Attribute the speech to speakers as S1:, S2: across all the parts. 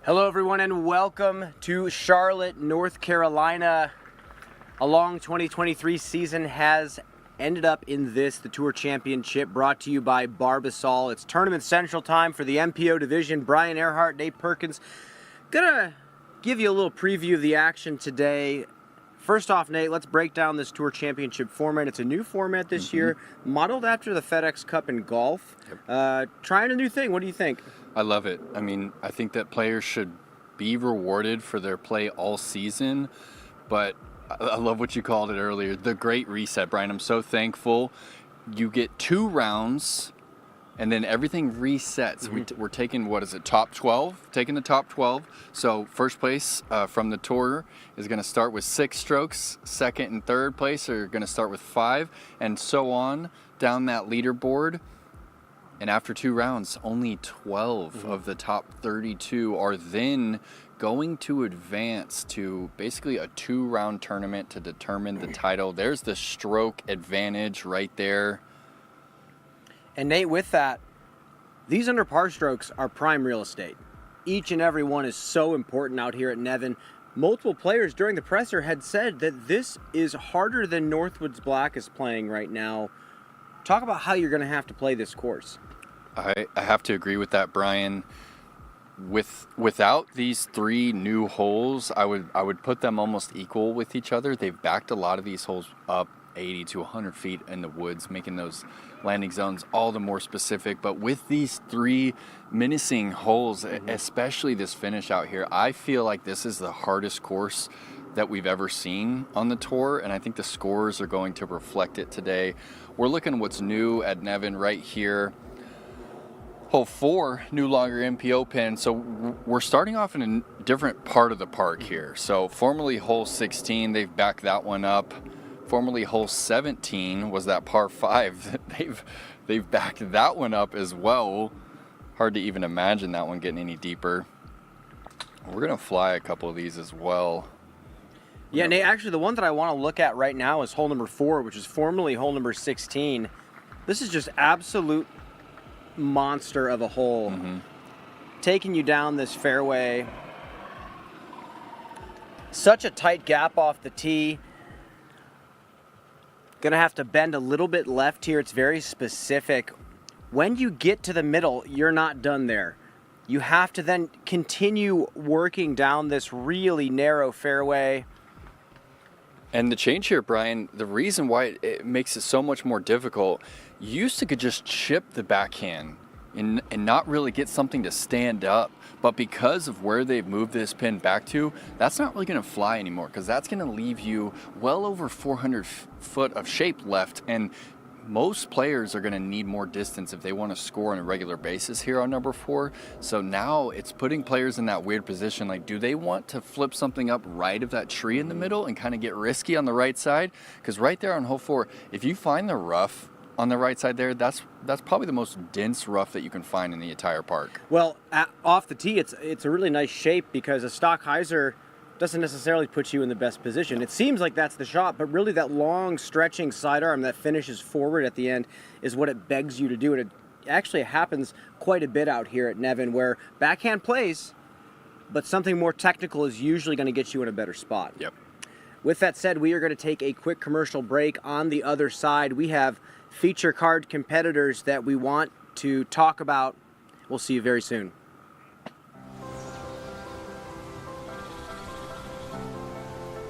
S1: Hello everyone and welcome to Charlotte, North Carolina. A long 2023 season has ended up in this, the Tour Championship, brought to you by Barbasol. It's Tournament Central time for the MPO division. Brian Earhart, Nate Perkins. Gonna give you a little preview of the action today. First off, Nate, let's break down this Tour Championship format. It's a new format this year, modeled after the FedEx Cup in golf. Trying a new thing. What do you think?
S2: I love it. I mean, I think that players should be rewarded for their play all season, but I love what you called it earlier, the great reset, Brian. I'm so thankful. You get 2 rounds, and then everything resets. We're taking, what is it, top 12? Taking the top 12. So first place from the tour is going to start with 6 strokes. Second and third place are going to start with 5, and so on down that leaderboard. And after 2 rounds, only 12 of the top 32 are then going to advance to basically a 2-round tournament to determine the title. There's the stroke advantage right there.
S1: And Nate, with that, these under par strokes are prime real estate. Each and every one is so important out here at Nevin. Multiple players during the presser had said that this is harder than Northwoods Black is playing right now. Talk about how you're going to have to play this course.
S2: I have to agree with that, Brian. Without these 3 new holes, I would put them almost equal with each other. They've backed a lot of these holes up 80 to 100 feet in the woods, making those landing zones all the more specific. But with these 3 menacing holes, especially this finish out here, I feel like this is the hardest course that we've ever seen on the tour, and I think the scores are going to reflect it today. We're looking at what's new at Nevin right here. Hole 4, new longer MPO pin. So we're starting off in a different part of the park here. So formerly hole 16, they've backed that one up. Formerly hole 17 was that par 5. They've backed that one up as well. Hard to even imagine that one getting any deeper. We're gonna fly a couple of these as well.
S1: Yeah, Nate, actually the one that I want to look at right now is hole number 4, which is formerly hole number 16. This is just absolute monster of a hole, taking you down this fairway. Such a tight gap off the tee. Gonna have to bend a little bit left here. It's very specific. When you get to the middle, you're not done there. You have to then continue working down this really narrow fairway.
S2: And the change here, Brian, the reason why it makes it so much more difficult, you used to could just chip the backhand and not really get something to stand up. But because of where they've moved this pin back to, that's not really going to fly anymore, because that's going to leave you well over 400 foot of shape left. And most players are going to need more distance if they want to score on a regular basis here on number 4. So now it's putting players in that weird position. Like, do they want to flip something up right of that tree in the middle and kind of get risky on the right side? Because right there on hole 4, if you find the rough on the right side there, that's probably the most dense rough that you can find in the entire park.
S1: Well, off the tee, it's a really nice shape, because a stock hyzer doesn't necessarily put you in the best position. It seems like that's the shot, but really that long stretching sidearm that finishes forward at the end is what it begs you to do. And it actually happens quite a bit out here at Nevin, where backhand plays, but something more technical is usually going to get you in a better spot.
S2: Yep.
S1: With that said, we are going to take a quick commercial break. On the other side, we have feature card competitors that we want to talk about. We'll see you very soon.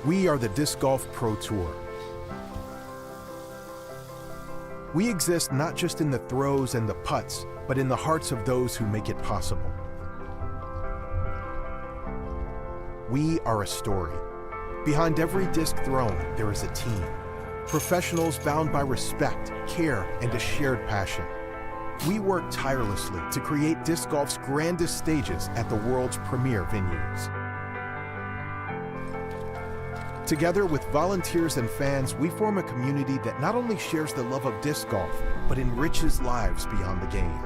S3: We are the Disc Golf Pro Tour. We exist not just in the throws and the putts, but in the hearts of those who make it possible. We are a story. Behind every disc thrown, there is a team. Professionals bound by respect, care, and a shared passion. We work tirelessly to create disc golf's grandest stages at the world's premier venues. Together with volunteers and fans, we form a community that not only shares the love of disc golf, but enriches lives beyond the game.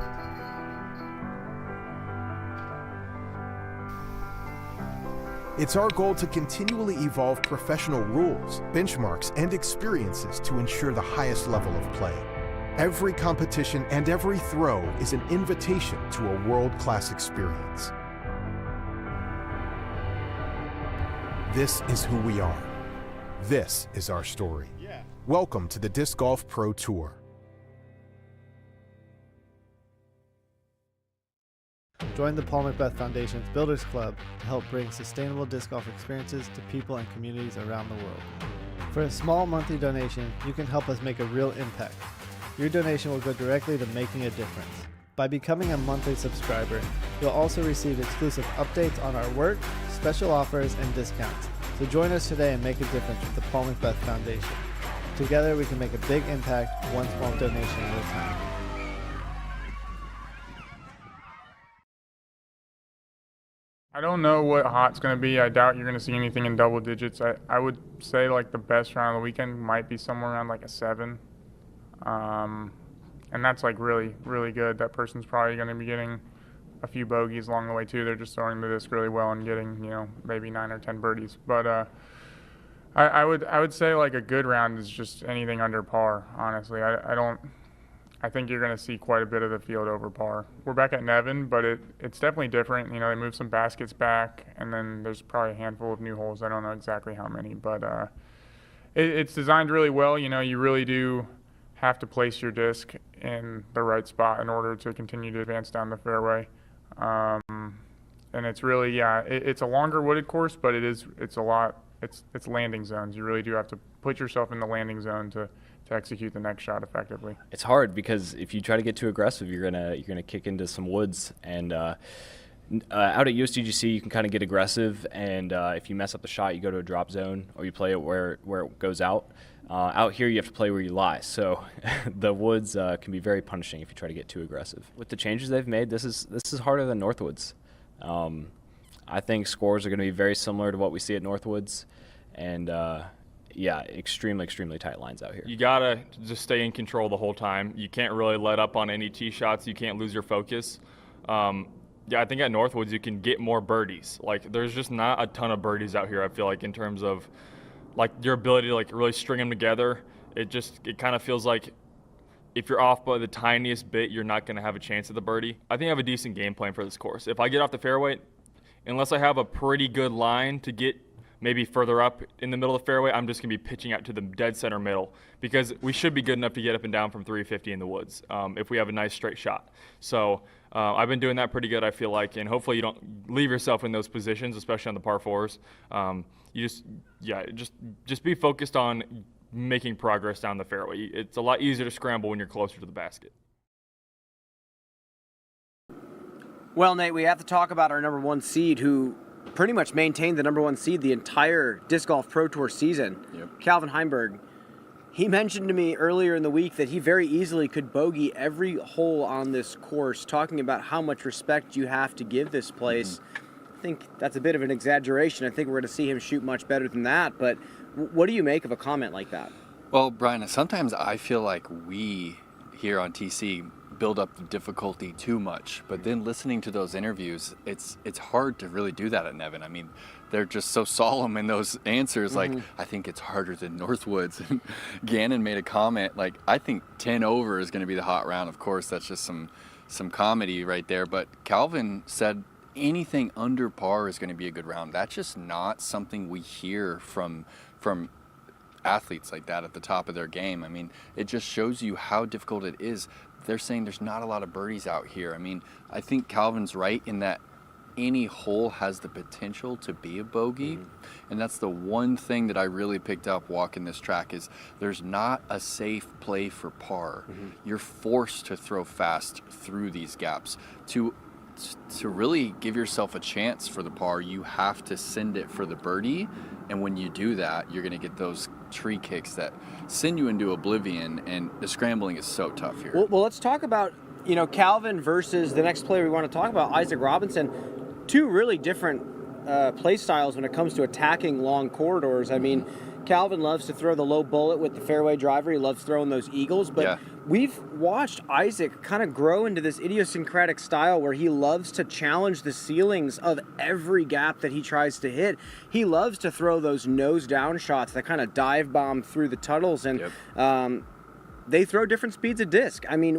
S3: It's our goal to continually evolve professional rules, benchmarks, and experiences to ensure the highest level of play. Every competition and every throw is an invitation to a world-class experience. This is who we are. This is our story. Welcome to the Disc Golf Pro Tour.
S4: Join the Paul Macbeth Foundation's Builders Club to help bring sustainable disc golf experiences to people and communities around the world. For a small monthly donation, you can help us make a real impact. Your donation will go directly to making a difference. By becoming a monthly subscriber, you'll also receive exclusive updates on our work, special offers, and discounts. So join us today and make a difference with the Paul Macbeth Foundation. Together we can make a big impact, one small donation at a time.
S5: I don't know what hot's going to be. I doubt you're going to see anything in double digits. I would say like the best round of the weekend might be somewhere around like a 7. And that's like really, really good. That person's probably going to be getting a few bogeys along the way too. They're just throwing the disc really well and getting, maybe 9 or 10 birdies. But I would say like a good round is just anything under par, honestly. I think you're going to see quite a bit of the field over par. We're back at Nevin, but it's definitely different. They moved some baskets back, and then there's probably a handful of new holes. I don't know exactly how many, but it's designed really well. You really do have to place your disc in the right spot in order to continue to advance down the fairway. And it's really, it's a longer wooded course, but it's landing zones. You really do have to put yourself in the landing zone to execute the next shot effectively.
S6: It's hard because if you try to get too aggressive, you're gonna kick into some woods. And out at USDGC, you can kind of get aggressive, and if you mess up the shot, you go to a drop zone or you play it where it goes out. Out here, you have to play where you lie. So the woods can be very punishing if you try to get too aggressive. With the changes they've made, this is harder than Northwoods. I think scores are going to be very similar to what we see at Northwoods, and extremely, extremely tight lines out here.
S7: You gotta just stay in control the whole time. You can't really let up on any tee shots. You can't lose your focus. I think at Northwoods you can get more birdies. Like, there's just not a ton of birdies out here, I feel like, in terms of like your ability to like really string them together. It kind of feels like if you're off by the tiniest bit, you're not going to have a chance at the birdie. I think I have a decent game plan for this course. If I get off the fairway, unless I have a pretty good line to get maybe further up in the middle of the fairway, I'm just going to be pitching out to the dead center middle, because we should be good enough to get up and down from 350 in the woods if we have a nice straight shot. So I've been doing that pretty good, I feel like, and hopefully you don't leave yourself in those positions, especially on the par 4s. You just be focused on making progress down the fairway. It's a lot easier to scramble when you're closer to the basket.
S1: Well, Nate, we have to talk about our number 1 seed, who pretty much maintained the number 1 seed the entire Disc Golf Pro Tour season.
S2: Yep.
S1: Calvin Heimburg. He mentioned to me earlier in the week that he very easily could bogey every hole on this course, talking about how much respect you have to give this place. I think that's a bit of an exaggeration. I think we're going to see him shoot much better than that. But what do you make of a comment like that?
S2: Well, Brian, sometimes I feel like we here on TC build up the difficulty too much, but then listening to those interviews, it's hard to really do that at Nevin. I mean, they're just so solemn in those answers. Like, I think it's harder than Northwoods. And Ganon made a comment like, I think 10 over is going to be the hot round. Of course, that's just some comedy right there. But Calvin said anything under par is going to be a good round. That's just not something we hear from athletes like that at the top of their game. I mean, it just shows you how difficult it is. They're saying there's not a lot of birdies out here. I mean, I think Calvin's right in that any hole has the potential to be a bogey. And that's the one thing that I really picked up walking this track is there's not a safe play for par. You're forced to throw fast through these gaps. To really give yourself a chance for the par, you have to send it for the birdie. And when you do that, you're going to get those tree kicks that send you into oblivion, and the scrambling is so tough here.
S1: Well, let's talk about, Calvin versus the next player we want to talk about, Isaac Robinson. Two really different play styles when it comes to attacking long corridors. I mean, Calvin loves to throw the low bullet with the fairway driver. He loves throwing those eagles. But we've watched Isaac kind of grow into this idiosyncratic style where he loves to challenge the ceilings of every gap that he tries to hit. He loves to throw those nose down shots that kind of dive bomb through the tunnels. And they throw different speeds of disc. I mean,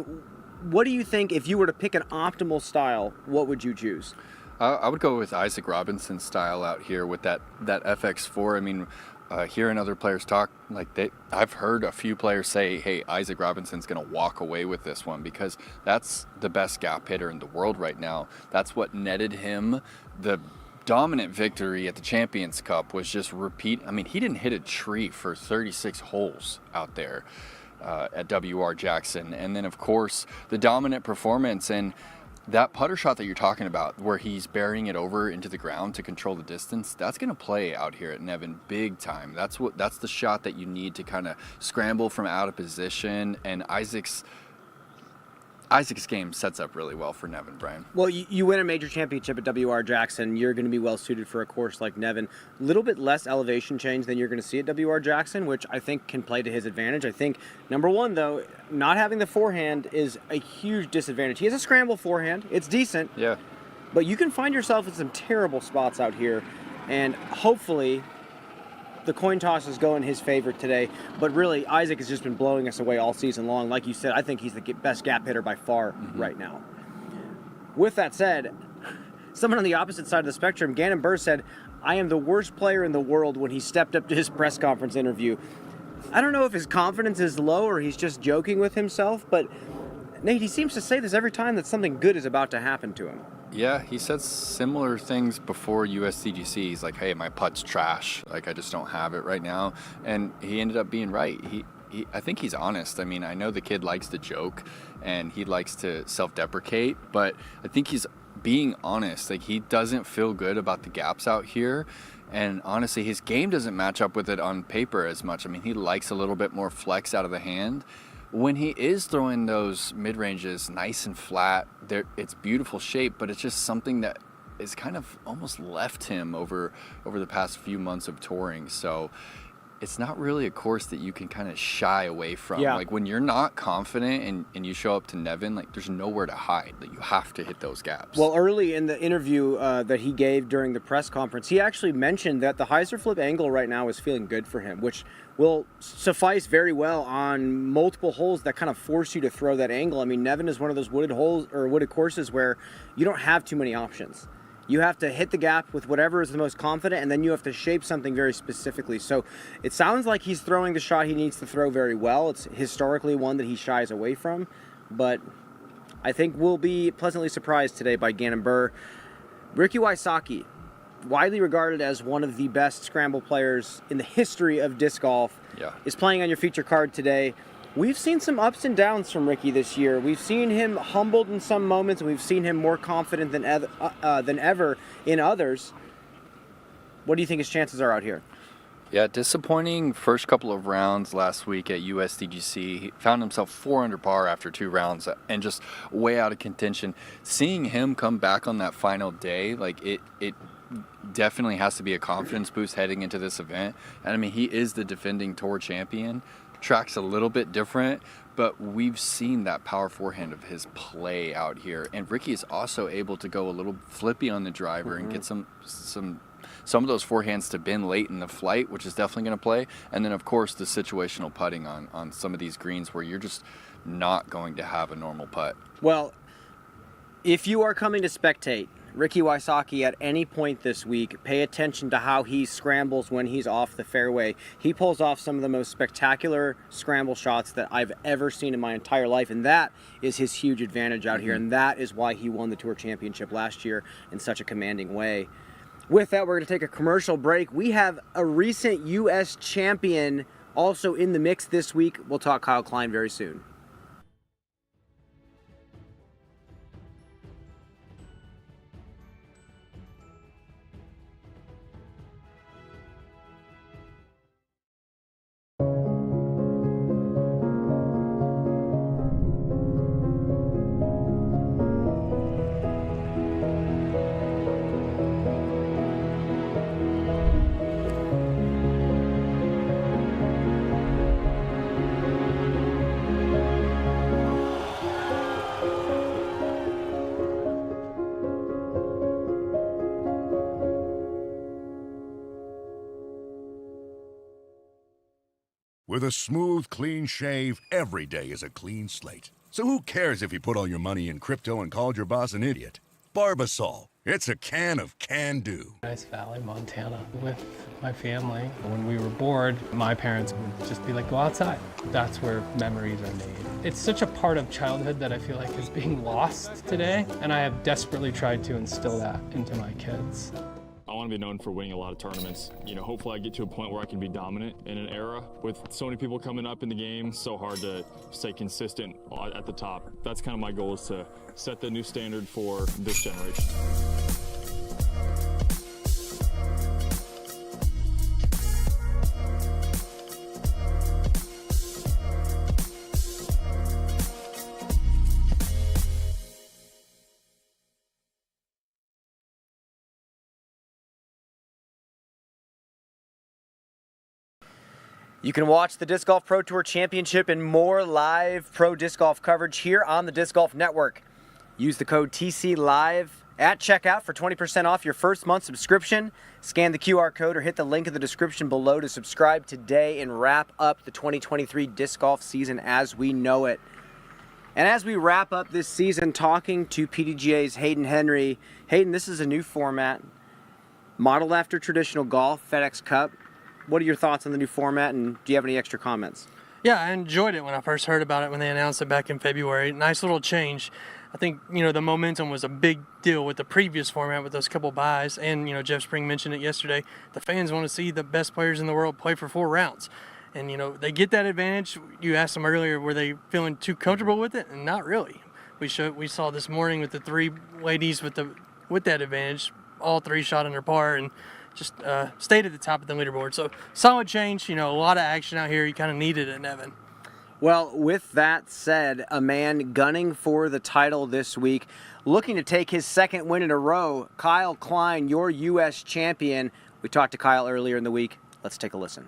S1: what do you think, if you were to pick an optimal style, what would you choose?
S2: I would go with Isaac Robinson's style out here with that FX4. I mean, hearing other players talk, I've heard a few players say, hey, Isaac Robinson's going to walk away with this one because that's the best gap hitter in the world right now. That's what netted him the dominant victory at the Champions Cup. Was just repeat. I mean, he didn't hit a tree for 36 holes out there at WR Jackson. And then, of course, the dominant performance and that putter shot that you're talking about, where he's burying it over into the ground to control the distance, that's going to play out here at Nevin big time. That's the shot that you need to kind of scramble from out of position. And Isaac's game sets up really well for Nevin, Brian.
S1: Well, you win a major championship at WR Jackson, you're going to be well suited for a course like Nevin. A little bit less elevation change than you're going to see at WR Jackson, which I think can play to his advantage. I think, number one, though, not having the forehand is a huge disadvantage. He has a scramble forehand. It's decent.
S2: Yeah.
S1: But you can find yourself in some terrible spots out here, and hopefully the coin toss is going his favor today. But really, Isaac has just been blowing us away all season long. Like you said, I think he's the best gap hitter by far right now. With that said, someone on the opposite side of the spectrum, Ganon Buhr, said, I am the worst player in the world when he stepped up to his press conference interview. I don't know if his confidence is low or he's just joking with himself, but Nate, he seems to say this every time that something good is about to happen to him.
S2: Yeah, he said similar things before USDGC. He's like, hey, my putt's trash. Like, I just don't have it right now. And he ended up being right. I think he's honest. I mean, I know the kid likes to joke and he likes to self-deprecate, but I think he's being honest. Like, he doesn't feel good about the gaps out here. And honestly, his game doesn't match up with it on paper as much. I mean, he likes a little bit more flex out of the hand. When he is throwing those mid-ranges nice and flat, it's beautiful shape, but it's just something that is kind of almost left him over the past few months of touring. So it's not really a course that you can kind of shy away from.
S1: Yeah.
S2: Like, when you're not confident and you show up to Nevin, like, there's nowhere to hide. Like, you have to hit those gaps.
S1: Well, early in the interview that he gave during the press conference, he actually mentioned that the hyzer flip angle right now is feeling good for him, which will suffice very well on multiple holes that kind of force you to throw that angle. I mean, Nevin is one of those wooded holes or wooded courses where you don't have too many options. You have to hit the gap with whatever is the most confident, and then you have to shape something very specifically. So it sounds like he's throwing the shot he needs to throw very well. It's historically one that he shies away from, but I think we'll be pleasantly surprised today by Ganon Buhr. Ricky Wysocki, widely regarded as one of the best scramble players in the history of disc golf, is playing on your feature card today. We've seen some ups and downs from Ricky this year. We've seen him humbled in some moments, and we've seen him more confident than ever in others. What do you think his chances are out here?
S2: Yeah, disappointing first couple of rounds last week at USDGC. He found himself 4 under par after 2 rounds and just way out of contention. Seeing him come back on that final day, like, it definitely has to be a confidence boost heading into this event. And I mean, he is the defending tour champion. Track's a little bit different, but we've seen that power forehand of his play out here. And Ricky is also able to go a little flippy on the driver and get some of those forehands to bend late in the flight, which is definitely going to play. And then, of course, the situational putting on some of these greens where you're just not going to have a normal putt.
S1: Well, if you are coming to spectate Ricky Wysocki at any point this week, pay attention to how he scrambles when he's off the fairway. He pulls off some of the most spectacular scramble shots that I've ever seen in my entire life, and that is his huge advantage out here, and that is why he won the Tour Championship last year in such a commanding way. With that, we're going to take a commercial break. We have a recent U.S. champion also in the mix this week. We'll talk Kyle Klein very soon.
S8: With a smooth, clean shave, every day is a clean slate. So who cares if you put all your money in crypto and called your boss an idiot? Barbasol. It's a can of can-do.
S9: Nice Valley, Montana, with my family. When we were bored, my parents would just be like, go outside. That's where memories are made. It's such a part of childhood that I feel like is being lost today, and I have desperately tried to instill that into my kids.
S7: I want to be known for winning a lot of tournaments. Hopefully I get to a point where I can be dominant in an era with so many people coming up in the game. So hard to stay consistent at the top. That's kind of my goal, is to set the new standard for this generation.
S1: You can watch the Disc Golf Pro Tour Championship and more live pro disc golf coverage here on the Disc Golf Network. Use the code TCLIVE at checkout for 20% off your first month subscription. Scan the QR code or hit the link in the description below to subscribe today and wrap up the 2023 disc golf season as we know it. And as we wrap up this season, talking to PDGA's Hayden Henry. Hayden, this is a new format, modeled after traditional golf, FedEx Cup. What are your thoughts on the new format, and do you have any extra comments?
S10: Yeah, I enjoyed it when I first heard about it when they announced it back in February. Nice little change. I think, the momentum was a big deal with the previous format with those couple buys. And, Jeff Spring mentioned it yesterday. The fans want to see the best players in the world play for 4 rounds. And, they get that advantage. You asked them earlier, were they feeling too comfortable with it? And not really. We saw this morning with the 3 ladies with that advantage. All 3 shot under par and just stayed at the top of the leaderboard. So solid change, a lot of action out here. You kind of needed it, Nevin.
S1: Well, with that said, a man gunning for the title this week, looking to take his 2nd win in a row, Kyle Klein, your U.S. champion. We talked to Kyle earlier in the week. Let's take a listen.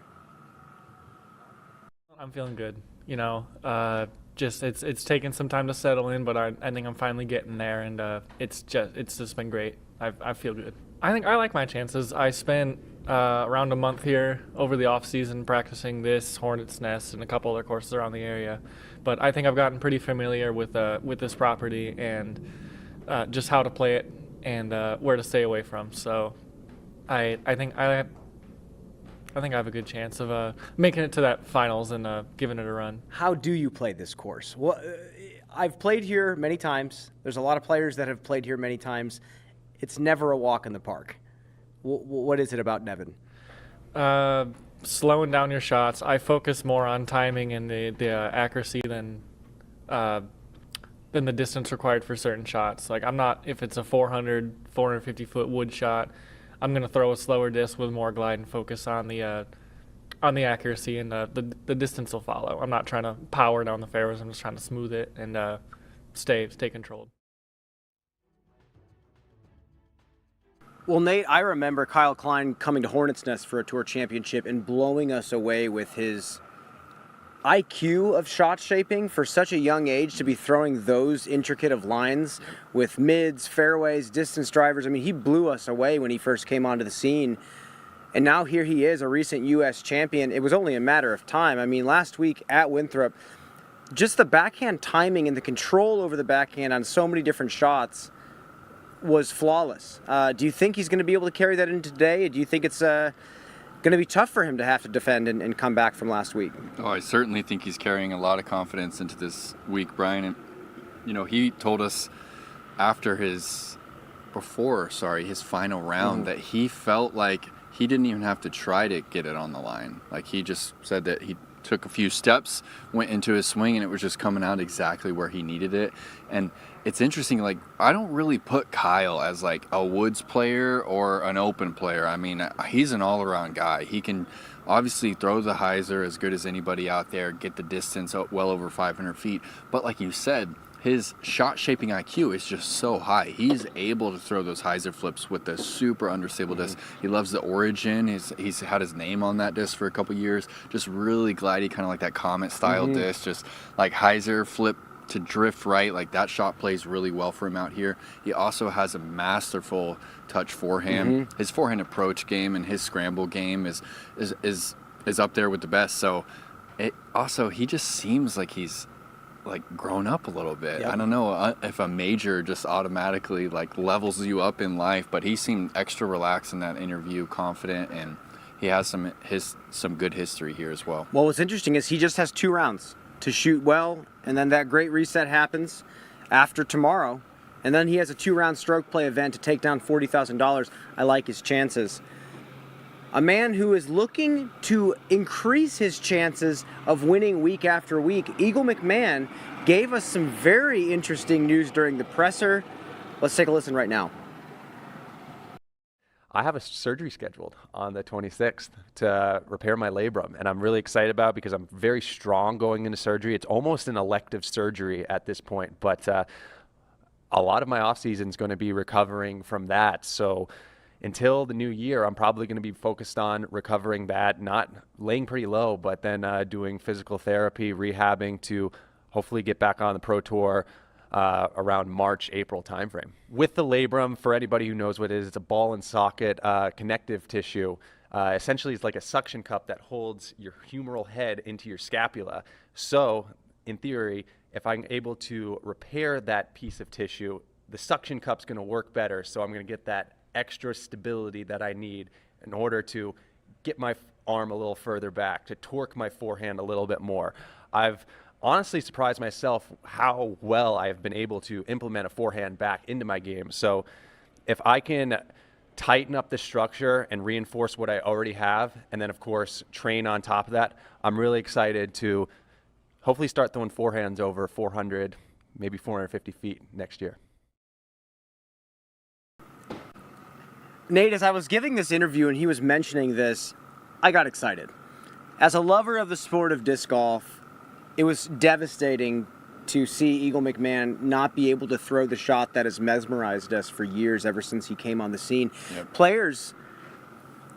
S11: I'm feeling good. It's taken some time to settle in, but I think I'm finally getting there, and it's just been great. I feel good. I think I like my chances. I spent around a month here over the off season practicing this, Hornet's Nest, and a couple other courses around the area. But I think I've gotten pretty familiar with this property and just how to play it and where to stay away from. So I think I have a good chance of making it to that finals and giving it a run.
S1: How do you play this course? Well, I've played here many times. There's a lot of players that have played here many times. It's never a walk in the park. What is it about Nevin?
S11: Slowing down your shots. I focus more on timing and the accuracy than the distance required for certain shots. Like, I'm not, if it's a 450 foot wood shot, I'm going to throw a slower disc with more glide and focus on the accuracy, and the distance will follow. I'm not trying to power down the fairways. I'm just trying to smooth it and stay controlled.
S1: Well, Nate, I remember Kyle Klein coming to Hornet's Nest for a tour championship and blowing us away with his IQ of shot shaping for such a young age to be throwing those intricate of lines with mids, fairways, distance drivers. I mean, he blew us away when he first came onto the scene. And now here he is, a recent U.S. champion. It was only a matter of time. I mean, last week at Winthrop, just the backhand timing and the control over the backhand on so many different shots was flawless. Do you think he's going to be able to carry that into today? Do you think it's going to be tough for him to have to defend and come back from last week?
S2: Oh, I certainly think he's carrying a lot of confidence into this week, Brian. And, he told us after his final round that he felt like he didn't even have to try to get it on the line. Like, he just said that he took a few steps, went into his swing, and it was just coming out exactly where he needed it. And it's interesting, like, I don't really put Kyle as like a woods player or an open player. I mean, he's an all-around guy. He can obviously throw the hyzer as good as anybody out there, get the distance well over 500 feet. But like you said, his shot shaping IQ is just so high. He's able to throw those hyzer flips with the super understable disc. He loves the Origin. He's had his name on that disc for a couple years. Just really glidey, kind of like that Comet style disc. Just like hyzer flip to drift right. Like, that shot plays really well for him out here. He also has a masterful touch forehand. His forehand approach game and his scramble game is up there with the best. So he just seems like he's grown up a little bit.
S1: Yep.
S2: I don't know if a major just automatically levels you up in life, but he seemed extra relaxed in that interview, confident, and he has some good history here as well.
S1: Well, what's interesting is he just has 2 rounds to shoot well, and then that great reset happens after tomorrow, and then he has a 2-round stroke play event to take down $40,000. I like his chances. A man who is looking to increase his chances of winning week after week, Eagle McMahon, gave us some very interesting news during the presser. Let's take a listen right now.
S12: I have a surgery scheduled on the 26th to repair my labrum, and I'm really excited about it because I'm very strong going into surgery. It's almost an elective surgery at this point, but a lot of my off-season is going to be recovering from that. So until the new year, I'm probably going to be focused on recovering that, not laying pretty low, but then doing physical therapy, rehabbing to hopefully get back on the Pro Tour around March, April timeframe. With the labrum, for anybody who knows what it is, it's a ball and socket connective tissue. Essentially, it's like a suction cup that holds your humeral head into your scapula. So, in theory, if I'm able to repair that piece of tissue, the suction cup's going to work better. So I'm going to get that extra stability that I need in order to get my arm a little further back, to torque my forehand a little bit more. I've honestly surprised myself how well I've been able to implement a forehand back into my game. So if I can tighten up the structure and reinforce what I already have, and then of course train on top of that, I'm really excited to hopefully start throwing forehands over 400, maybe 450 feet next year.
S1: Nate, as I was giving this interview and he was mentioning this, I got excited. As a lover of the sport of disc golf, it was devastating to see Eagle McMahon not be able to throw the shot that has mesmerized us for years, ever since he came on the scene.
S2: Yep.
S1: Players,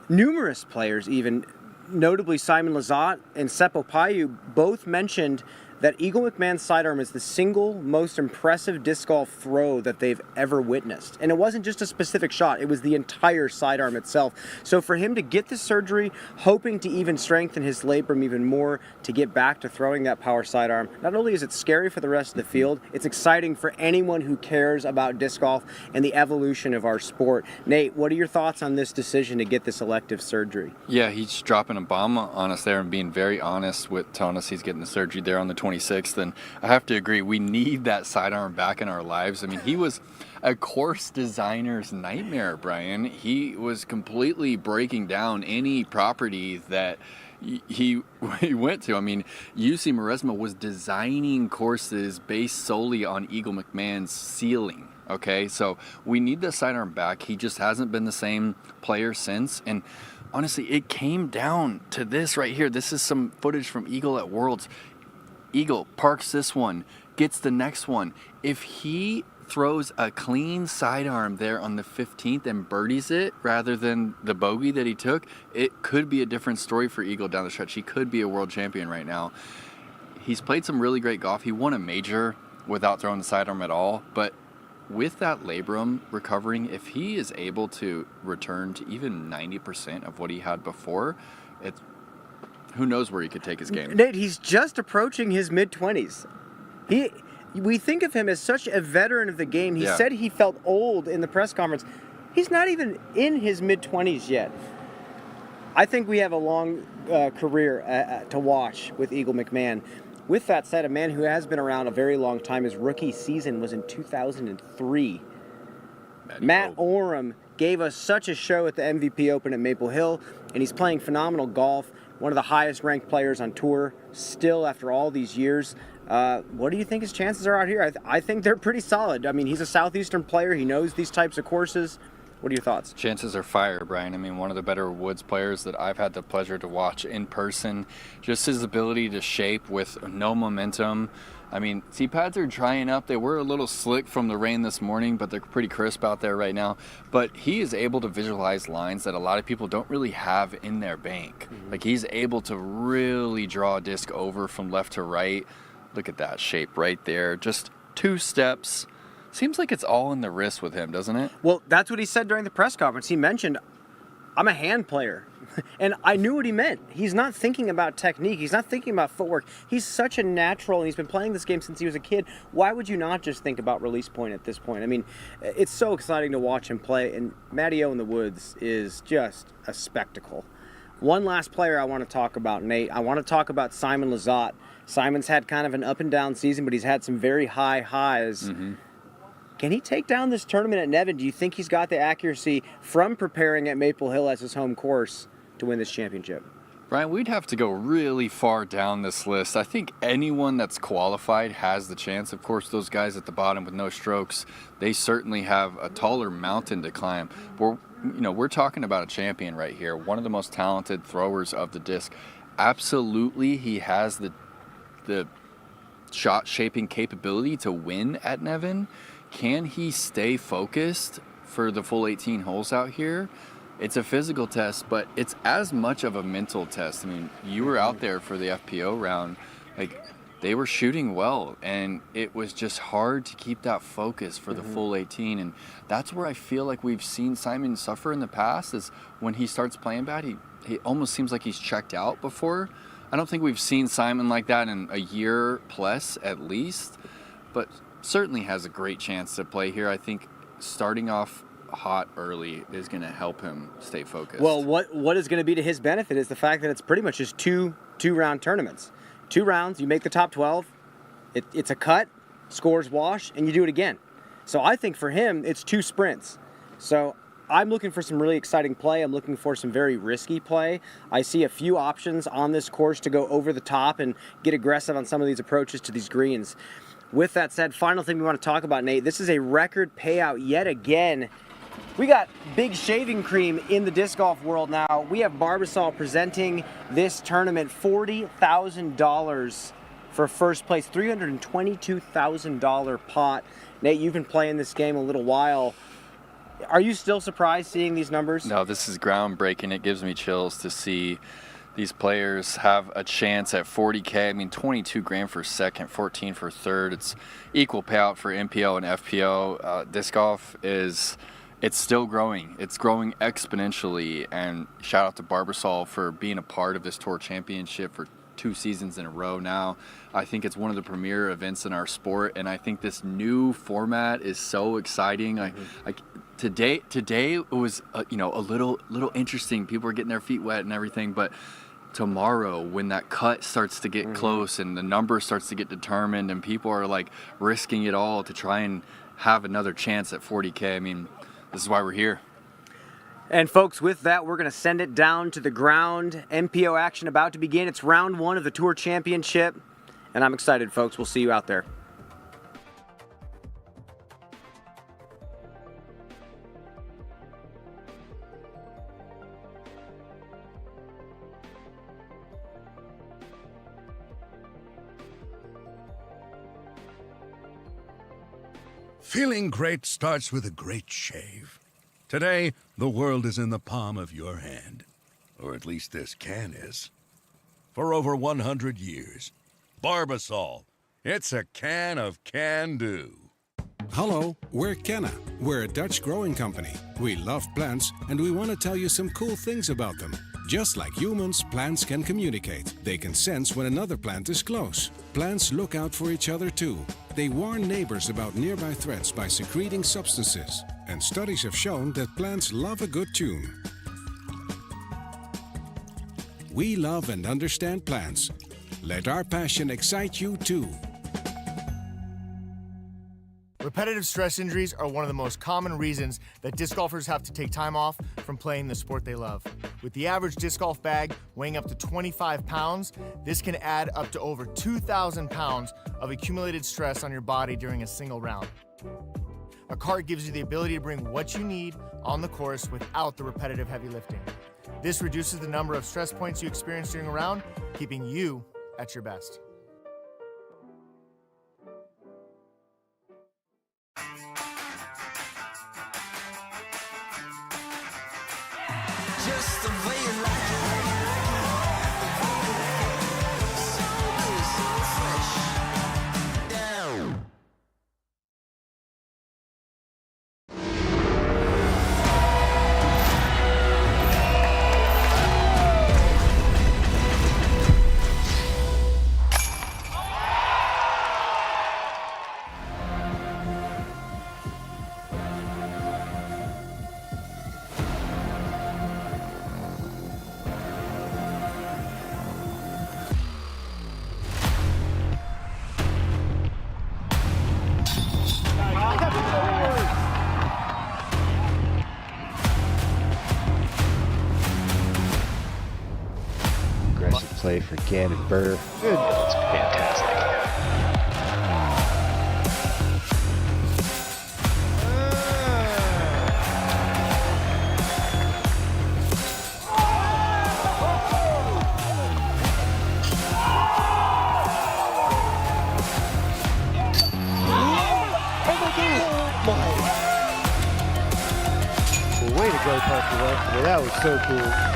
S1: numerous players even, notably Simon Lizotte and Seppo Payu, both mentioned that Eagle McMahon's sidearm is the single most impressive disc golf throw that they've ever witnessed. And it wasn't just a specific shot, it was the entire sidearm itself. So for him to get the surgery, hoping to even strengthen his labrum even more, to get back to throwing that power sidearm, not only is it scary for the rest of the field, it's exciting for anyone who cares about disc golf and the evolution of our sport. Nate, what are your thoughts on this decision to get this elective surgery?
S2: Yeah, he's dropping a bomb on us there and being very honest with telling us he's getting the surgery there on the 26th. And I have to agree, we need that sidearm back in our lives. I mean, he was a course designer's nightmare, Brian. He was completely breaking down any property that he went to. I mean, UC Maresma was designing courses based solely on Eagle McMahon's ceiling. Okay, so we need the sidearm back. He just hasn't been the same player since. And honestly, it came down to this right here. This is some footage from Eagle at Worlds. Eagle parks this one, gets the next one. If he throws a clean sidearm there on the 15th and birdies it rather than the bogey that he took, it could be a different story for Eagle down the stretch. He could be a world champion right now. He's played some really great golf. He won a major without throwing the sidearm at all, but with that labrum recovering, if he is able to return to even 90% of what he had before, who knows where he could take his game.
S1: Nate, he's just approaching his mid-20s. We think of him as such a veteran of the game. He said he felt old in the press conference. He's not even in his mid-20s yet. I think we have a long career to watch with Eagle McMahon. With that said, a man who has been around a very long time, his rookie season was in 2003. Matt Orum gave us such a show at the MVP Open at Maple Hill, and he's playing phenomenal golf. One of the highest ranked players on tour still after all these years. What do you think his chances are out here? I think they're pretty solid. I mean, he's a Southeastern player. He knows these types of courses. What are your thoughts?
S2: Chances are fire, Brian. I mean, one of the better woods players that I've had the pleasure to watch in person. Just his ability to shape with no momentum. I mean, tee pads are drying up. They were a little slick from the rain this morning, but they're pretty crisp out there right now. But he is able to visualize lines that a lot of people don't really have in their bank. Mm-hmm. Like, he's able to really draw a disc over from left to right. Look at that shape right there. Just 2 steps. Seems like it's all in the wrist with him, doesn't it?
S1: Well, that's what he said during the press conference. He mentioned, I'm a hand player. And I knew what he meant. He's not thinking about technique. He's not thinking about footwork. He's such a natural, and he's been playing this game since he was a kid. Why would you not just think about release point at this point? I mean, it's so exciting to watch him play, and Matty O in the woods is just a spectacle. One last player I want to talk about, Nate. I want to talk about Simon Lizotte. Simon's had kind of an up and down season, but he's had some very high highs.
S2: Mm-hmm.
S1: Can he take down this tournament at Nevin? Do you think he's got the accuracy from preparing at Maple Hill as his home course to win this championship?
S2: Brian, we'd have to go really far down this list. I think anyone that's qualified has the chance. Of course, those guys at the bottom with no strokes, they certainly have a taller mountain to climb. We're talking about a champion right here, one of the most talented throwers of the disc. Absolutely, he has the shot shaping capability to win at Nevin. Can he stay focused for the full 18 holes out here? It's a physical test, but it's as much of a mental test. I mean, you were out there for the FPO round. Like, they were shooting well, and it was just hard to keep that focus for the full 18. And that's where I feel like we've seen Simon suffer in the past, is when he starts playing bad, he almost seems like he's checked out before. I don't think we've seen Simon like that in a year plus at least, but certainly has a great chance to play here. I think starting off hot early is going to help him stay focused.
S1: Well, what is going to be to his benefit is the fact that it's pretty much just two-round tournaments. 2 rounds, you make the top 12, it's a cut, scores wash, and you do it again. So I think for him, it's 2 sprints. So I'm looking for some really exciting play. I'm looking for some very risky play. I see a few options on this course to go over the top and get aggressive on some of these approaches to these greens. With that said, final thing we want to talk about, Nate, this is a record payout yet again. We got big shaving cream in the disc golf world now. We have Barbasol presenting this tournament, $40,000 for first place, $322,000 pot. Nate, you've been playing this game a little while. Are you still surprised seeing these numbers?
S2: No, this is groundbreaking. It gives me chills to see these players have a chance at 40K. I mean, 22 grand for second, 14 for third. It's equal payout for MPO and FPO. Disc golf it's still growing. It's growing exponentially. And shout out to Barbasol for being a part of this tour championship for 2 seasons in a row now. I think it's one of the premier events in our sport, and I think this new format is so exciting. Today it was a little interesting. People were getting their feet wet and everything, but tomorrow when that cut starts to get close and the number starts to get determined and people are like risking it all to try and have another chance at 40K, I mean, this is why we're here.
S1: And folks, with that, we're going to send it down to the ground. MPO action about to begin. It's round 1 of the Tour Championship, and I'm excited, folks. We'll see you out there.
S8: Feeling great starts with a great shave. Today, the world is in the palm of your hand. Or at least this can is. For over 100 years, Barbasol. It's a can of can-do.
S13: Hello, we're Kenna. We're a Dutch growing company. We love plants, and we want to tell you some cool things about them. Just like humans, plants can communicate. They can sense when another plant is close. Plants look out for each other too. They warn neighbors about nearby threats by secreting substances. And studies have shown that plants love a good tune. We love and understand plants. Let our passion excite you too.
S14: Repetitive stress injuries are one of the most common reasons that disc golfers have to take time off from playing the sport they love. With the average disc golf bag weighing up to 25 pounds, this can add up to over 2,000 pounds of accumulated stress on your body during a single round. A cart gives you the ability to bring what you need on the course without the repetitive heavy lifting. This reduces the number of stress points you experience during a round, keeping you at your best.
S15: Just the way you like it. So good, so fresh. Down.
S16: play for Ganon Buhr.
S4: Good.
S16: It's fantastic.
S4: Way to go, Parker West. That was so cool.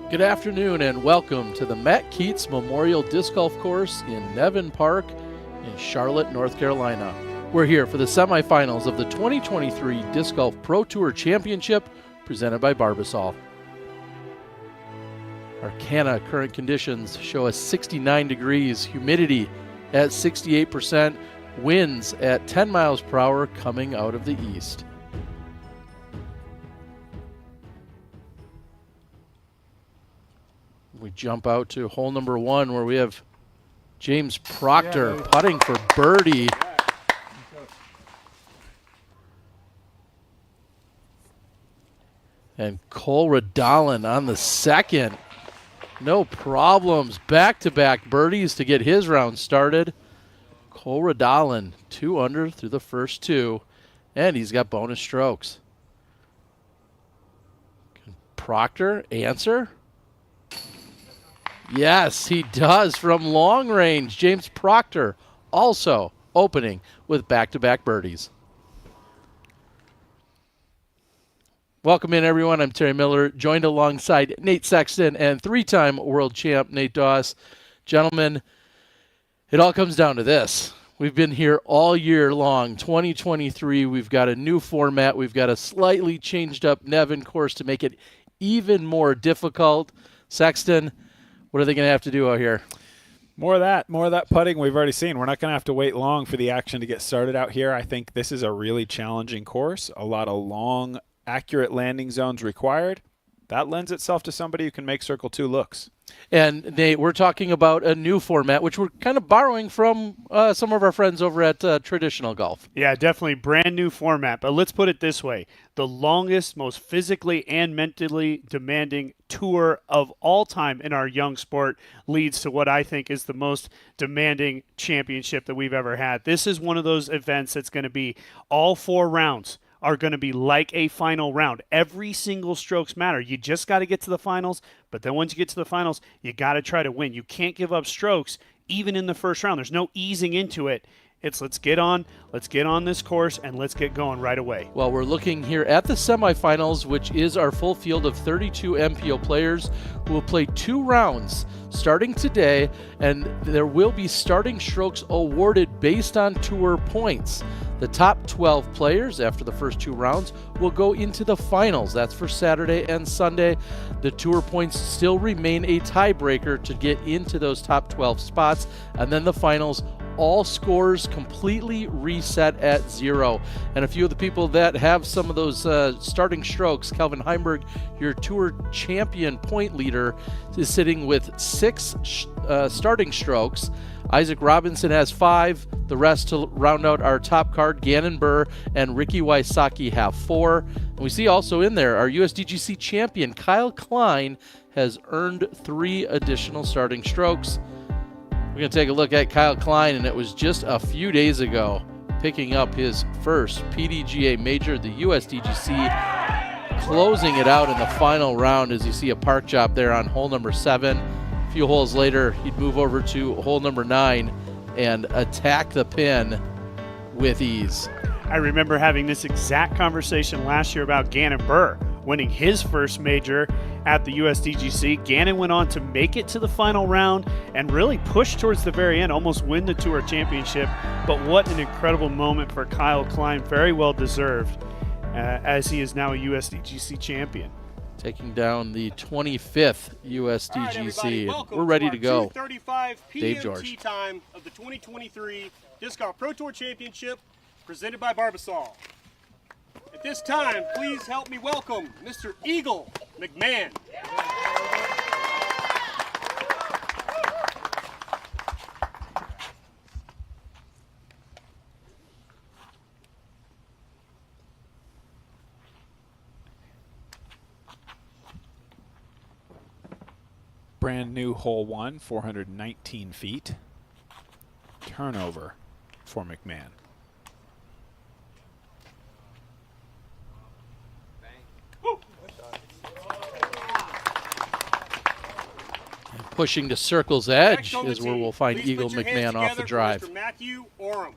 S17: Good afternoon and welcome to the Matt Keats Memorial Disc Golf Course in Nevin Park in Charlotte, North Carolina. We're here for the semifinals of the 2023 Disc Golf Pro Tour Championship presented by Barbasol. Our Canna current conditions show us 69 degrees, humidity at 68%, winds at 10 miles per hour coming out of the east. We jump out to hole number 1 where we have James Proctor putting for birdie. And Cole Radalin on the second. No problems. Back-to-back birdies to get his round started. Cole Radalin 2 under through the first 2. And he's got bonus strokes. Can Proctor answer? Yes, he does from long range. James Proctor also opening with back-to-back birdies. Welcome in, everyone. I'm Terry Miller, joined alongside Nate Sexton and 3-time world champ Nate Doss. Gentlemen, it all comes down to this. We've been here all year long. 2023, we've got a new format. We've got a slightly changed up Nevin course to make it even more difficult. Sexton, what are they going to have to do out here?
S18: More of that putting we've already seen. We're not going to have to wait long for the action to get started out here. I think this is a really challenging course. A lot of long, accurate landing zones required. That lends itself to somebody who can make Circle 2 looks.
S17: And Nate, we're talking about a new format, which we're kind of borrowing from some of our friends over at Traditional Golf.
S19: Yeah, definitely brand new format. But let's put it this way. The longest, most physically and mentally demanding tour of all time in our young sport leads to what I think is the most demanding championship that we've ever had. This is one of those events that's going to be all 4 rounds are going to be like a final round. Every single strokes matter. You just got to get to the finals, but then once you get to the finals, you got to try to win. You can't give up strokes even in the first round. There's no easing into it. It's let's get on this course and let's get going right away.
S17: Well, we're looking here at the semifinals, which is our full field of 32 MPO players who will play 2 rounds starting today, and there will be starting strokes awarded based on tour points. The top 12 players after the first 2 rounds will go into the finals. That's for Saturday and Sunday. The tour points still remain a tiebreaker to get into those top 12 spots, and then the finals, all scores completely reset at 0. And a few of the people that have some of those starting strokes, Calvin Heimburg, your tour champion point leader, is sitting with 6 starting strokes. Isaac Robinson has 5. The rest to round out our top card, Ganon Buhr and Ricky Wysocki have 4. And we see also in there our USDGC champion, Kyle Klein, has earned 3 additional starting strokes. We're going to take a look at Kyle Klein, and it was just a few days ago picking up his first PDGA major, the USDGC, closing it out in the final round as you see a park job there on hole number 7. A few holes later, he'd move over to hole number 9 and attack the pin with ease.
S19: I remember having this exact conversation last year about Ganon Buhr winning his first major at the USDGC. Ganon went on to make it to the final round and really push towards the very end, almost win the Tour Championship. But what an incredible moment for Kyle Klein, very well deserved, as he is now a USDGC champion.
S17: taking down the 25th USDGC. We're ready to go.
S20: 2:35 p.m.
S17: Dave George.
S20: tee time of the 2023 Disc Golf Pro Tour Championship, presented by Barbasol. At this time, please help me welcome Mr. Eagle McMahon.
S18: Brand new hole 1, 419 feet. Turnover for McMahon.
S17: Pushing to Circle's Edge is where we'll find Eagle McMahon off the drive.
S20: Mr. Matthew Orum.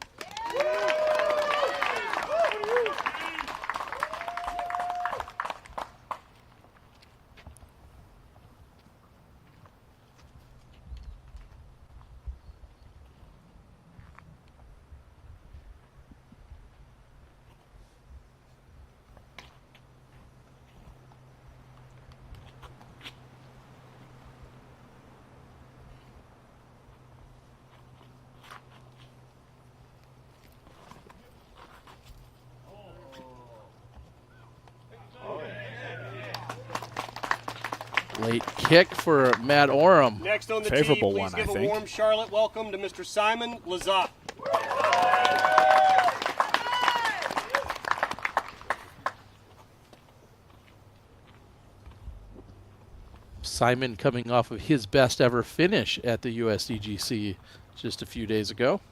S17: Late kick for Matt Orum.
S20: Next on the
S18: Favorable
S20: tee,
S18: one,
S20: please
S18: I
S20: give a
S18: think.
S20: warm Charlotte welcome to Mr. Simon Lizotte.
S17: Simon coming off of his best ever finish at the USDGC just a few days ago.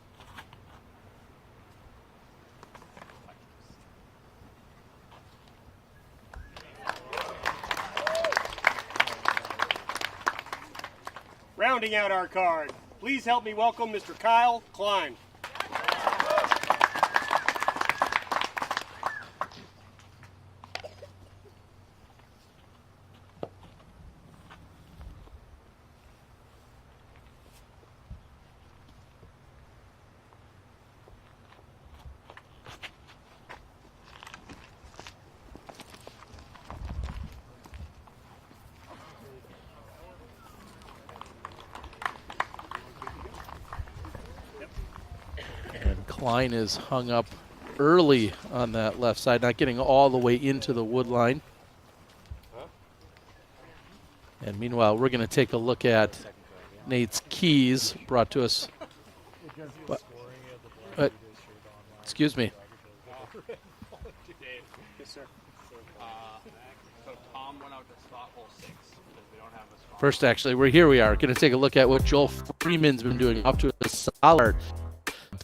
S20: Rounding out our card, please help me welcome Mr. Kyle Klein.
S17: Klein is hung up early on that left side, not getting all the way into the wood line. And meanwhile, we're going to take a look at Nate's keys brought to us. Excuse me.
S20: Yes, sir.
S21: So Tom went out to spot hole 6 because we don't have a spot.
S17: First, actually, we are going to take a look at what Joel Freeman's been doing up to a solid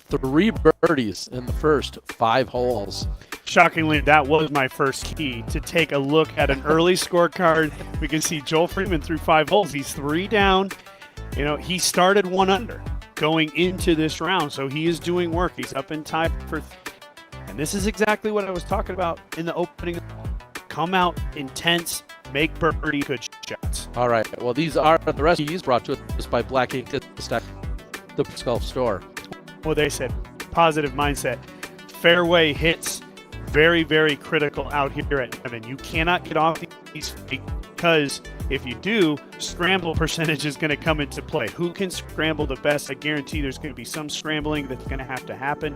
S17: 3 birdies in the first 5 holes.
S19: Shockingly, that was my first key, to take a look at an early scorecard. We can see Joel Freeman through 5 holes. He's 3 down. You know, he started 1 under going into this round, so he is doing work. He's up in tie for, and this is exactly what I was talking about in the opening. Come out intense, make birdie good shots.
S17: All right. Well, these are the rest of these brought to us by Black Ink Disc the Golf Store.
S19: Well, they said positive mindset. Fairway hits, very, very critical out here at Nevin. You cannot get off these feet because if you do, scramble percentage is going to come into play. Who can scramble the best? I guarantee there's going to be some scrambling that's going to have to happen.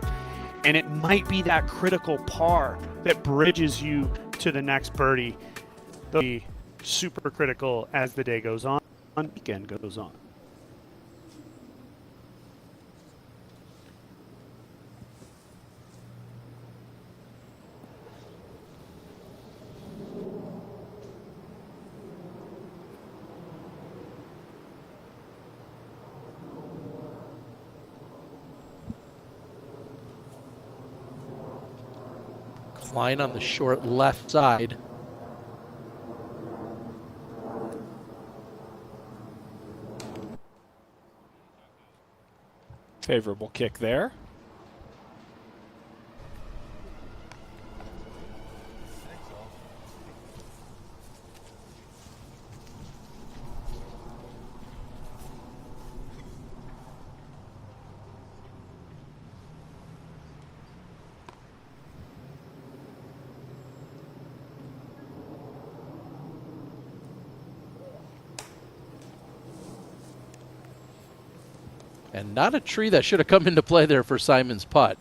S19: And it might be that critical par that bridges you to the next birdie. They'll be super critical as the day goes on, weekend goes on.
S17: Klein on the short left side.
S18: Favorable kick there.
S17: And not a tree that should have come into play there for Simon's putt.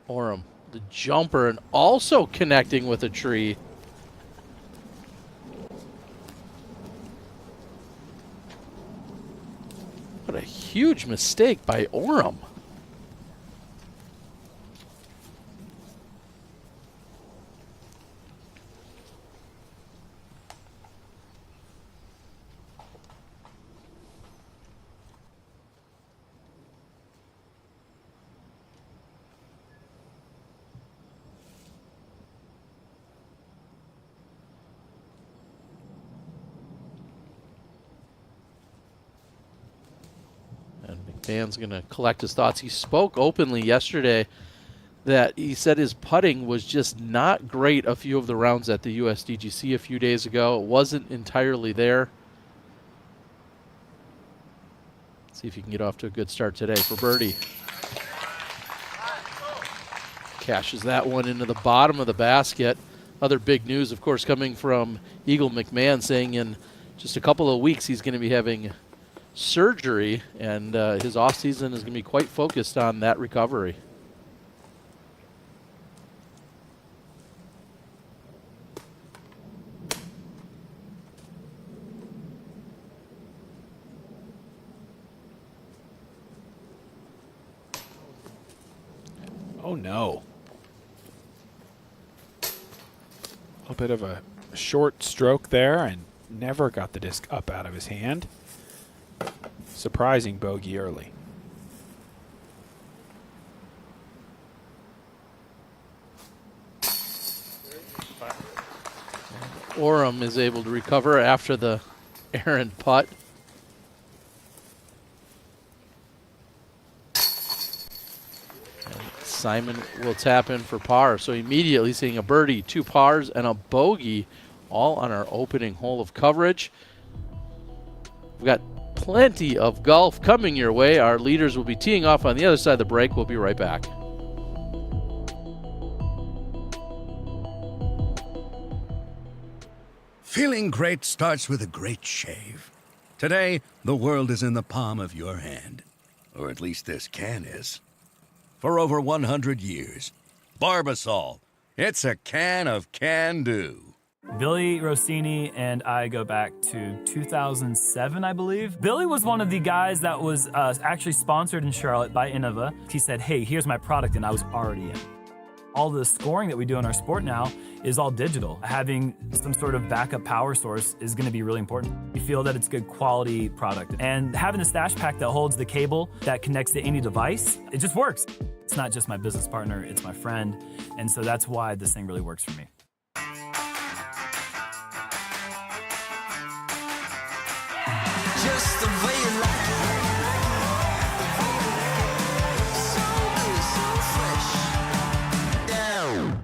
S17: Orum, the jumper, and also connecting with a tree. What a huge mistake by Orum. McMahon's going to collect his thoughts. He spoke openly yesterday that he said his putting was just not great a few of the rounds at the USDGC a few days ago. It wasn't entirely there. Let's see if he can get off to a good start today for birdie. Cashes that one into the bottom of the basket. Other big news, of course, coming from Eagle McMahon, saying in just a couple of weeks he's going to be having surgery, and his offseason is going to be quite focused on that recovery.
S18: Oh no. A little bit of a short stroke there and never got the disc up out of his hand. Surprising bogey early.
S17: Orum is able to recover after the errant putt. And Simon will tap in for par. So immediately seeing a birdie, 2 pars, and a bogey all on our opening hole of coverage. We've got plenty of golf coming your way. Our leaders will be teeing off on the other side of the break. We'll be right back.
S8: Feeling great starts with a great shave. Today, the world is in the palm of your hand. Or at least this can is. For over 100 years, Barbasol. It's a can of can-do.
S3: Billy Rossini and I go back to 2007, I believe. Billy was one of the guys that was actually sponsored in Charlotte by Innova. He said, hey, here's my product, and I was already in. All the scoring that we do in our sport now is all digital. Having some sort of backup power source is going to be really important. We feel that it's a good quality product. And having a stash pack that holds the cable that connects to any device, it just works. It's not just my business partner, it's my friend. And so that's why this thing really works for me.
S15: Just the way you like it. So good, so fresh. Down.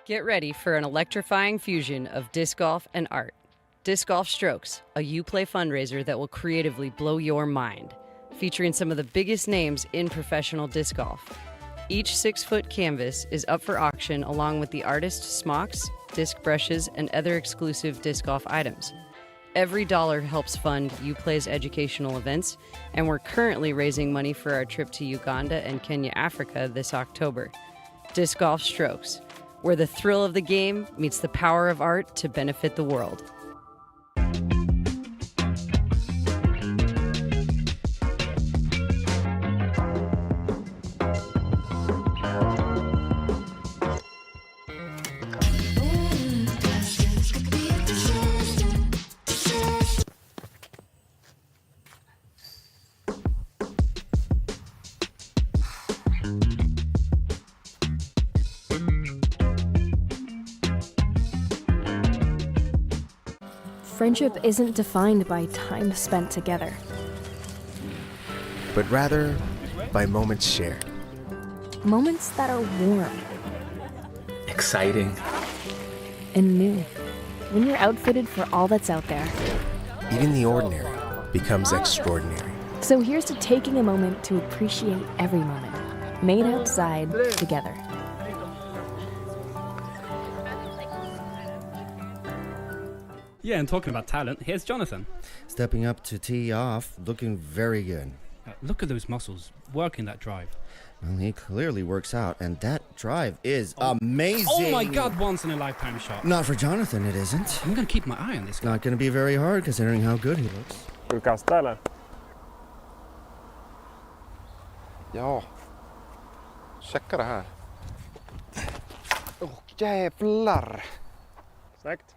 S22: Get ready for an electrifying fusion of disc golf and art. Disc Golf Strokes, a Uplay fundraiser that will creatively blow your mind, featuring some of the biggest names in professional disc golf. Each 6-foot canvas is up for auction along with the artist's smocks, disc brushes, and other exclusive disc golf items. Every dollar helps fund Uplay's educational events, and we're currently raising money for our trip to Uganda and Kenya, Africa this October. Disc Golf Strokes, where the thrill of the game meets the power of art to benefit the world.
S23: Friendship isn't defined by time spent together,
S24: but rather by moments shared.
S23: Moments that are warm
S5: Exciting.
S23: and new. When you're outfitted for all that's out there.
S5: Even the ordinary becomes extraordinary.
S23: So here's to taking a moment to appreciate every moment. Made outside together.
S6: Yeah, and talking about talent, here's Jonathan.
S9: Stepping up to tee off, looking very good.
S6: Look at those muscles, working that drive.
S9: Well, he clearly works out, and that drive is amazing.
S6: Oh my God, once in a lifetime shot.
S9: Not for Jonathan, it isn't.
S6: I'm going to keep my eye on this guy.
S9: Not going to be very hard considering how good he looks.
S24: Ska du kasta eller?
S25: Ja. Checka det här. Åh, jävlar.
S24: Snyggt.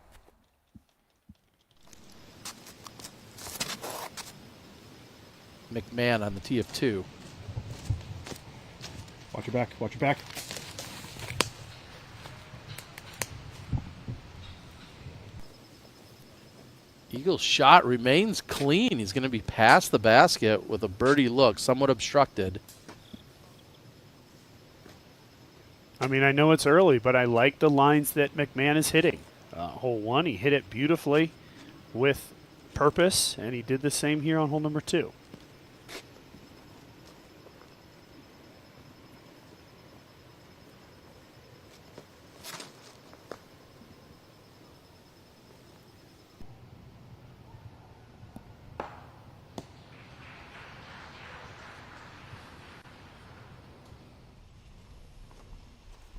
S17: McMahon on the tee of 2.
S26: Watch your back, watch your back.
S17: Eagle's shot remains clean. He's going to be past the basket with a birdie look, somewhat obstructed.
S19: I mean, I know it's early, but I like the lines that McMahon is hitting. Hole 1, he hit it beautifully with purpose, and he did the same here on hole number 2.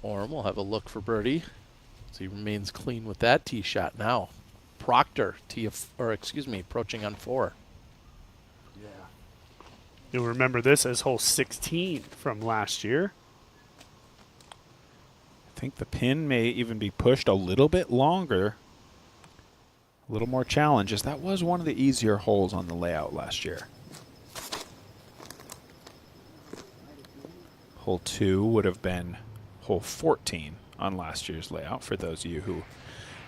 S17: Orum will have a look for birdie. So he remains clean with that tee shot now. Proctor, approaching on 4.
S19: Yeah. You'll remember this as hole 16 from last year.
S18: I think the pin may even be pushed a little bit longer. A little more challenges. That was one of the easier holes on the layout last year. Hole 2 would have been hole 14 on last year's layout for those of you who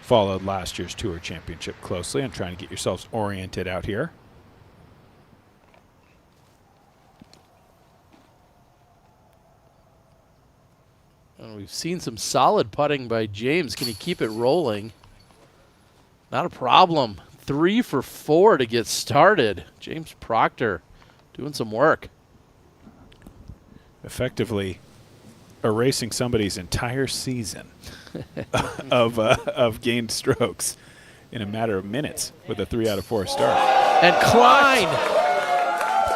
S18: followed last year's Tour Championship closely and trying to get yourselves oriented out here.
S17: And we've seen some solid putting by James. Can he keep it rolling? Not a problem. 3 for 4 to get started. James Proctor doing some work.
S18: Effectively erasing somebody's entire season of gained strokes in a matter of minutes with a 3 out of 4 start.
S17: And Klein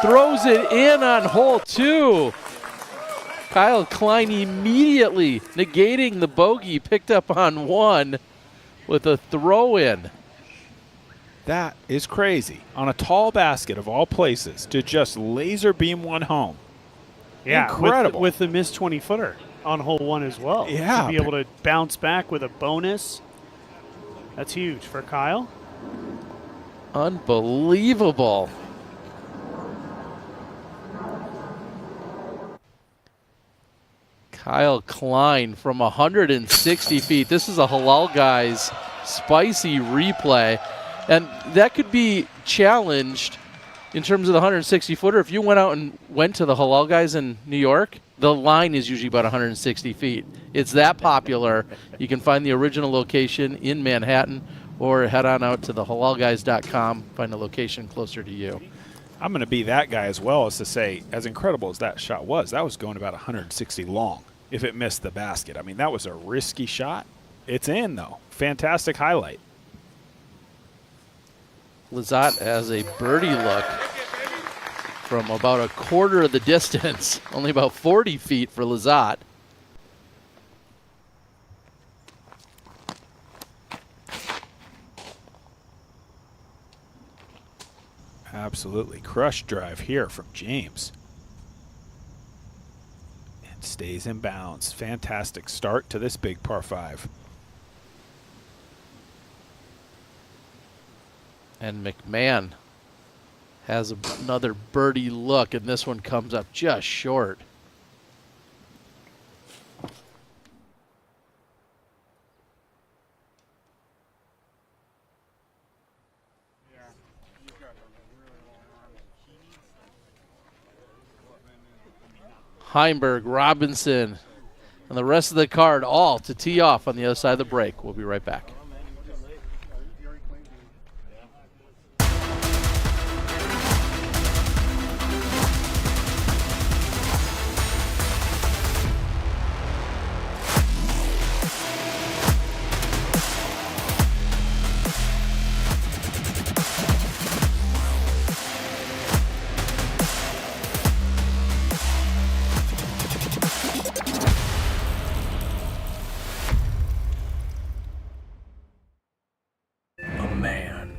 S17: throws it in on hole 2. Kyle Klein immediately negating the bogey picked up on 1 with a throw in.
S18: That is crazy. On a tall basket of all places to just laser beam one home.
S19: Yeah,
S18: incredible.
S19: With the missed 20-footer on hole 1 as well.
S18: Yeah.
S19: To be able to bounce back with a bonus. That's huge for Kyle.
S17: Unbelievable. Kyle Klein from 160 feet. This is a Halal Guys spicy replay. And that could be challenged in terms of the 160-footer. If you went out and went to the Halal Guys in New York, the line is usually about 160 feet. It's that popular. You can find the original location in Manhattan or head on out to the halalguys.com, find a location closer to you.
S18: I'm going to be that guy as well as to say, as incredible as that shot was, that was going about 160 long if it missed the basket. I mean, that was a risky shot. It's in, though. Fantastic highlight.
S17: Lizotte has a birdie look from about a quarter of the distance, only about 40 feet for Lizotte.
S18: Absolutely crushed drive here from James. And stays in bounds. Fantastic start to this big par 5.
S17: And McMahon has another birdie look, and this one comes up just short. Heimburg, Robinson, and the rest of the card all to tee off on the other side of the break. We'll be right back.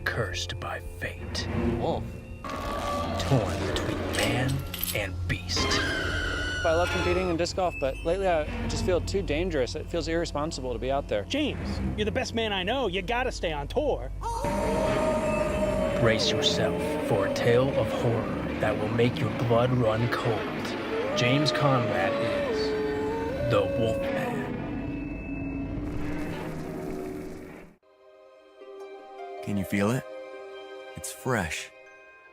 S2: Cursed by fate. Wolf. Torn between man and beast.
S7: I love competing in disc golf, but lately I just feel too dangerous. It feels irresponsible to be out there.
S10: James, you're the best man I know. You gotta stay on tour.
S2: Brace yourself for a tale of horror that will make your blood run cold. James Conrad is the Wolfman.
S11: Can you feel it? It's fresh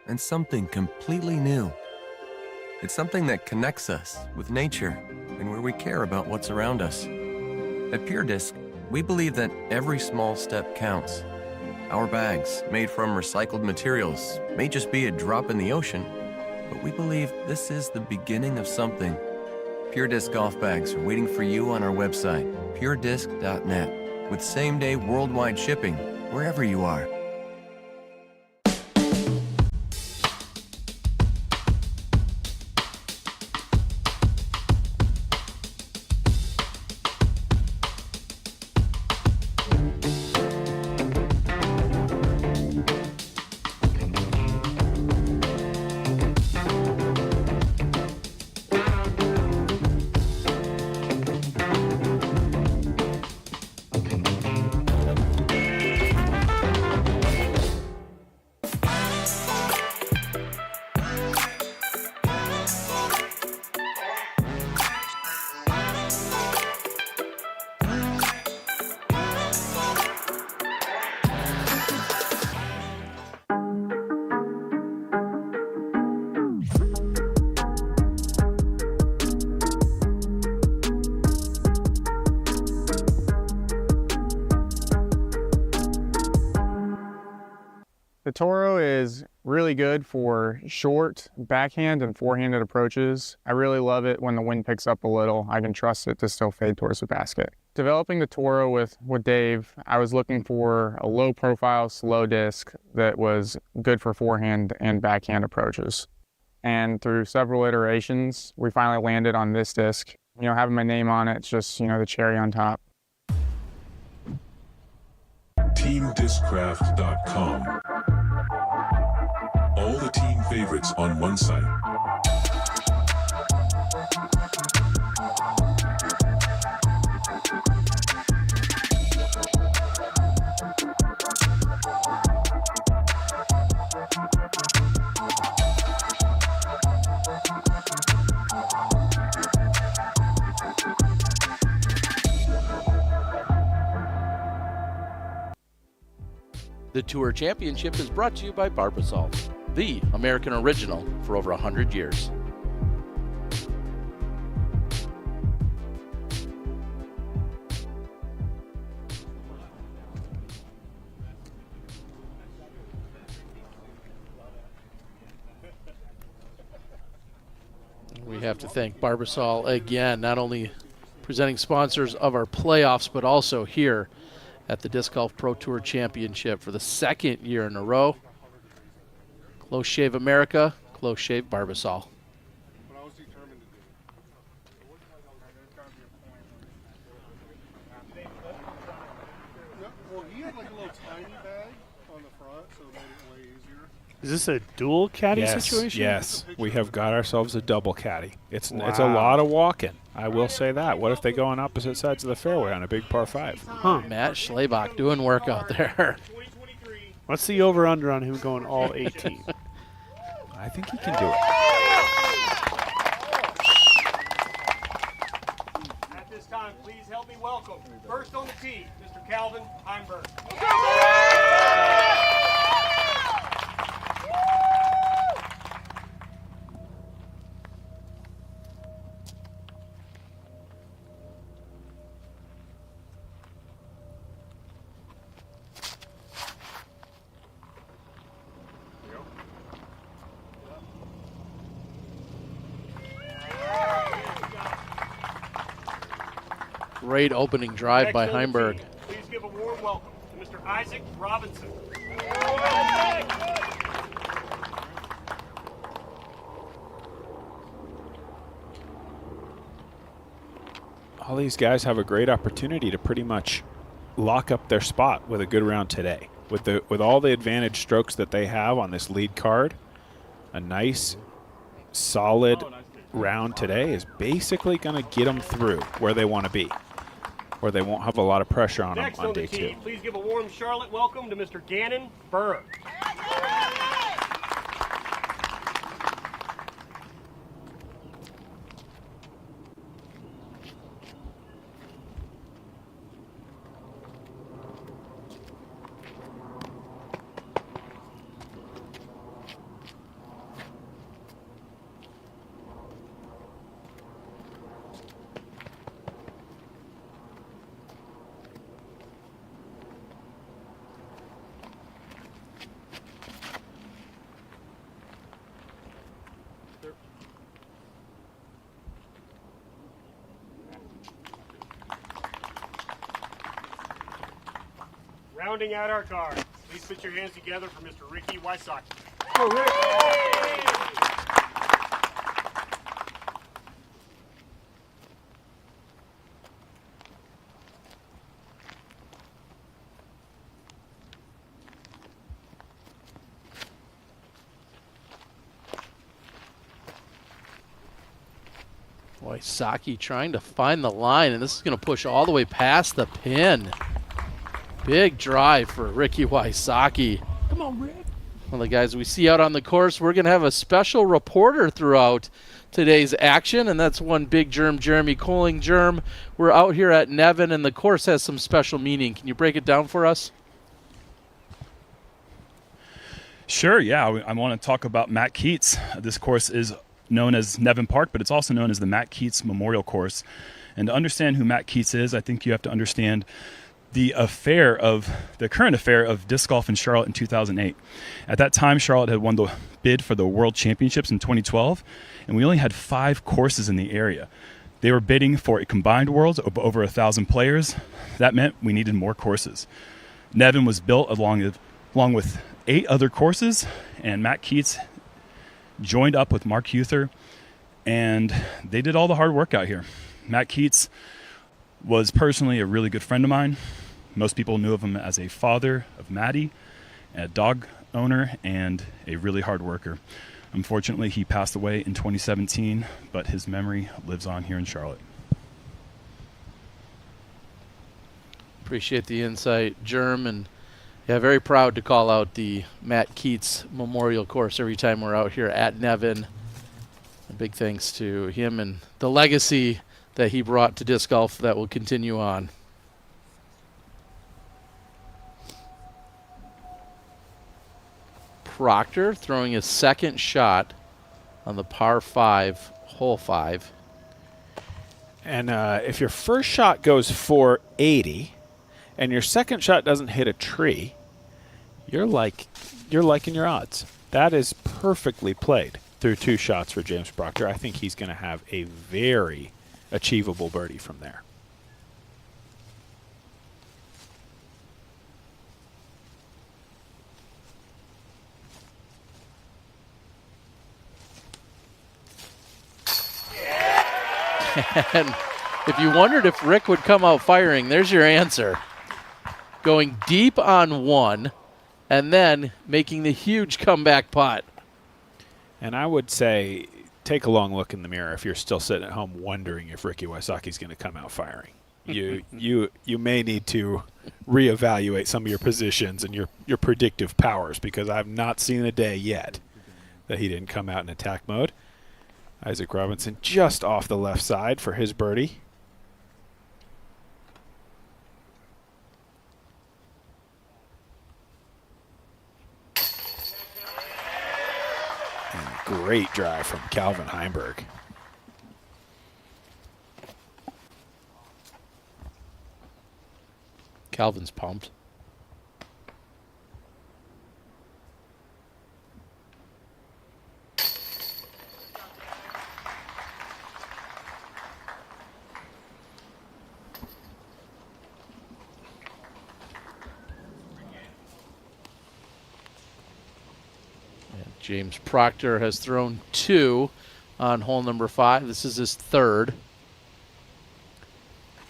S11: and something completely new. It's something that connects us with nature and where we care about what's around us. At Pure Disc, we believe that every small step counts. Our bags, made from recycled materials, may just be a drop in the ocean, but we believe this is the beginning of something. Pure Disc golf bags are waiting for you on our website, puredisc.net, with same-day worldwide shipping wherever you are.
S12: The Toro is really good for short backhand and forehanded approaches. I really love it when the wind picks up a little. I can trust it to still fade towards the basket. Developing the Toro with Dave, I was looking for a low profile, slow disc that was good for forehand and backhand approaches. And through several iterations, we finally landed on this disc. You know, having my name on it, it's just, you know, the cherry on top.
S26: TeamDiscraft.com. All the team favorites on one site.
S17: The Tour Championship is brought to you by Barbasol, the American original for over 100 years. We have to thank Barbasol again, not only presenting sponsors of our playoffs, but also here at the Disc Golf Pro Tour Championship for the second year in a row. Close Shave America, Close Shave Barbasol.
S19: Is this a dual caddy
S18: Yes,
S19: situation?
S18: yes. We have got ourselves a double caddy. It's a lot of walking. I will say that. What if they go on opposite sides of the fairway on a big par 5?
S19: Huh.
S17: Matt Schlabach doing work out there.
S19: What's the over-under on him going all 18?
S18: I think he can do it.
S20: At this time, please help me welcome, first on the tee, Mr. Calvin Heimburg.
S17: Great opening drive by Heimburg.
S20: Please give a warm welcome to Mr. Isaac Robinson.
S18: All these guys have a great opportunity to pretty much lock up their spot with a good round today. With all the advantage strokes that they have on this lead card, a nice, solid round today is basically going to get them through where they want to be, where they won't have a lot of pressure on them
S20: Next
S18: on
S20: on
S18: day
S20: the
S18: 2.
S20: tee, please give a warm Charlotte welcome to Mr. Ganon Buhr. Rounding out our card, please put your hands together for Mr. Ricky Wysocki.
S17: Wysocki trying to find the line, and this is going to push all the way past the pin. Big drive for Ricky Wysocki.
S10: Come on, Rick.
S17: One of the guys we see out on the course. We're going to have a special reporter throughout today's action, and that's one big germ, Jeremy Koling. Germ, we're out here at Nevin, and the course has some special meaning. Can you break it down for us?
S1: Sure, yeah. I want to talk about Matt Keats. This course is known as Nevin Park, but it's also known as the Matt Keats Memorial Course. And to understand who Matt Keats is, I think you have to understand the current affair of disc golf in Charlotte in 2008. At that time, Charlotte had won the bid for the World Championships in 2012, and we only had 5 courses in the area. They were bidding for a combined Worlds of over 1,000 players. That meant we needed more courses. Nevin was built along with 8 other courses, and Matt Keats joined up with Mark Huther, and they did all the hard work out here. Matt Keats was personally a really good friend of mine. Most people knew of him as a father of Maddie, a dog owner, and a really hard worker. Unfortunately, he passed away in 2017, but his memory lives on here in Charlotte.
S17: Appreciate the insight, Germ, and yeah, very proud to call out the Matt Keats Memorial Course every time we're out here at Nevin. A big thanks to him and the legacy that he brought to disc golf that will continue on. Proctor throwing his second shot on the par 5, hole 5.
S18: And if your first shot goes 480 and your second shot doesn't hit a tree, you're liking your odds. That is perfectly played through 2 shots for James Proctor. I think he's going to have a very achievable birdie from there.
S17: And if you wondered if Rick would come out firing, there's your answer. Going deep on 1 and then making the huge comeback putt.
S18: And I would say take a long look in the mirror if you're still sitting at home wondering if Ricky Wysocki's going to come out firing. You may need to reevaluate some of your positions and your predictive powers, because I've not seen a day yet that he didn't come out in attack mode. Isaac Robinson just off the left side for his birdie. And great drive from Calvin Heimburg.
S17: Calvin's pumped. James Proctor has thrown 2 on hole number 5. This is his 3rd.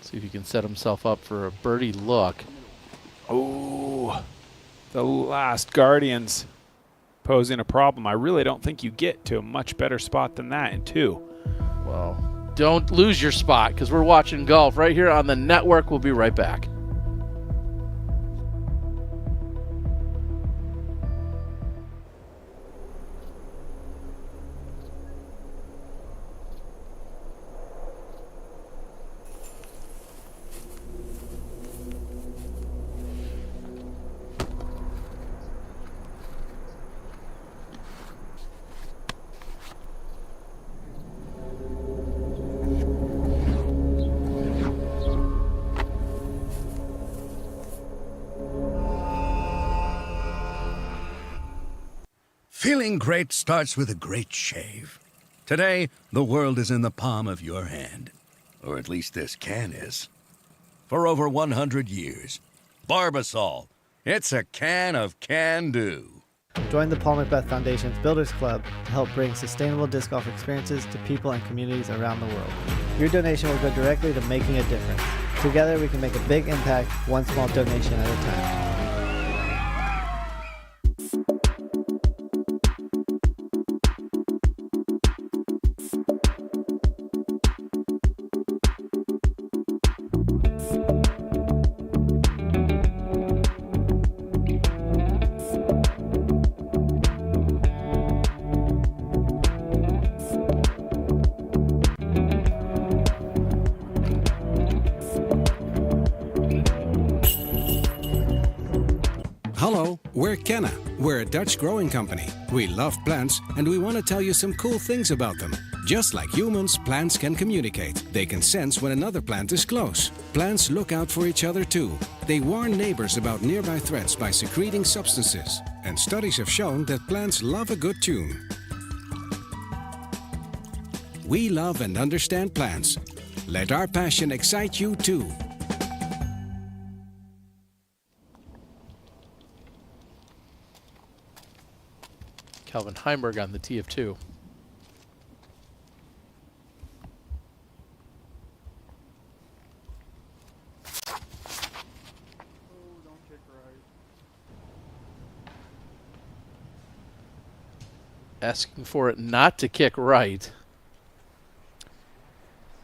S17: See if he can set himself up for a birdie look.
S18: Oh, the last Guardians posing a problem. I really don't think you get to a much better spot than that in 2.
S17: Well, don't lose your spot because we're watching golf right here on the network. We'll be right back.
S4: Feeling great starts with a great shave. Today, the world is in the palm of your hand. Or at least this can is. For over 100 years, Barbasol. It's a can of can-do.
S8: Join the Paul Macbeth Foundation's Builders Club to help bring sustainable disc golf experiences to people and communities around the world. Your donation will go directly to making a difference. Together, we can make a big impact, one small donation at a time.
S13: Hello, we're Kenna. We're a Dutch growing company. We love plants and we want to tell you some cool things about them. Just like humans, plants can communicate. They can sense when another plant is close. Plants look out for each other too. They warn neighbors about nearby threats by secreting substances. And studies have shown that plants love a good tune. We love and understand plants. Let our passion excite you too.
S17: Calvin Heimburg on the tee of 2. Asking for it not to kick right.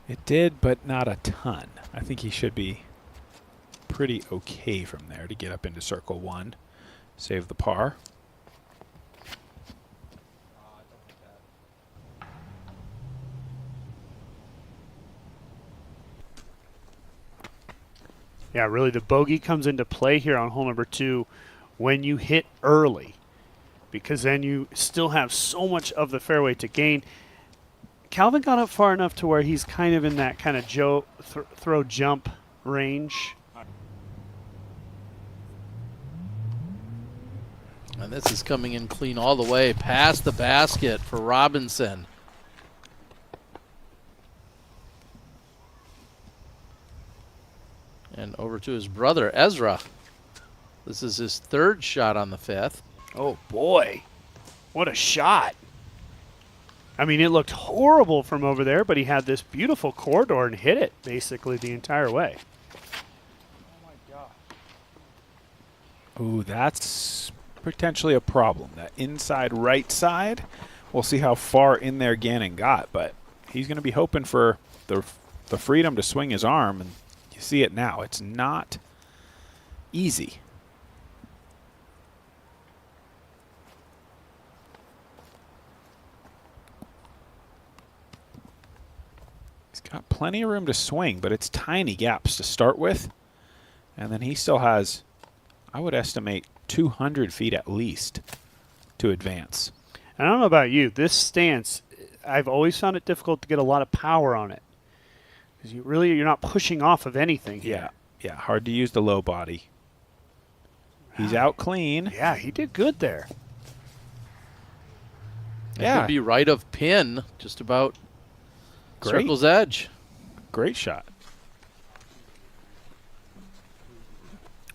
S18: It did, but not a ton. I think he should be pretty okay from there to get up into circle 1. Save the par.
S19: Yeah, really, the bogey comes into play here on hole number 2 when you hit early, because then you still have so much of the fairway to gain. Calvin got up far enough to where he's kind of in that kind of throw jump range.
S17: And this is coming in clean all the way past the basket for Robinson. And over to his brother, Ezra. This is his 3rd shot on the 5th.
S19: Oh, boy. What a shot. I mean, it looked horrible from over there, but he had this beautiful corridor and hit it basically the entire way.
S18: Ooh, that's potentially a problem. That inside right side. We'll see how far in there Ganon got, but he's going to be hoping for the freedom to swing his arm, and you see it now. It's not easy. He's got plenty of room to swing, but it's tiny gaps to start with. And then he still has, I would estimate, 200 feet at least to advance.
S19: I don't know about you. This stance, I've always found it difficult to get a lot of power on it. Because you're not pushing off of anything here.
S18: Yeah, hard to use the low body. He's out clean.
S19: Yeah, he did good there.
S17: It could be right of pin, just about circle's edge.
S18: Great shot.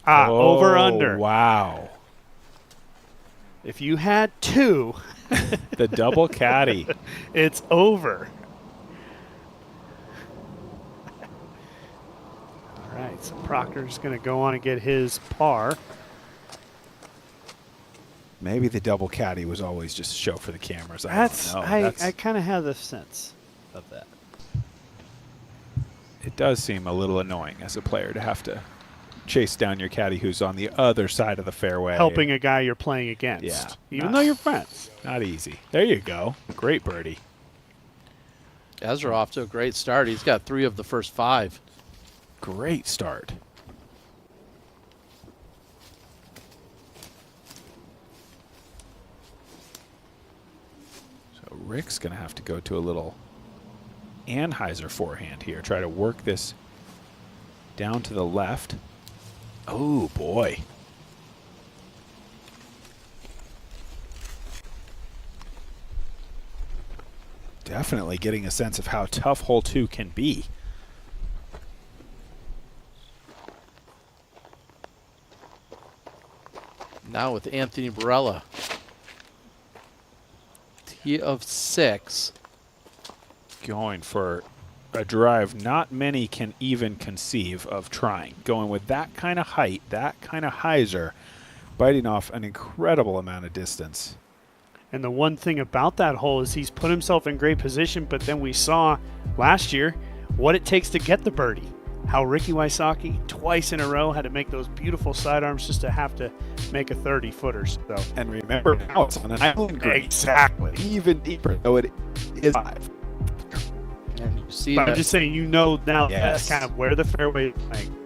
S19: Over under.
S18: Wow.
S19: If you had 2,
S18: The double caddy.
S19: It's over. All right, so Proctor's going to go on and get his par.
S18: Maybe the double caddy was always just a show for the cameras. I don't know.
S19: I kind of have the sense of that.
S18: It does seem a little annoying as a player to have to chase down your caddy who's on the other side of the fairway.
S19: Helping a guy you're playing against.
S18: Yeah.
S19: Even though you're friends.
S18: Not easy. There you go. Great birdie.
S17: Ezra off to a great start. He's got 3 of the first 5.
S18: Great start. So Rick's going to have to go to a little Anheuser forehand here. Try to work this down to the left. Oh, boy. Definitely getting a sense of how tough hole 2 can be.
S17: Now with Anthony Barella. Tee of 6.
S18: Going for a drive not many can even conceive of trying. Going with that kind of height, that kind of hyzer, biting off an incredible amount of distance.
S19: And the one thing about that hole is he's put himself in great position, but then we saw last year what it takes to get the birdie. How Ricky Wysocki twice in a row had to make those beautiful sidearms just to have to make a 30-footer. So.
S18: And remember, now it's on an island green.
S19: Exactly.
S18: Even deeper, though it is 5.
S17: And you see
S19: but
S17: that.
S19: I'm just saying, you know now
S18: Yes.
S19: that's kind of where the fairway is playing.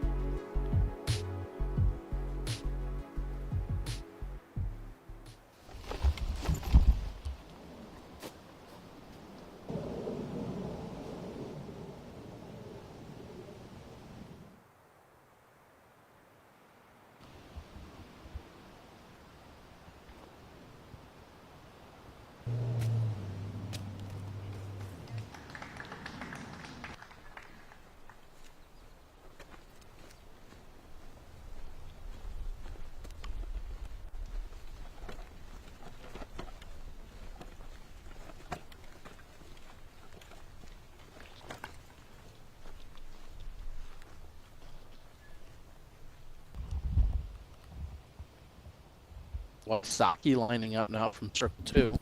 S17: Wysocki lining up now from circle 2.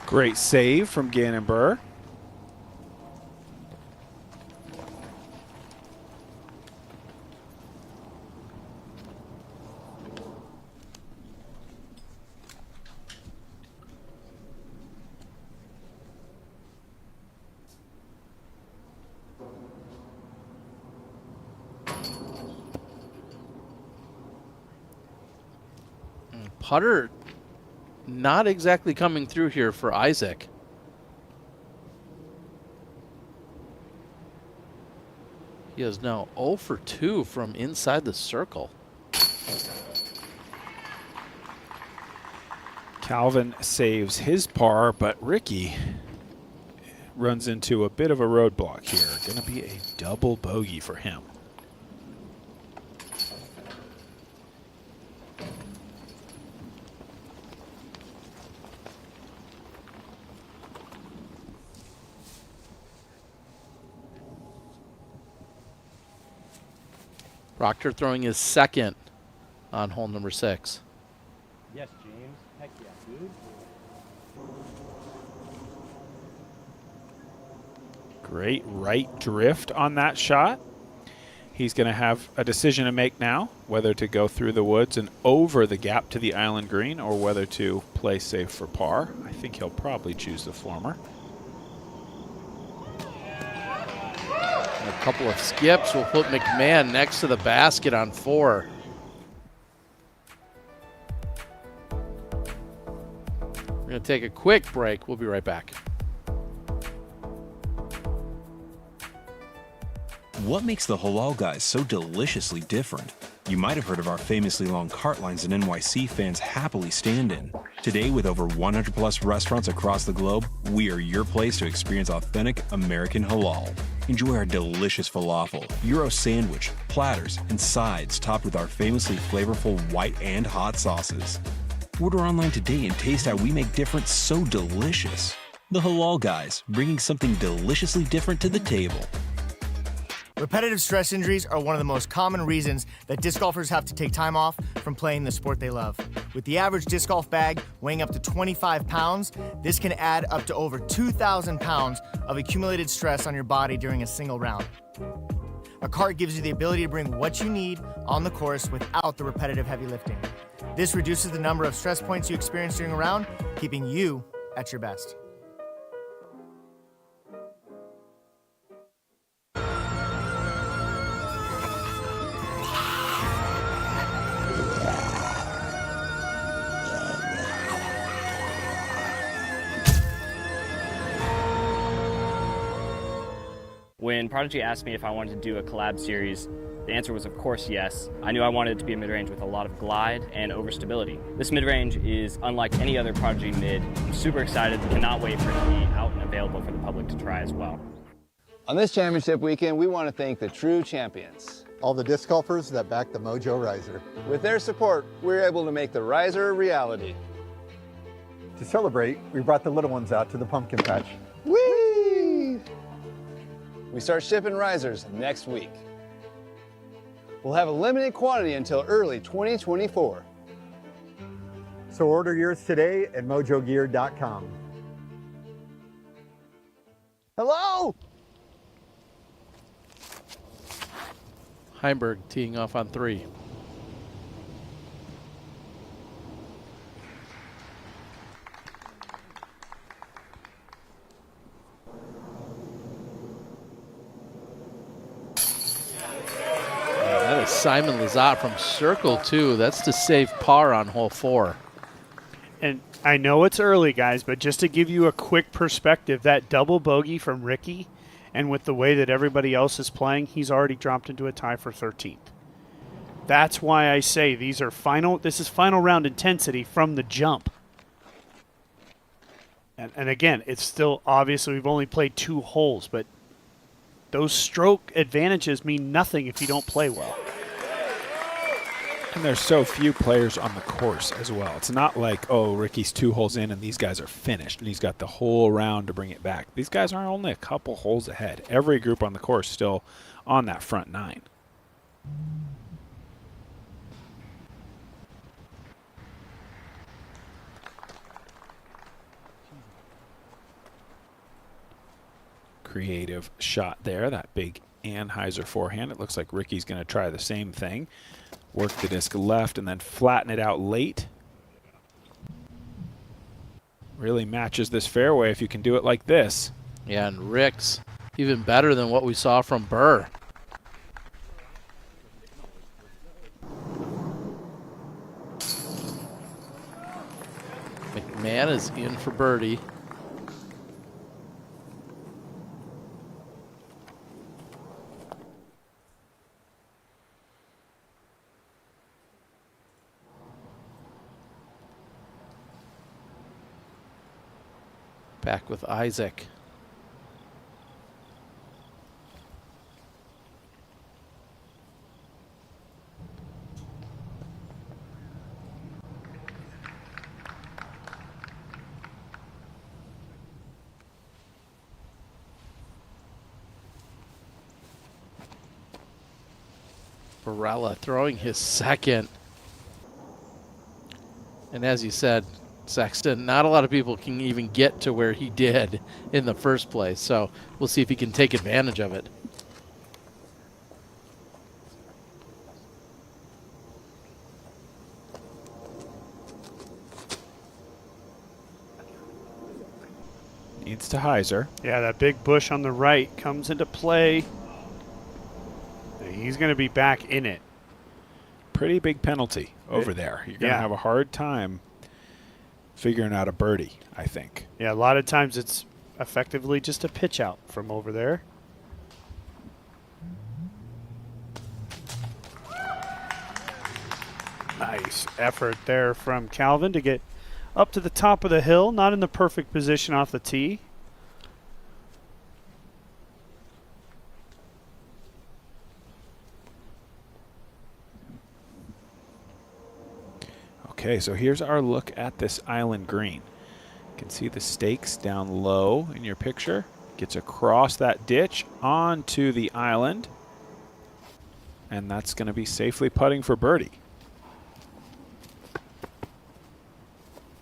S18: Great save from Ganon Buhr.
S17: Putter not exactly coming through here for Isaac. He is now 0 for 2 from inside the circle.
S18: Calvin saves his par, but Ricky runs into a bit of a roadblock here. Going to be a double bogey for him.
S17: Proctor throwing his second on hole number 6.
S10: Yes, James. Heck yeah, dude.
S18: Great right drift on that shot. He's going to have a decision to make now, whether to go through the woods and over the gap to the island green or whether to play safe for par. I think he'll probably choose the former.
S17: And a couple of skips will put McMahon next to the basket on 4. We're going to take a quick break. We'll be right back.
S3: What makes the Halal Guys so deliciously different? You might have heard of our famously long cart lines that NYC fans happily stand in. Today, with over 100 plus restaurants across the globe, we are your place to experience authentic American halal. Enjoy our delicious falafel, Euro sandwich, platters, and sides topped with our famously flavorful white and hot sauces. Order online today and taste how we make different so delicious. The Halal Guys, bringing something deliciously different to the table.
S14: Repetitive stress injuries are one of the most common reasons that disc golfers have to take time off from playing the sport they love. With the average disc golf bag weighing up to 25 pounds, this can add up to over 2,000 pounds of accumulated stress on your body during a single round. A cart gives you the ability to bring what you need on the course without the repetitive heavy lifting. This reduces the number of stress points you experience during a round, keeping you at your best.
S15: When Prodigy asked me if I wanted to do a collab series, the answer was of course yes. I knew I wanted it to be a mid-range with a lot of glide and overstability. This mid-range is unlike any other Prodigy mid. I'm super excited, cannot wait for it to be out and available for the public to try as well.
S16: On this championship weekend, we want to thank the true champions.
S21: All the disc golfers that back the Mojo Riser.
S16: With their support, we're able to make the Riser a reality.
S21: To celebrate, we brought the little ones out to the pumpkin patch.
S16: Whee! We start shipping risers next week. We'll have a limited quantity until early 2024.
S21: So order yours today at mojogear.com.
S16: Hello!
S17: Heimburg teeing off on 3. That is Simon Lizotte from Circle 2. That's to save par on hole 4.
S19: And I know it's early, guys, but just to give you a quick perspective, that double bogey from Ricky, and with the way that everybody else is playing, he's already dropped into a tie for 13th. That's why I say this is final round intensity from the jump. And again, it's still, obviously, we've only played 2 holes, but those stroke advantages mean nothing if you don't play well.
S18: And there's so few players on the course as well. It's not like, oh, Ricky's 2 holes in and these guys are finished and he's got the whole round to bring it back. These guys are only a couple holes ahead. Every group on the course still on that front 9. Creative shot there, that big Anheuser forehand. It looks like Ricky's going to try the same thing. Work the disc left and then flatten it out late. Really matches this fairway if you can do it like this.
S17: Yeah, and Rick's even better than what we saw from Buhr. McMahon is in for birdie. Back with Isaac. Barella throwing his second. And as you said, Sexton, not a lot of people can even get to where he did in the first place. So we'll see if he can take advantage of it.
S18: Needs to hyzer.
S19: Yeah, that big bush on the right comes into play. He's going to be back in it.
S18: Pretty big penalty over there. You're going to have a hard time figuring out a birdie, I think.
S19: Yeah, a lot of times it's effectively just a pitch out from over there. Nice effort there from Calvin to get up to the top of the hill, not in the perfect position off the tee.
S18: Okay, so here's our look at this island green. You can see the stakes down low in your picture. Gets across that ditch onto the island. And that's going to be safely putting for birdie.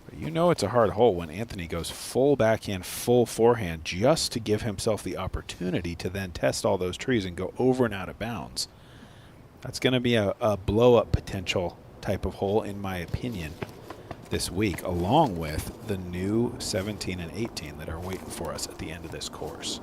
S18: But you know it's a hard hole when Anthony goes full backhand, full forehand, just to give himself the opportunity to then test all those trees and go over and out of bounds. That's going to be a blow-up potential type of hole, in my opinion, this week, along with the new 17 and 18 that are waiting for us at the end of this course.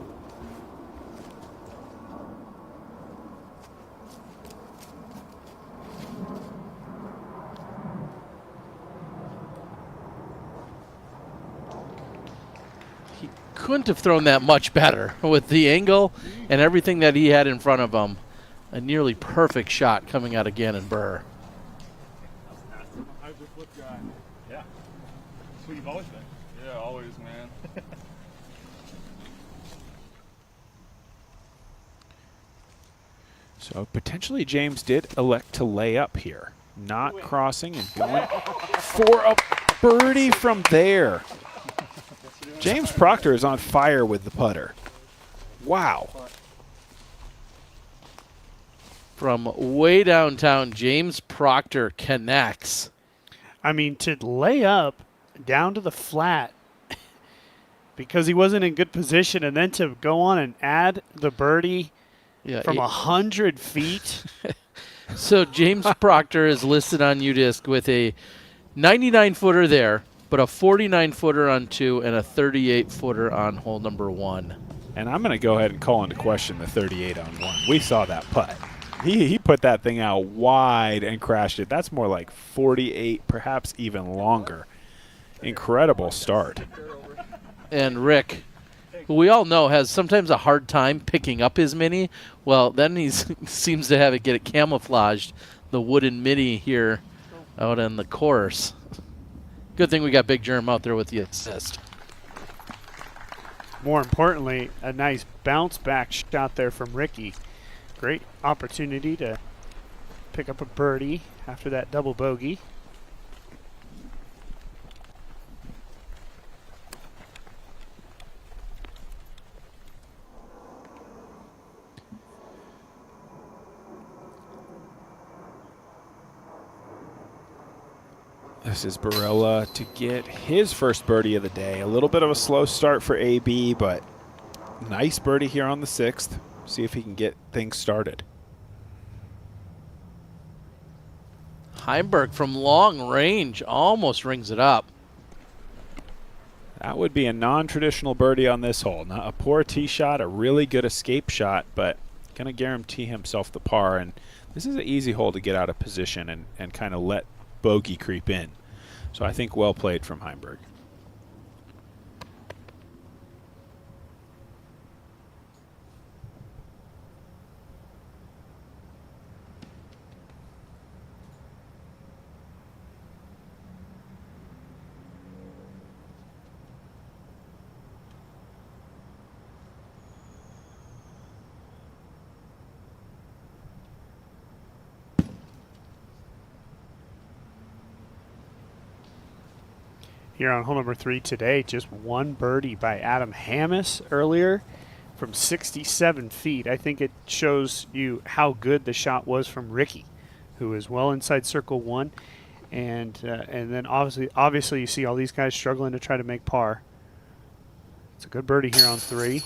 S17: He couldn't have thrown that much better with the angle and everything that he had in front of him. A nearly perfect shot coming out of Ganon Buhr.
S5: Yeah. That's what you've always been. Yeah, always, man.
S18: So potentially James did elect to lay up here, not crossing and going for a birdie from there. James Proctor is on fire with the putter. Wow.
S17: From way downtown, James Proctor connects.
S19: I mean, to lay up down to the flat because he wasn't in good position, and then to go on and add the birdie from 100 feet.
S17: So James Proctor is listed on UDisc with a 99-footer there, but a 49-footer on 2 and a 38-footer on hole number 1.
S18: And I'm going to go ahead and call into question the 38 on 1. We saw that putt. He put that thing out wide and crashed it. That's more like 48, perhaps even longer. Incredible start.
S17: And Rick, who we all know has sometimes a hard time picking up his mini, well, then he seems to have it get it camouflaged, the wooden mini here out on the course. Good thing we got Big Germ out there with the assist.
S19: More importantly, a nice bounce back shot there from Ricky. Great opportunity to pick up a birdie after that double bogey.
S18: This is Barella to get his first birdie of the day. A little bit of a slow start for AB, but nice birdie here on the 6th. See if he can get things started.
S17: Heimburg from long range almost rings it up.
S18: That would be a non-traditional birdie on this hole. Not a poor tee shot, a really good escape shot, but going to guarantee himself the par. And this is an easy hole to get out of position and kind of let bogey creep in. So I think well played from Heimburg.
S19: Here on hole number 3 today, just one birdie by Adam Hammis earlier from 67 feet. I think it shows you how good the shot was from Ricky, who is well inside circle 1. And then obviously you see all these guys struggling to try to make par. It's a good birdie here on 3.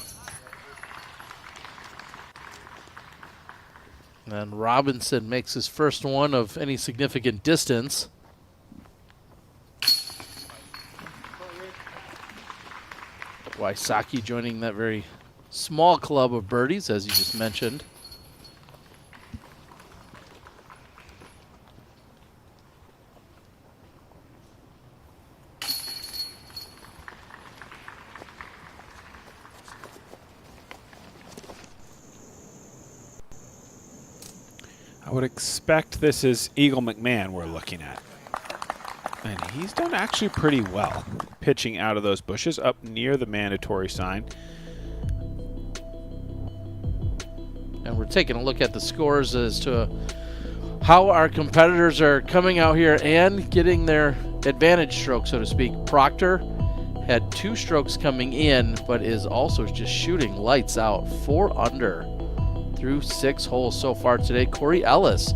S17: And Robinson makes his first one of any significant distance. Wysocki joining that very small club of birdies, as you just mentioned.
S18: I would expect this is Eagle McMahon we're looking at. And he's done actually pretty well pitching out of those bushes up near the mandatory sign.
S17: And we're taking a look at the scores as to how our competitors are coming out here and getting their advantage stroke, so to speak. Proctor had 2 strokes coming in, but is also just shooting lights out. 4 under through 6 holes so far today. Corey Ellis,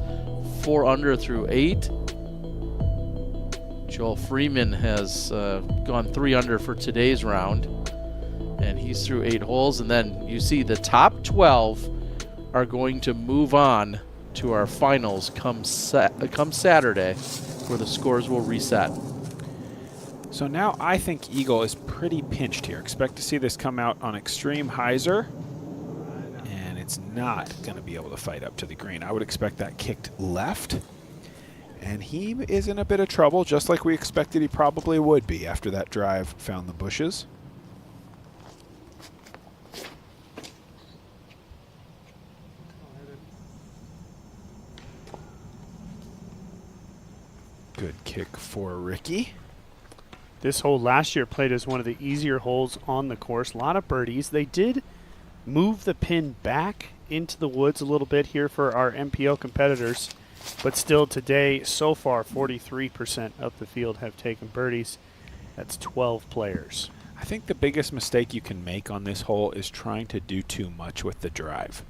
S17: 4 under through 8. Joel Freeman has gone 3 under for today's round, and he's through 8 holes. And then you see the top 12 are going to move on to our finals come Saturday, where the scores will reset.
S18: So now I think Eagle is pretty pinched here. Expect to see this come out on extreme hyzer, and it's not going to be able to fight up to the green. I would expect that kicked left, and he is in a bit of trouble, just like we expected he probably would be after that drive found the bushes. Good kick for Ricky.
S19: This hole last year played as one of the easier holes on the course. A lot of birdies. They did move the pin back into the woods a little bit here for our MPO competitors, but still today, so far, 43% of the field have taken birdies. That's 12 players.
S18: I think the biggest mistake you can make on this hole is trying to do too much with the drive.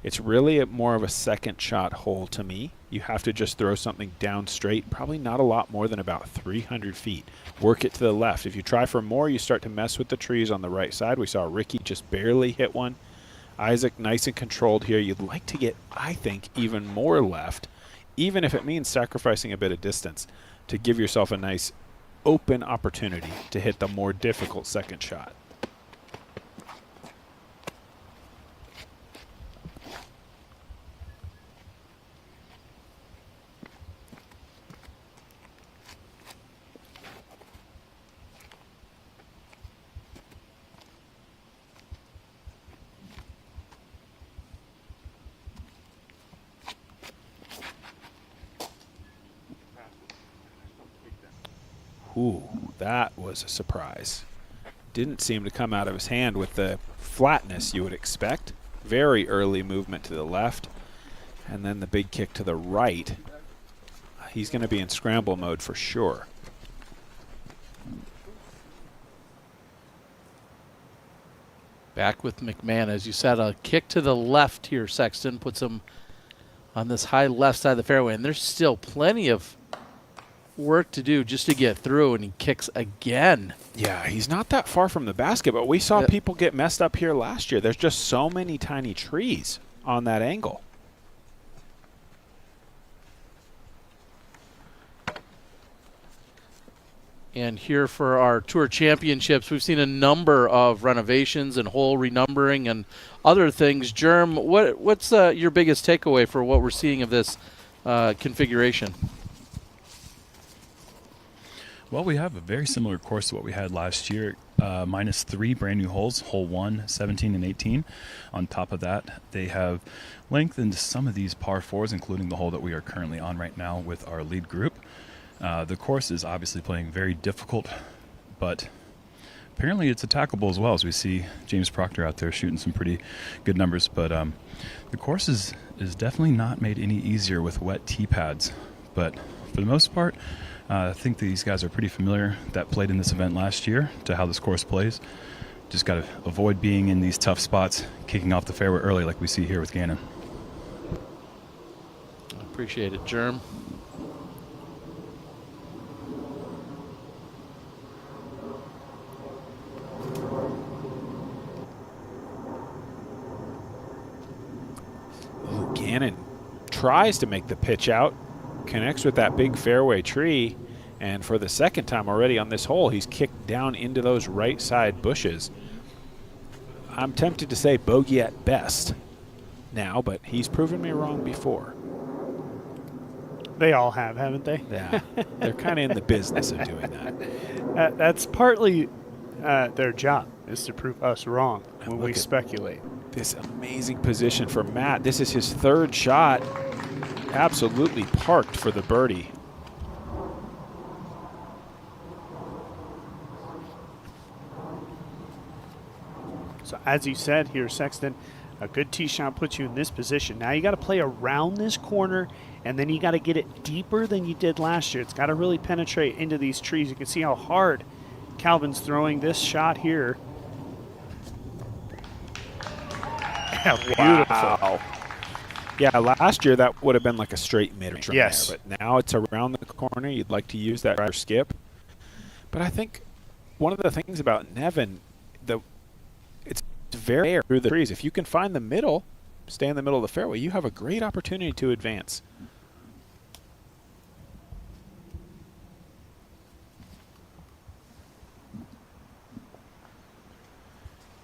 S18: It's really more of a second shot hole to me. You have to just throw something down straight, probably not a lot more than about 300 feet. Work it to the left. If you try for more, you start to mess with the trees on the right side. We saw Ricky just barely hit one. Isaac nice and controlled here. You'd like to get, I think, even more left, even if it means sacrificing a bit of distance to give yourself a nice open opportunity to hit the more difficult second shot. Ooh, that was a surprise. Didn't seem to come out of his hand with the flatness you would expect. Very early movement to the left, and then the big kick to the right. He's going to be in scramble mode for sure.
S17: Back with McMahon, as you said, a kick to the left here. Sexton puts him on this high left side of the fairway, and there's still plenty of work to do just to get through, and he kicks again.
S18: Yeah, he's not that far from the basket, but we saw people get messed up here last year. There's just so many tiny trees on that angle.
S17: And here for our Tour Championships, we've seen a number of renovations and hole renumbering and other things. Germ, what's your biggest takeaway for what we're seeing of this configuration?
S1: Well, we have a very similar course to what we had last year, minus 3 brand new holes, hole 1, 17, and 18. On top of that, they have lengthened some of these par 4s, including the hole that we are currently on right now with our lead group. The course is obviously playing very difficult, but apparently it's attackable as well, as we see James Proctor out there shooting some pretty good numbers. But the course is definitely not made any easier with wet tee pads. But for the most part, I think these guys are pretty familiar that played in this event last year to how this course plays. Just got to avoid being in these tough spots, kicking off the fairway early like we see here with Ganon.
S17: I appreciate it, Germ.
S18: Oh, Ganon tries to make the pitch out, connects with that big fairway tree, and for the second time already on this hole, he's kicked down into those right side bushes. I'm tempted to say bogey at best now, but he's proven me wrong before.
S19: They all have, haven't they?
S18: Yeah, they're kind of in the business of doing that.
S19: That's partly their job, is to prove us wrong when we speculate.
S18: This amazing position for Matt. This is his third shot. absolutely parked for the birdie.
S19: So as you said here, Sexton, a good tee shot puts you in this position. Now you got to play around this corner, and then you got to get it deeper than you did last year. It's got to really penetrate into these trees. You can see how hard Calvin's throwing this shot here. Yeah, beautiful.
S18: Wow. Yeah, last year that would have been like a straight mid-range from
S19: Yes.
S18: there, but now it's around the corner. You'd like to use that driver skip. But I think one of the things about Nevin, it's very through the trees. If you can find the middle, stay in the middle of the fairway, you have a great opportunity to advance.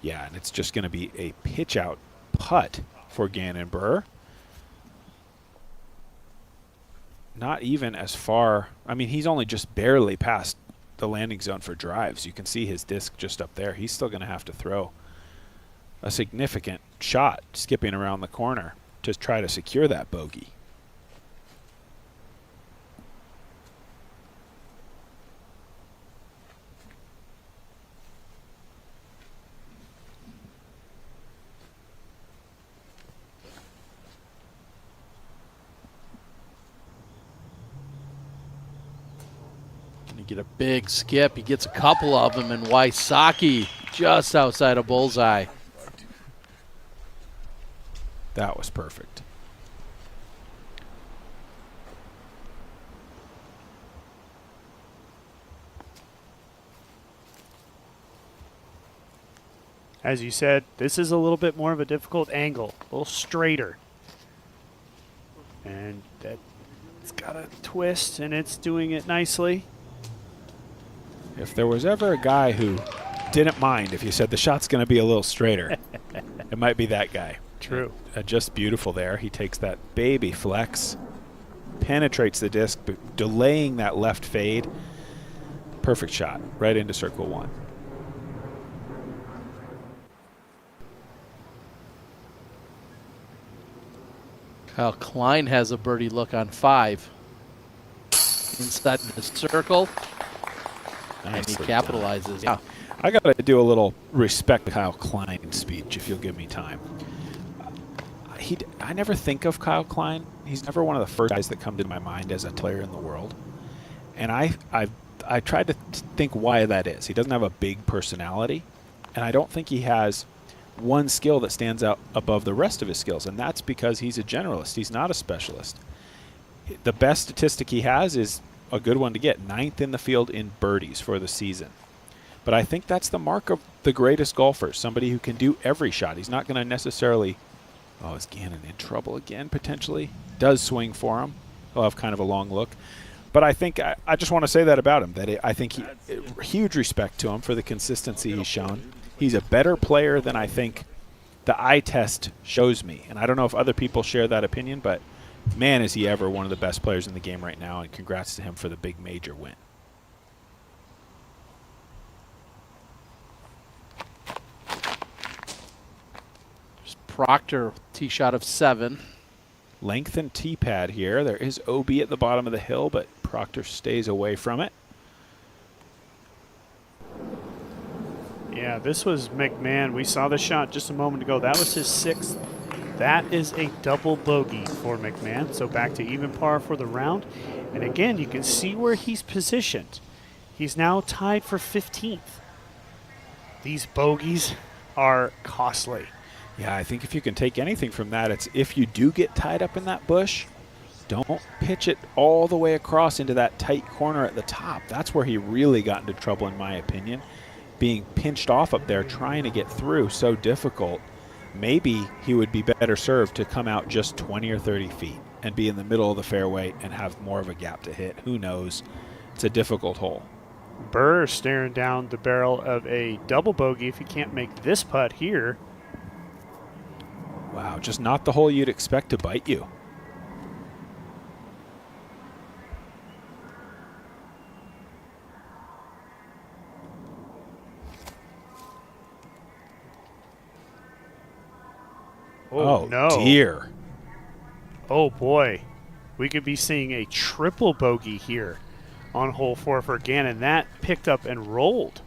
S18: Yeah, and it's just going to be a pitch-out putt for Ganon Buhr. Not even as far. I mean, he's only just barely past the landing zone for drives. You can see his disc just up there. He's still going to have to throw a significant shot skipping around the corner to try to secure that bogey.
S17: Get a big skip. He gets a couple of them, and Wysocki just outside of bullseye.
S18: That was perfect.
S19: As you said, this is a little bit more of a difficult angle, a little straighter. And it's got a twist, and it's doing it nicely.
S18: If there was ever a guy who didn't mind if you said the shot's going to be a little straighter, it might be that guy.
S19: True.
S18: Just beautiful there. He takes that baby flex, penetrates the disc, but delaying that left fade. Perfect shot right into circle one.
S17: Kyle Klein has a birdie look on 5. Inside the circle. And he capitalizes.
S18: Yeah. I got to do a little respect Kyle Klein speech if you'll give me time. I never think of Kyle Klein. He's never one of the first guys that come to my mind as a player in the world. And I tried to think why that is. He doesn't have a big personality, and I don't think he has one skill that stands out above the rest of his skills, and that's because he's a generalist. He's not a specialist. The best statistic he has is a good one to get, 9th in the field in birdies for the season. But I think that's the mark of the greatest golfers, somebody who can do every shot. He's not going to necessarily, oh, is Ganon in trouble again, potentially? Does swing for him. He'll have kind of a long look. But I think, I just want to say that about him, that I think huge respect to him for the consistency he's shown. He's a better player than I think the eye test shows me. And I don't know if other people share that opinion, but man, is he ever one of the best players in the game right now, and congrats to him for the big major win.
S17: There's Proctor, tee shot of 7.
S18: Lengthened tee pad here. There is OB at the bottom of the hill, but Proctor stays away from it.
S19: Yeah, this was McMahon. We saw the shot just a moment ago. That was his 6th. That is a double bogey for McMahon. So back to even par for the round. And again, you can see where he's positioned. He's now tied for 15th. These bogeys are costly.
S18: Yeah, I think if you can take anything from that, it's if you do get tied up in that bush, don't pitch it all the way across into that tight corner at the top. That's where he really got into trouble, in my opinion. Being pinched off up there, trying to get through, so difficult. Maybe he would be better served to come out just 20 or 30 feet and be in the middle of the fairway and have more of a gap to hit. Who knows? It's a difficult hole.
S19: Buhr staring down the barrel of a double bogey if he can't make this putt here.
S18: Wow, just not the hole you'd expect to bite you.
S19: Oh, no.
S18: Dear.
S19: Oh, boy. we could be seeing a triple bogey here on hole 4 for Ganon. That picked up and rolled.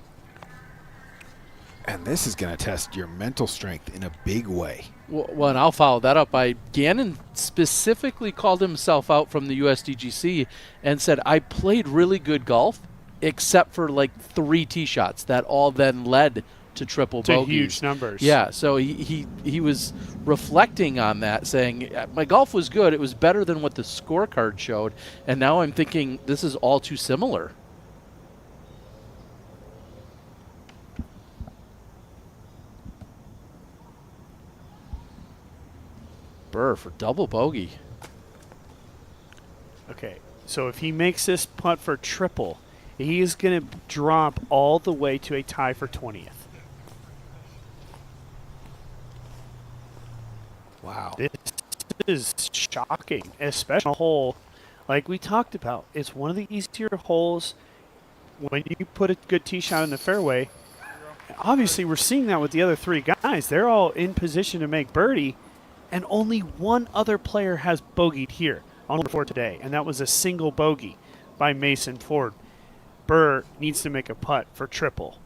S18: And this is going to test your mental strength in a big way.
S17: Well, and I'll follow that up by Ganon specifically called himself out from the USDGC and said, I played really good golf, except for like 3 tee shots that all then led to triple bogeys.
S19: Huge numbers.
S17: Yeah, so he was reflecting on that, saying, my golf was good. It was better than what the scorecard showed. And now I'm thinking this is all too similar. Buhr for double bogey.
S19: Okay, so if he makes this putt for triple, he is going to drop all the way to a tie for 20th.
S18: Wow.
S19: This is shocking, especially on a hole like we talked about. It's one of the easier holes when you put a good tee shot in the fairway. Obviously, we're seeing that with the other 3 guys. They're all in position to make birdie, and only one other player has bogeyed here on hole 4 today, and that was a single bogey by Mason Ford. Buhr needs to make a putt for triple.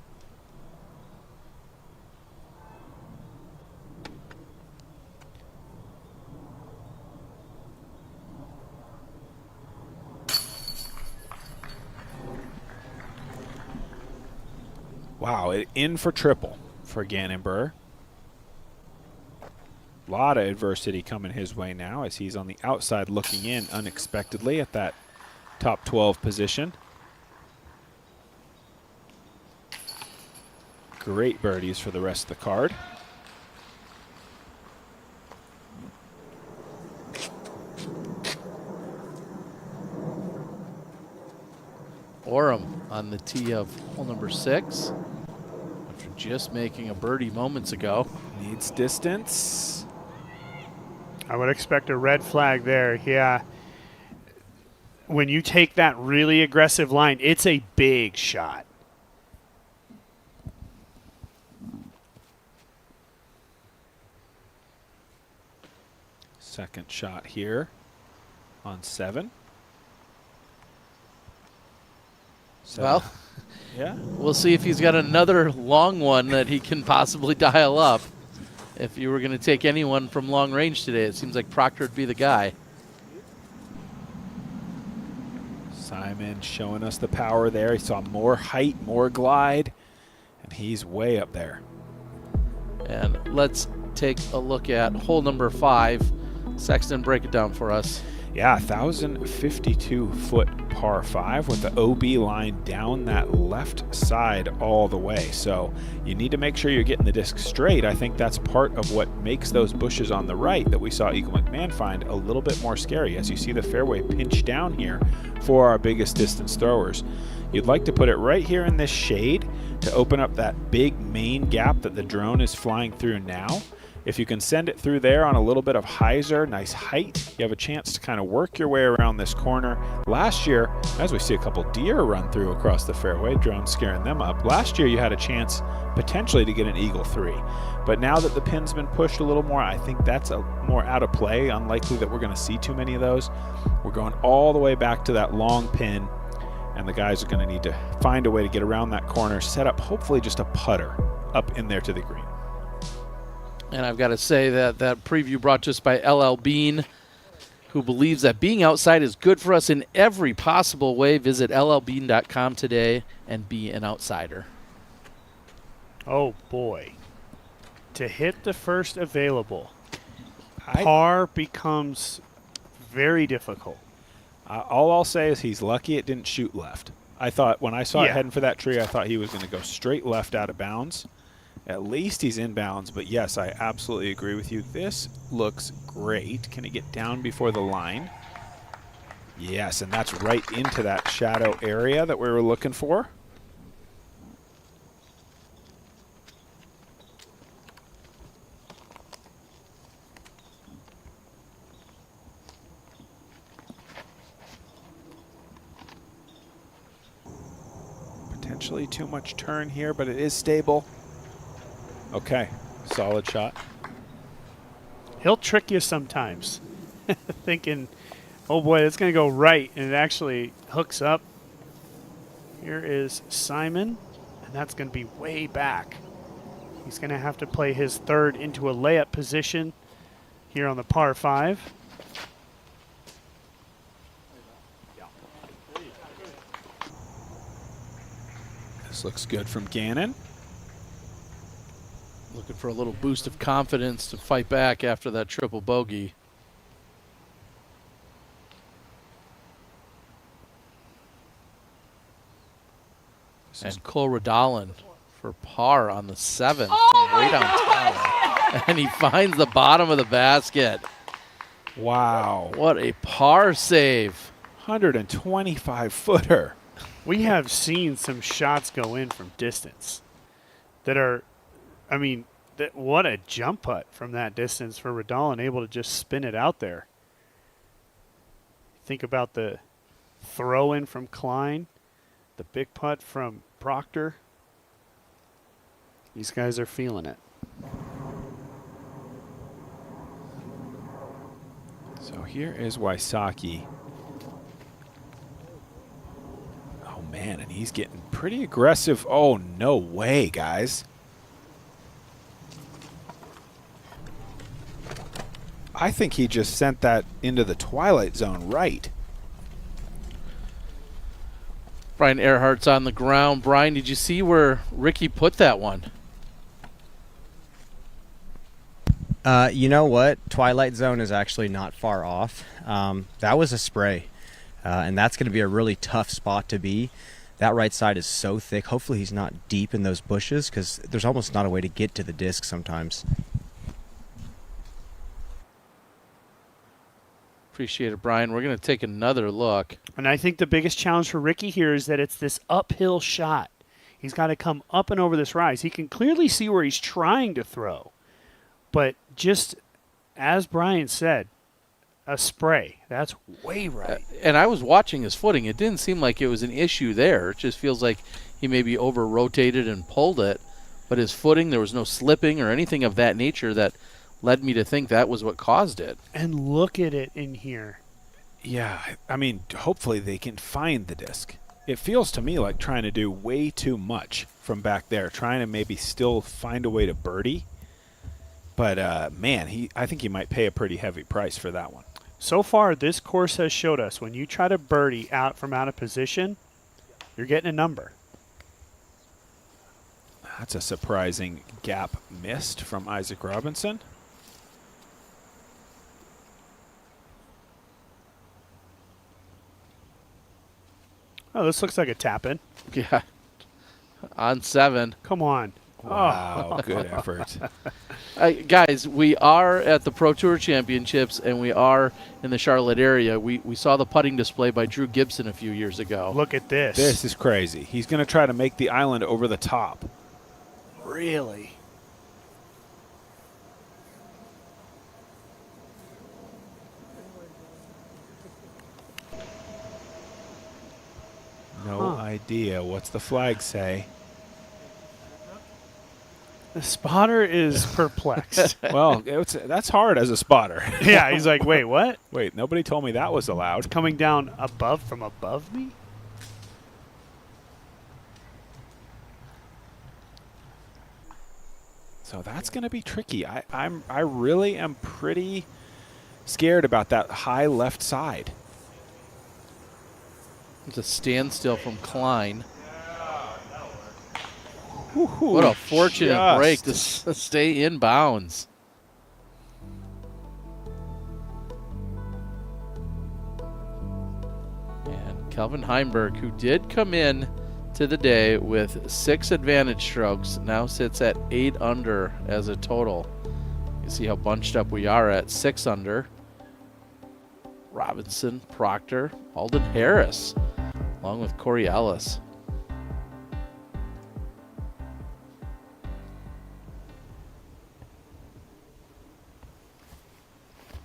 S18: Wow, in for triple for Ganon Buhr. A lot of adversity coming his way now as he's on the outside looking in unexpectedly at that top 12 position. Great birdies for the rest of the card.
S17: Orum on the tee of hole number 6. After just making a birdie moments ago.
S18: Needs distance.
S19: I would expect a red flag there. Yeah. When you take that really aggressive line, it's a big shot.
S18: Second shot here on 7.
S17: Well,
S18: yeah,
S17: we'll see if he's got another long one that he can possibly dial up. If you were going to take anyone from long range today, it seems like Proctor would be the guy.
S18: Simon showing us the power there. He saw more height, more glide, and he's way up there.
S17: And let's take a look at hole number 5. Sexton, break it down for us.
S18: Yeah, 1,052-foot par 5 with the OB line down that left side all the way. So you need to make sure you're getting the disc straight. I think that's part of what makes those bushes on the right that we saw Eagle McMahon find a little bit more scary. As you see the fairway pinch down here for our biggest distance throwers. You'd like to put it right here in this shade to open up that big main gap that the drone is flying through now. If you can send it through there on a little bit of hyzer, nice height, you have a chance to kind of work your way around this corner. Last year, as we see a couple deer run through across the fairway, drone scaring them up. Last year you had a chance potentially to get an Eagle 3. But now that the pin's been pushed a little more, I think that's a more out of play. Unlikely that we're going to see too many of those. We're going all the way back to that long pin, and the guys are going to need to find a way to get around that corner, set up hopefully just a putter up in there to the green.
S17: And I've got to say that that preview brought to us by LL Bean, who believes that being outside is good for us in every possible way. Visit llbean.com today and be an outsider.
S19: Oh, boy. To hit the first available, par becomes very difficult.
S18: All I'll say is he's lucky it didn't shoot left. I thought when I saw it heading for that tree, I thought he was going to go straight left out of bounds. At least he's in bounds, but yes, I absolutely agree with you. This looks great. Can he get down before the line? Yes, and that's right into that shadow area that we were looking for. Potentially too much turn here, but it is stable. Okay, solid shot.
S19: He'll trick you sometimes, thinking Oh boy, it's going to go right, and it actually hooks up. Here is Simon, and that's going to be way back. He's going to have to play his third into a layup position here on the par 5.
S18: This looks good from Ganon.
S17: Looking for a little boost of confidence to fight back after that triple bogey. And Cole Radalin for par on the 7th. Way downtown. And he finds the bottom of the basket.
S18: Wow.
S17: What a par save.
S18: 125-footer.
S19: We have seen some shots go in from distance that are, I mean, what a jump putt from that distance for Radalin, able to just spin it out there. Think about the throw in from Klein, the big putt from Proctor. These guys are feeling it.
S18: So here is Wysocki. Oh, man, and he's getting pretty aggressive. Oh, no way, guys. I think he just sent that into the twilight zone right.
S17: Brian Earhart's on the ground. Brian, did you see where Ricky put that one?
S10: You know what? Twilight Zone is actually not far off. That was a spray, and that's going to be a really tough spot to be. That right side is so thick. Hopefully he's not deep in those bushes because there's almost not a way to get to the disc sometimes.
S17: Appreciate it, Brian. We're going to take another look.
S19: And I think the biggest challenge for Ricky here is that it's this uphill shot. He's got to come up and over this rise. He can clearly see where he's trying to throw. But just as Brian said, a spray. That's way right.
S17: And I was watching his footing. It didn't seem like it was an issue there. It just feels like he maybe over-rotated and pulled it. But his footing, there was no slipping or anything of that nature that led me to think that was what caused it.
S19: And look at it in here.
S18: Yeah, I mean, hopefully they can find the disc. It feels to me like trying to do way too much from back there, trying to maybe still find a way to birdie. But, man, I think he might pay a pretty heavy price for that one.
S19: So far, this course has showed us when you try to birdie out of position, you're getting a number.
S18: That's a surprising gap missed from Isaac Robinson.
S19: Oh, this looks like a tap-in.
S17: Yeah. On 7.
S19: Come on.
S18: Wow,
S19: Oh.
S18: good effort.
S17: Guys, we are at the Pro Tour Championships, and we are in the Charlotte area. We saw the putting display by Drew Gibson a few years ago.
S19: Look at this.
S18: This is crazy. He's going to try to make the island over the top.
S19: Really?
S18: No idea. What's the flag say?
S19: The spotter is perplexed.
S18: Well, that's hard as a spotter.
S19: Yeah, he's like, wait, what?
S18: Wait, nobody told me that was allowed.
S19: It's coming down from above me?
S18: So that's going to be tricky. I really am pretty scared about that high left side.
S17: It's a standstill from Klein. What a fortunate break to stay in bounds. And Kelvin Heimburg, who did come in to the day with 6 advantage strokes, now sits at 8 under as a total. You see how bunched up we are at 6 under. Robinson, Proctor, Alden Harris, along with Corey Ellis.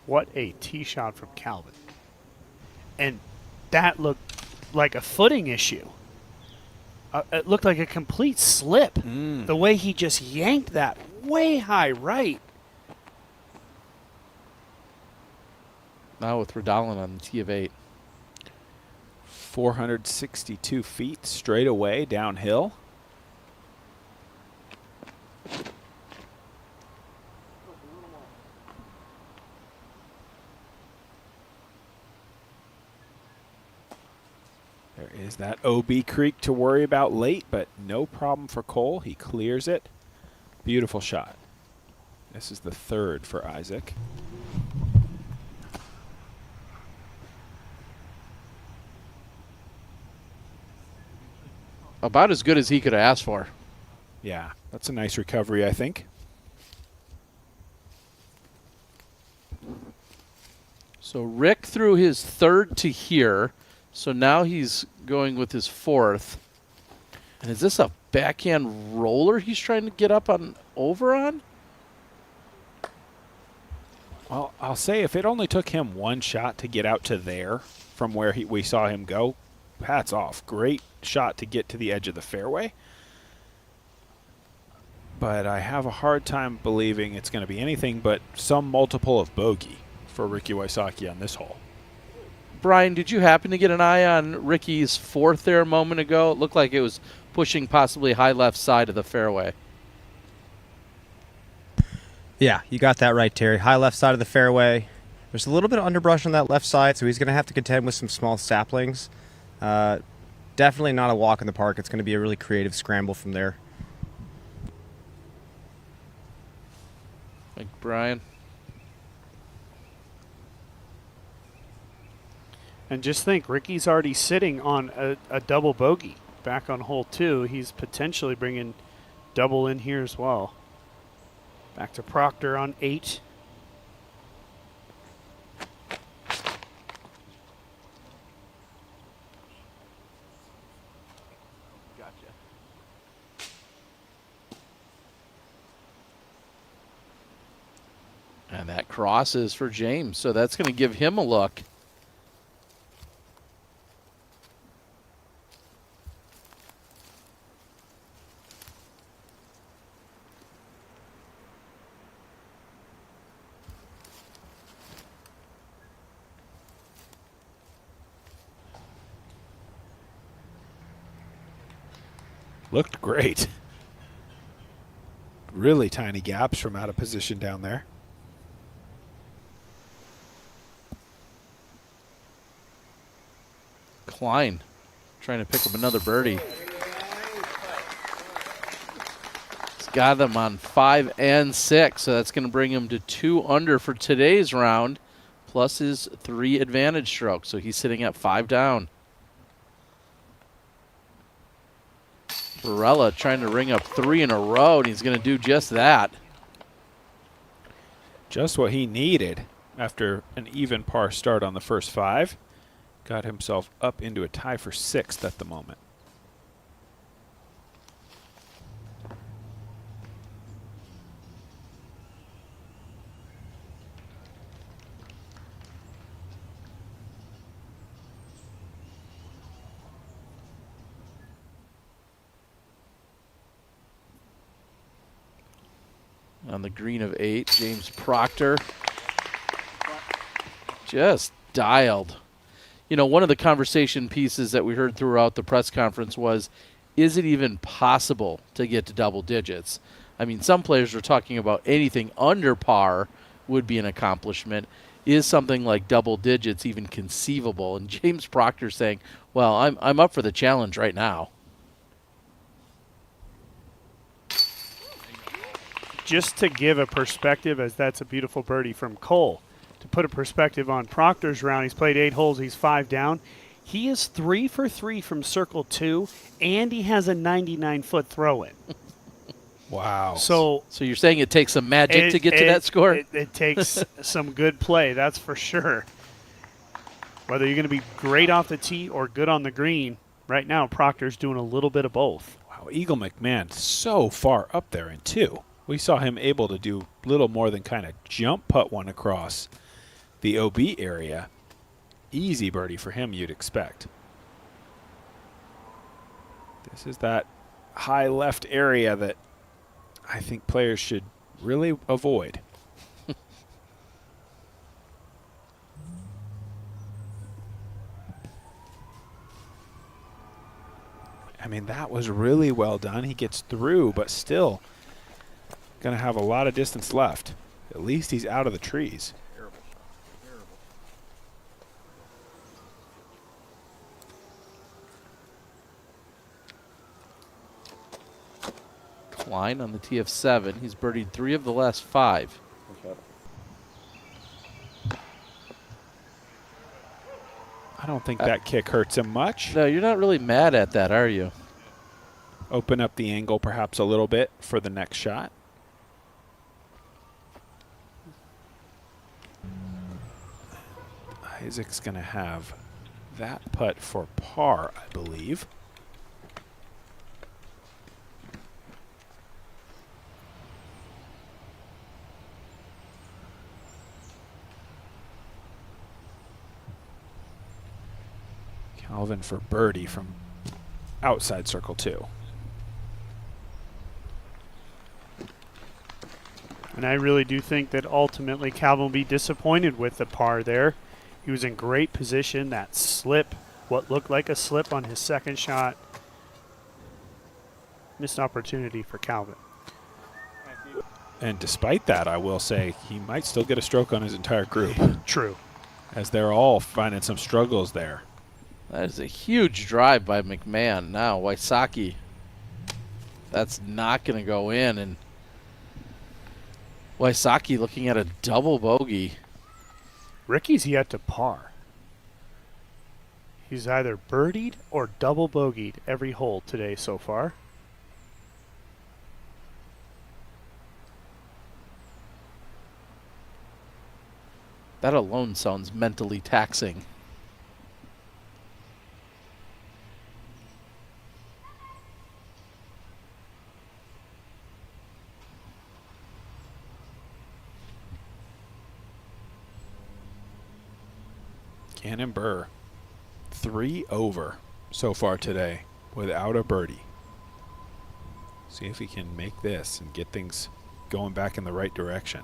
S19: What a tee shot from Calvin. And that looked like a footing issue. It looked like a complete slip. The way he just yanked that way high right.
S17: Now with Radalin on the tee of 8.
S18: 462 feet straight away downhill. There is that OB creek to worry about late, but no problem for Cole. He clears it. Beautiful shot. This is the 3rd for Isaac.
S17: About as good as he could have asked for.
S18: Yeah, that's a nice recovery, I think.
S17: So Rick threw his 3rd to here. So now he's going with his 4th. And is this a backhand roller he's trying to get up on over on?
S18: Well, I'll say if it only took him one shot to get out to there from where we saw him go, hats off. Great shot to get to the edge of the fairway. But I have a hard time believing it's going to be anything but some multiple of bogey for Ricky Wysocki on this hole.
S17: Brian, did you happen to get an eye on Ricky's 4th there a moment ago? It looked like it was pushing possibly high left side of the fairway.
S10: Yeah, you got that right, Terry. High left side of the fairway. There's a little bit of underbrush on that left side, so he's going to have to contend with some small saplings. Definitely not a walk in the park. It's going to be a really creative scramble from there.
S17: Thank you, Brian.
S19: And just think, Ricky's already sitting on a double bogey back on hole 2. He's potentially bringing double in here as well. Back to Proctor on 8.
S17: And that cross is for James, so that's going to give him a look.
S18: Looked great. Really tiny gaps from out of position down there.
S17: Klein trying to pick up another birdie. He's got them on 5 and 6, so that's going to bring him to 2 under for today's round, plus his 3 advantage strokes. So he's sitting at 5 down. Barella trying to ring up 3 in a row, and he's going to do just that.
S18: Just what he needed after an even par start on the first 5. Got himself up into a tie for 6th at the moment.
S17: On the green of 8, James Proctor just dialed. You know, one of the conversation pieces that we heard throughout the press conference was, is it even possible to get to double digits? I mean, some players are talking about anything under par would be an accomplishment. Is something like double digits even conceivable? And James Proctor saying, well, I'm up for the challenge right now.
S19: Just to give a perspective, as that's a beautiful birdie from Cole, to put a perspective on Proctor's round, he's played 8 holes, he's 5 down. He is 3 for 3 from circle 2, and he has a 99-foot throw-in.
S18: Wow.
S19: So
S17: you're saying it takes some magic to get to that score?
S19: It takes some good play, that's for sure. Whether you're going to be great off the tee or good on the green, right now Proctor's doing a little bit of both.
S18: Wow, Eagle McMahon so far up there in 2. We saw him able to do little more than kind of jump putt one across the OB area. Easy birdie for him, you'd expect. This is that high left area that I think players should really avoid. I mean, that was really well done. He gets through, but still going to have a lot of distance left. At least he's out of the trees.
S17: Klein on the tee of 7. He's birdied 3 of the last 5.
S18: I don't think that kick hurts him much.
S17: No, you're not really mad at that, are you?
S18: Open up the angle perhaps a little bit for the next shot. Isaac's going to have that putt for par, I believe. Calvin for birdie from outside circle 2.
S19: And I really do think that ultimately Calvin will be disappointed with the par there. He was in great position. That slip, what looked like a slip on his second shot. Missed opportunity for Calvin.
S18: And despite that, I will say he might still get a stroke on his entire group.
S19: True.
S18: As they're all finding some struggles there.
S17: That is a huge drive by McMahon. Now, Wysocki, that's not going to go in. And Wysocki looking at a double bogey.
S19: Ricky's yet to par. He's either birdied or double bogeyed every hole today so far.
S17: That alone sounds mentally taxing.
S18: Ganon Buhr, 3 over so far today without a birdie. See if he can make this and get things going back in the right direction.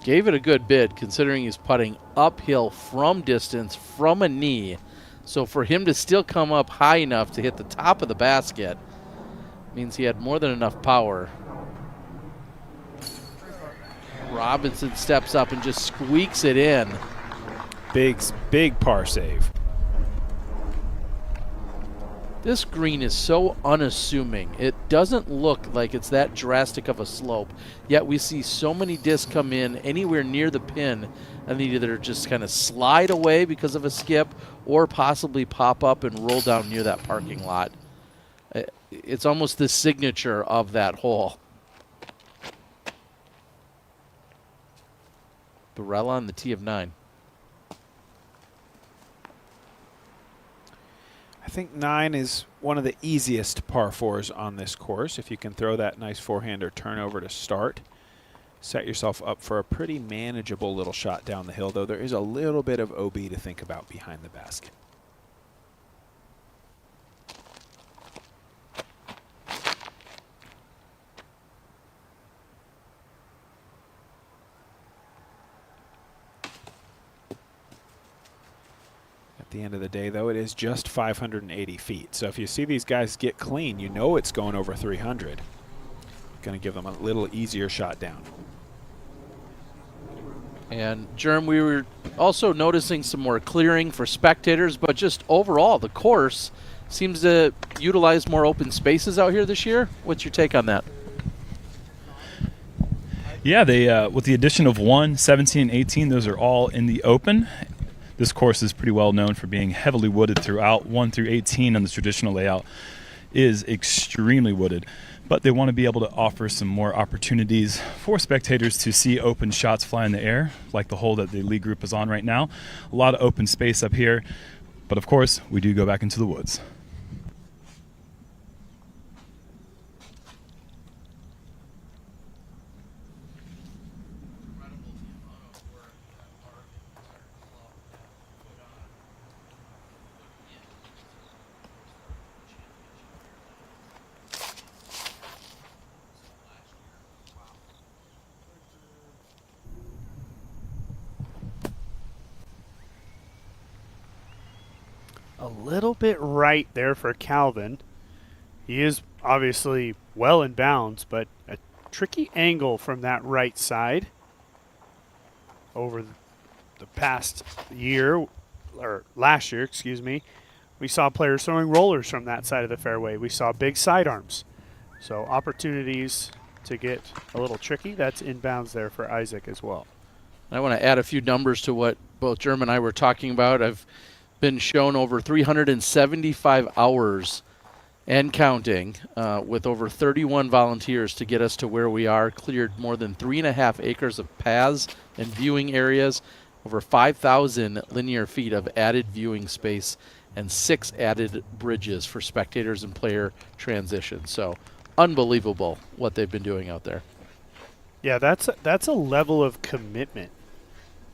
S17: Gave it a good bid considering he's putting uphill from distance from a knee. So for him to still come up high enough to hit the top of the basket means he had more than enough power. Robinson steps up and just squeaks it in.
S18: Big par save.
S17: This green is so unassuming. It doesn't look like it's that drastic of a slope, yet we see so many discs come in anywhere near the pin and they either just kind of slide away because of a skip or possibly pop up and roll down near that parking lot. It's almost the signature of that hole. Barella on the tee of 9.
S18: I think 9 is one of the easiest par 4s on this course. If you can throw that nice forehander turnover to start, set yourself up for a pretty manageable little shot down the hill, though there is a little bit of OB to think about behind the basket. At the end of the day, though, it is just 580 feet. So if you see these guys get clean, you know it's going over 300. Going to give them a little easier shot down.
S17: And, Jerm, we were also noticing some more clearing for spectators, but just overall, the course seems to utilize more open spaces out here this year. What's your take on that?
S1: Yeah, they with the addition of 1, 17, and 18, those are all in the open. This course is pretty well known for being heavily wooded throughout. 1 through 18 on the traditional layout is extremely wooded. But they want to be able to offer some more opportunities for spectators to see open shots fly in the air, like the hole that the league group is on right now. A lot of open space up here. But of course, we do go back into the woods.
S19: a little bit right there for Calvin. He is obviously well in bounds, but a tricky angle from that right side. Over the past year, or last year, excuse me, we saw players throwing rollers from that side of the fairway. We saw big sidearms. So opportunities to get a little tricky. That's inbounds there for Isaac as well.
S17: I want to add a few numbers to what both Jerm and I were talking about. I've been shown over 375 hours and counting with over 31 volunteers to get us to where we are, cleared more than 3.5 acres of paths and viewing areas, over 5,000 linear feet of added viewing space, and 6 added bridges for spectators and player transition. So unbelievable what they've been doing out there.
S19: Yeah, that's a level of commitment,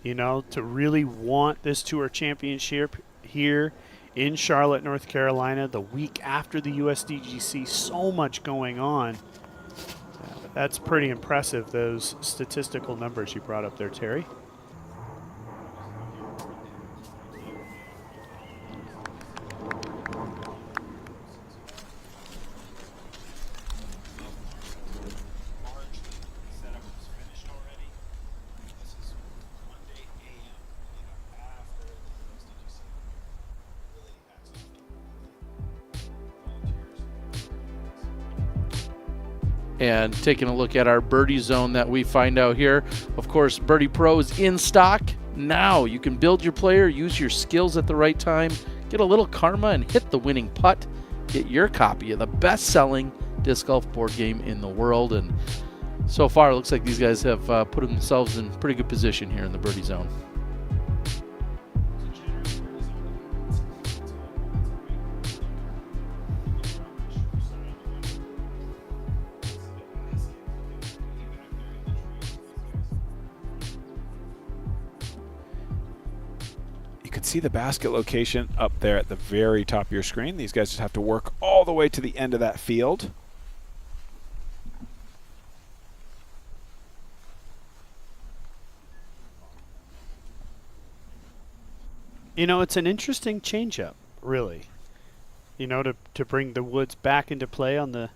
S19: you know, to really want this tour championship here in Charlotte, North Carolina, the week after the USDGC. So much going on. That's pretty impressive, those statistical numbers you brought up there, Terry.
S17: And taking a look at our birdie zone that we find out here. Of course, Birdie Pro is in stock. Now you can build your player, use your skills at the right time, get a little karma and hit the winning putt. Get your copy of the best-selling disc golf board game in the world. And so far, it looks like these guys have put themselves in pretty good position here in the birdie zone.
S18: See the basket location up there at the very top of your screen. These guys just have to work all the way to the end of that field.
S19: You know, it's an interesting changeup, really. You know, to bring the woods back into play on the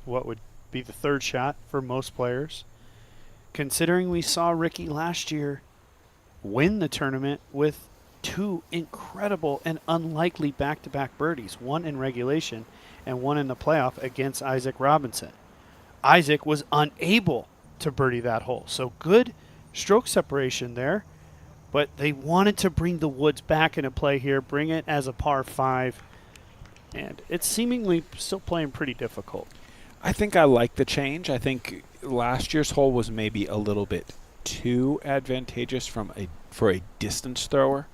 S19: what would be the third shot for most players. Considering we saw Ricky last year win the tournament with 2 incredible and unlikely back-to-back birdies, one in regulation and one in the playoff against Isaac Robinson. Isaac was unable to birdie that hole, so good stroke separation there, but they wanted to bring the woods back into play here, bring it as a par 5, and it's seemingly still playing pretty difficult.
S18: I think I like the change. I think last year's hole was maybe a little bit too advantageous for a distance thrower.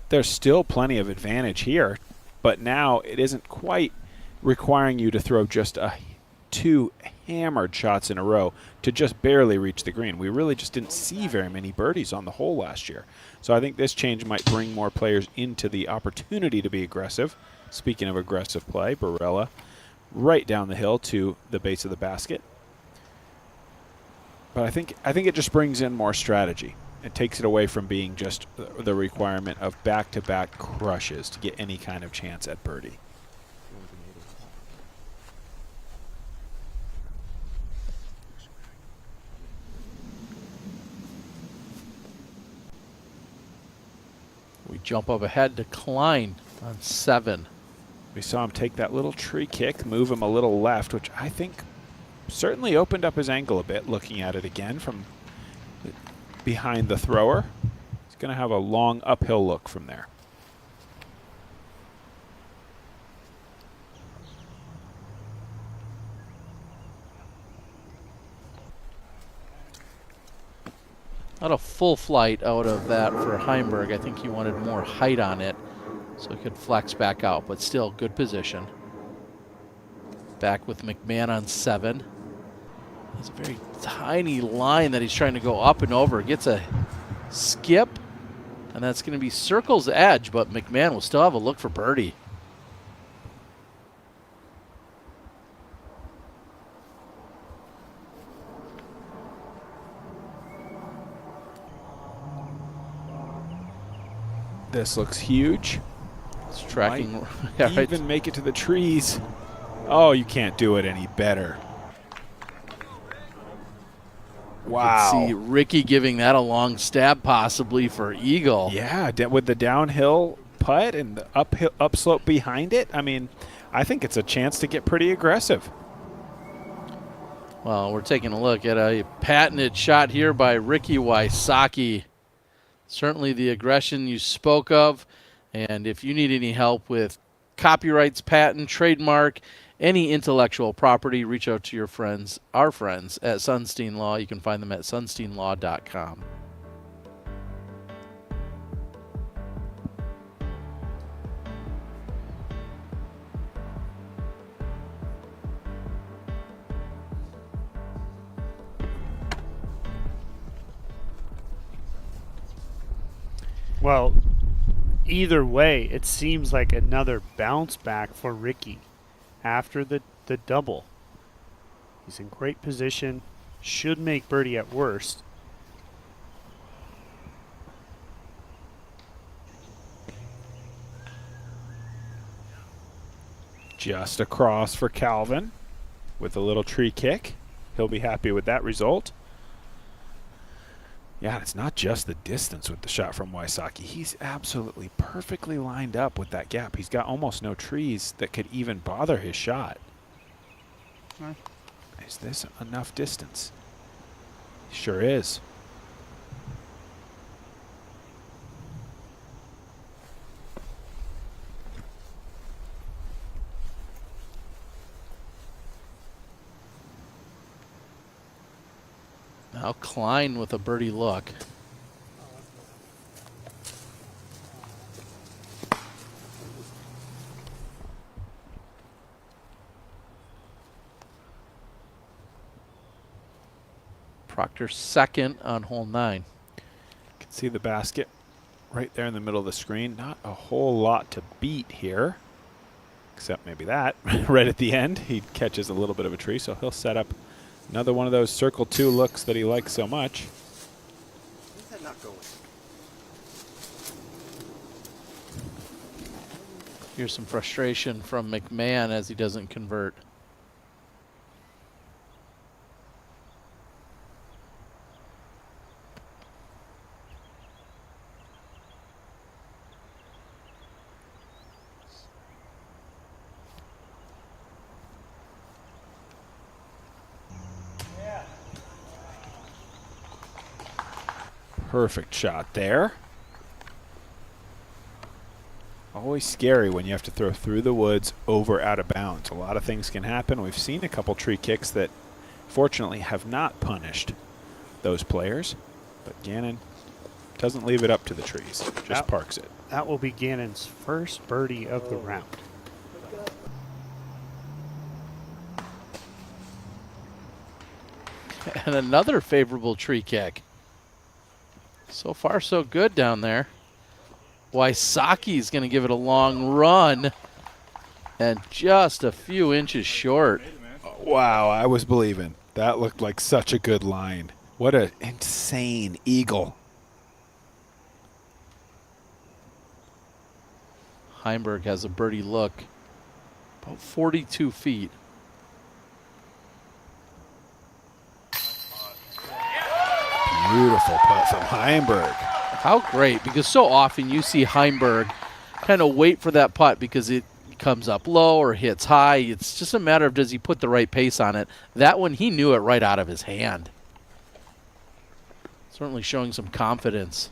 S18: There's still plenty of advantage here, but now it isn't quite requiring you to throw just 2 hammered shots in a row to just barely reach the green. We really just didn't see very many birdies on the hole last year. So I think this change might bring more players into the opportunity to be aggressive. Speaking of aggressive play, Barella right down the hill to the base of the basket. But I think it just brings in more strategy. It takes it away from being just the requirement of back-to-back crushes to get any kind of chance at birdie.
S17: We jump up ahead to Klein on 7.
S18: We saw him take that little tree kick, move him a little left, which I think certainly opened up his angle a bit, looking at it again from behind the thrower. He's going to have a long uphill look from there.
S17: Not a full flight out of that for Heimburg. I think he wanted more height on it so he could flex back out, but still good position. Back with McMahon on 7. It's a very tiny line that he's trying to go up and over. Gets a skip, and that's going to be circle's edge, but McMahon will still have a look for birdie.
S18: This looks huge.
S17: Let's Tracking.
S18: Might
S17: Yeah, right.
S18: even make it to the trees. Oh, you can't do it any better. Wow.
S17: You can see Ricky giving that a long stab possibly for eagle.
S18: Yeah, with the downhill putt and the upslope behind it. I mean, I think it's a chance to get pretty aggressive.
S17: Well, we're taking a look at a patented shot here by Ricky Wysocki. Certainly the aggression you spoke of. And if you need any help with copyrights, patent, trademark, any intellectual property, reach out to your friends, our friends at Sunstein Law. You can find them at sunsteinlaw.com.
S19: Well, either way, it seems like another bounce back for Ricky after the double. He's in great position, should make birdie at worst.
S18: Just across for Calvin with a little tree kick. He'll be happy with that result. Yeah, it's not just the distance with the shot from Wysocki. He's absolutely perfectly lined up with that gap. He's got almost no trees that could even bother his shot. Is this enough distance? Sure is.
S17: Now Klein with a birdie look. Proctor second on hole 9.
S18: You can see the basket right there in the middle of the screen. Not a whole lot to beat here, except maybe that right at the end. He catches a little bit of a tree, so he'll set up another one of those circle 2 looks that he likes so much.
S11: Where's that not going?
S17: Here's some frustration from McMahon as he doesn't convert.
S18: Perfect shot there. Always scary when you have to throw through the woods over out of bounds. A lot of things can happen. We've seen a couple tree kicks that fortunately have not punished those players. But Ganon doesn't leave it up to the trees, just parks it.
S19: That will be Ganon's first birdie of the round.
S17: And another favorable tree kick. So far, so good down there. Wysocki's going to give it a long run. And just a few inches short.
S18: Wow, I was believing. That looked like such a good line. What an insane eagle.
S17: Heimburg has a birdie look. About 42 feet.
S18: Beautiful putt from Heimburg.
S17: How great, because so often you see Heimburg kind of wait for that putt because it comes up low or hits high. It's just a matter of does he put the right pace on it. That one, he knew it right out of his hand. Certainly showing some confidence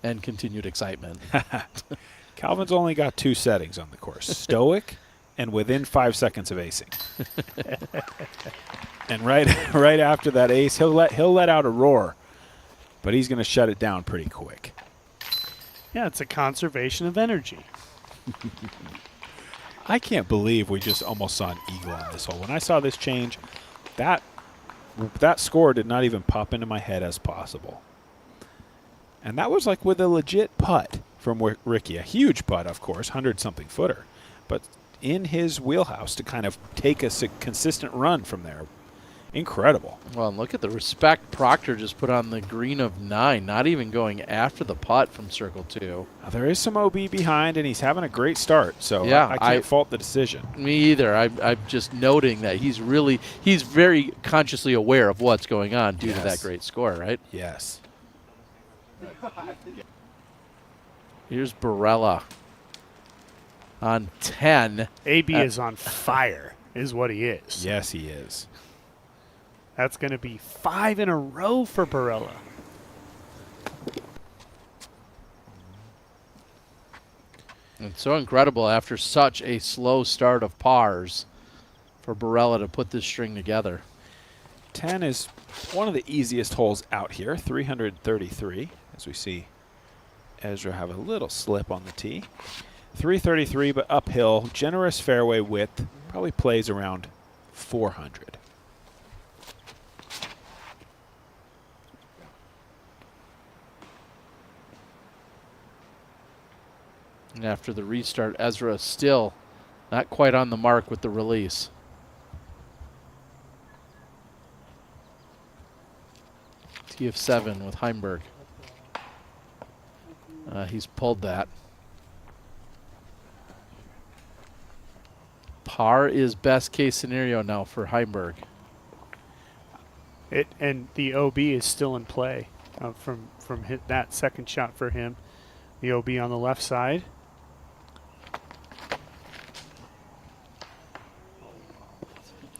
S17: and continued excitement.
S18: Calvin's only got 2 settings on the course. Stoic and within 5 seconds of acing. And right after that ace, he'll let out a roar, but he's going to shut it down pretty quick.
S19: Yeah, it's a conservation of energy.
S18: I can't believe we just almost saw an eagle on this hole. When I saw this change, that score did not even pop into my head as possible. And that was like with a legit putt from Ricky. A huge putt, of course, 100-something footer, but in his wheelhouse to kind of take a consistent run from there. Incredible.
S17: Well, and look at the respect Proctor just put on the green of 9, not even going after the putt from circle 2.
S18: Now, there is some OB behind, and he's having a great start, so
S17: yeah,
S18: I can't fault the decision.
S17: Me either. I'm just noting that he's very consciously aware of what's going on due to that great score, right?
S18: Yes.
S17: Here's Barella on 10.
S19: AB is on fire, is what he is.
S18: Yes, he is.
S19: That's going to be 5 in a row for Barella.
S17: It's so incredible after such a slow start of pars for Barella to put this string together.
S18: 10 is one of the easiest holes out here, 333, as we see Ezra have a little slip on the tee. 333, but uphill, generous fairway width, probably plays around 400.
S17: And after the restart, Ezra still not quite on the mark with the release. Tee of 7 with Heimburg. He's pulled that. Par is best case scenario now for Heimburg.
S19: And the OB is still in play from hit that second shot for him. The OB on the left side.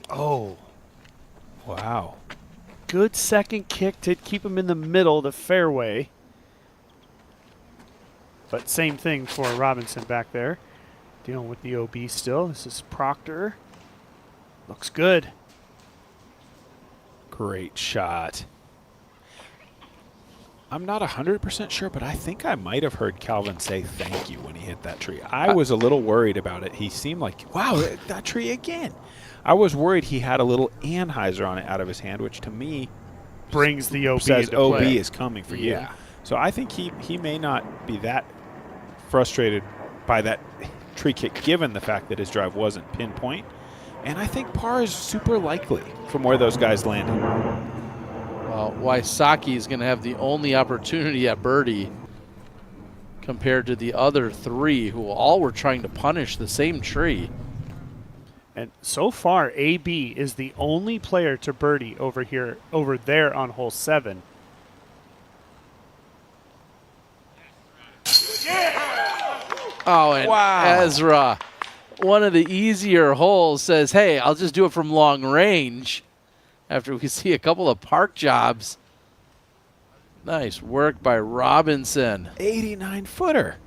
S19: Oh.
S18: Wow.
S19: Good second kick to keep him in the middle of the fairway. But same thing for Robinson back there. Dealing with the OB still. This is Proctor. Looks good.
S18: Great shot. I'm not 100% sure, but I think I might have heard Calvin say thank you when he hit that tree. I was a little worried about it. He seemed like, wow, that tree again. I was worried he had a little Anheuser on it out of his hand, which to me
S19: brings the OB
S18: says
S19: into
S18: OB
S19: play.
S18: is coming for you. So I think he may not be that frustrated by that tree kick given the fact that his drive wasn't pinpoint. And I think par is super likely from where those guys landed.
S17: Well, Wysocki is going to have the only opportunity at birdie compared to the other 3 who all were trying to punish the same tree.
S19: And so far, AB is the only player to birdie over there on hole 7.
S17: Oh, and Ezra, one of the easier holes, says, hey, I'll just do it from long range after we see a couple of park jobs. Nice work by Robinson.
S18: 89-footer.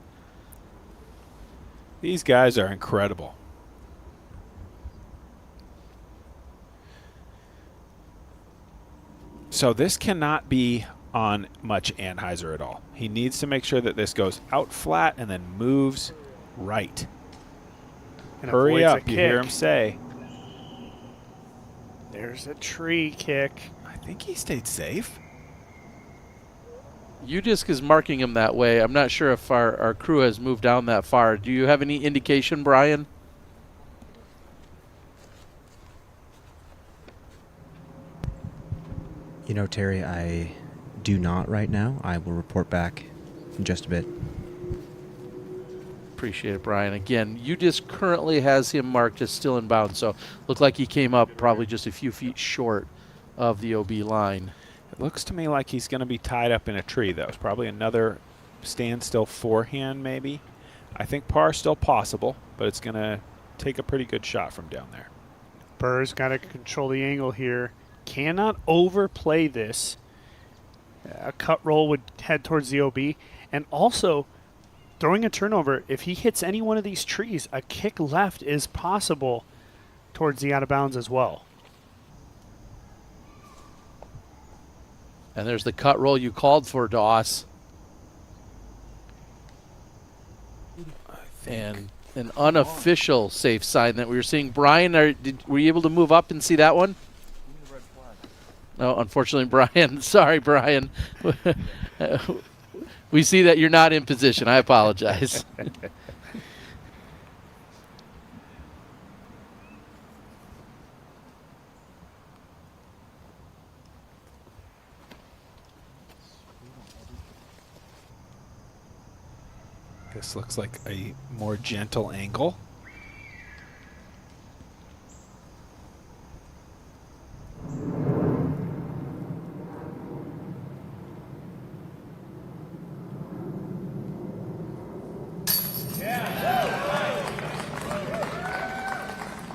S18: These guys are incredible. So this cannot be on much Anheuser at all. He needs to make sure that this goes out flat and then moves right.
S19: And
S18: hurry
S19: avoids
S18: up,
S19: a
S18: you hear
S19: kick.
S18: him say.
S19: There's a tree kick.
S18: I think he stayed safe.
S17: UDisc is marking him that way. I'm not sure if our crew has moved down that far. Do you have any indication, Brian?
S10: You know, Terry, I do not right now. I will report back in just a bit.
S17: Appreciate it, Brian. Again, UDisc currently has him marked as still in bounds, so looked like he came up probably just a few feet short of the OB line.
S18: It looks to me like he's going to be tied up in a tree, though. It's probably another standstill forehand, maybe. I think par is still possible, but it's going to take a pretty good shot from down there.
S19: Burr's got to control the angle here. Cannot overplay this. A cut roll would head towards the OB. And also, throwing a turnover, if he hits any one of these trees, a kick left is possible towards the out of bounds as well.
S17: And there's the cut roll you called for, Doss. And an unofficial safe sign that we were seeing. Brian, were you able to move up and see that one? No, unfortunately, Brian. Sorry, Brian. We see that you're not in position. I apologize.
S18: This looks like a more gentle angle.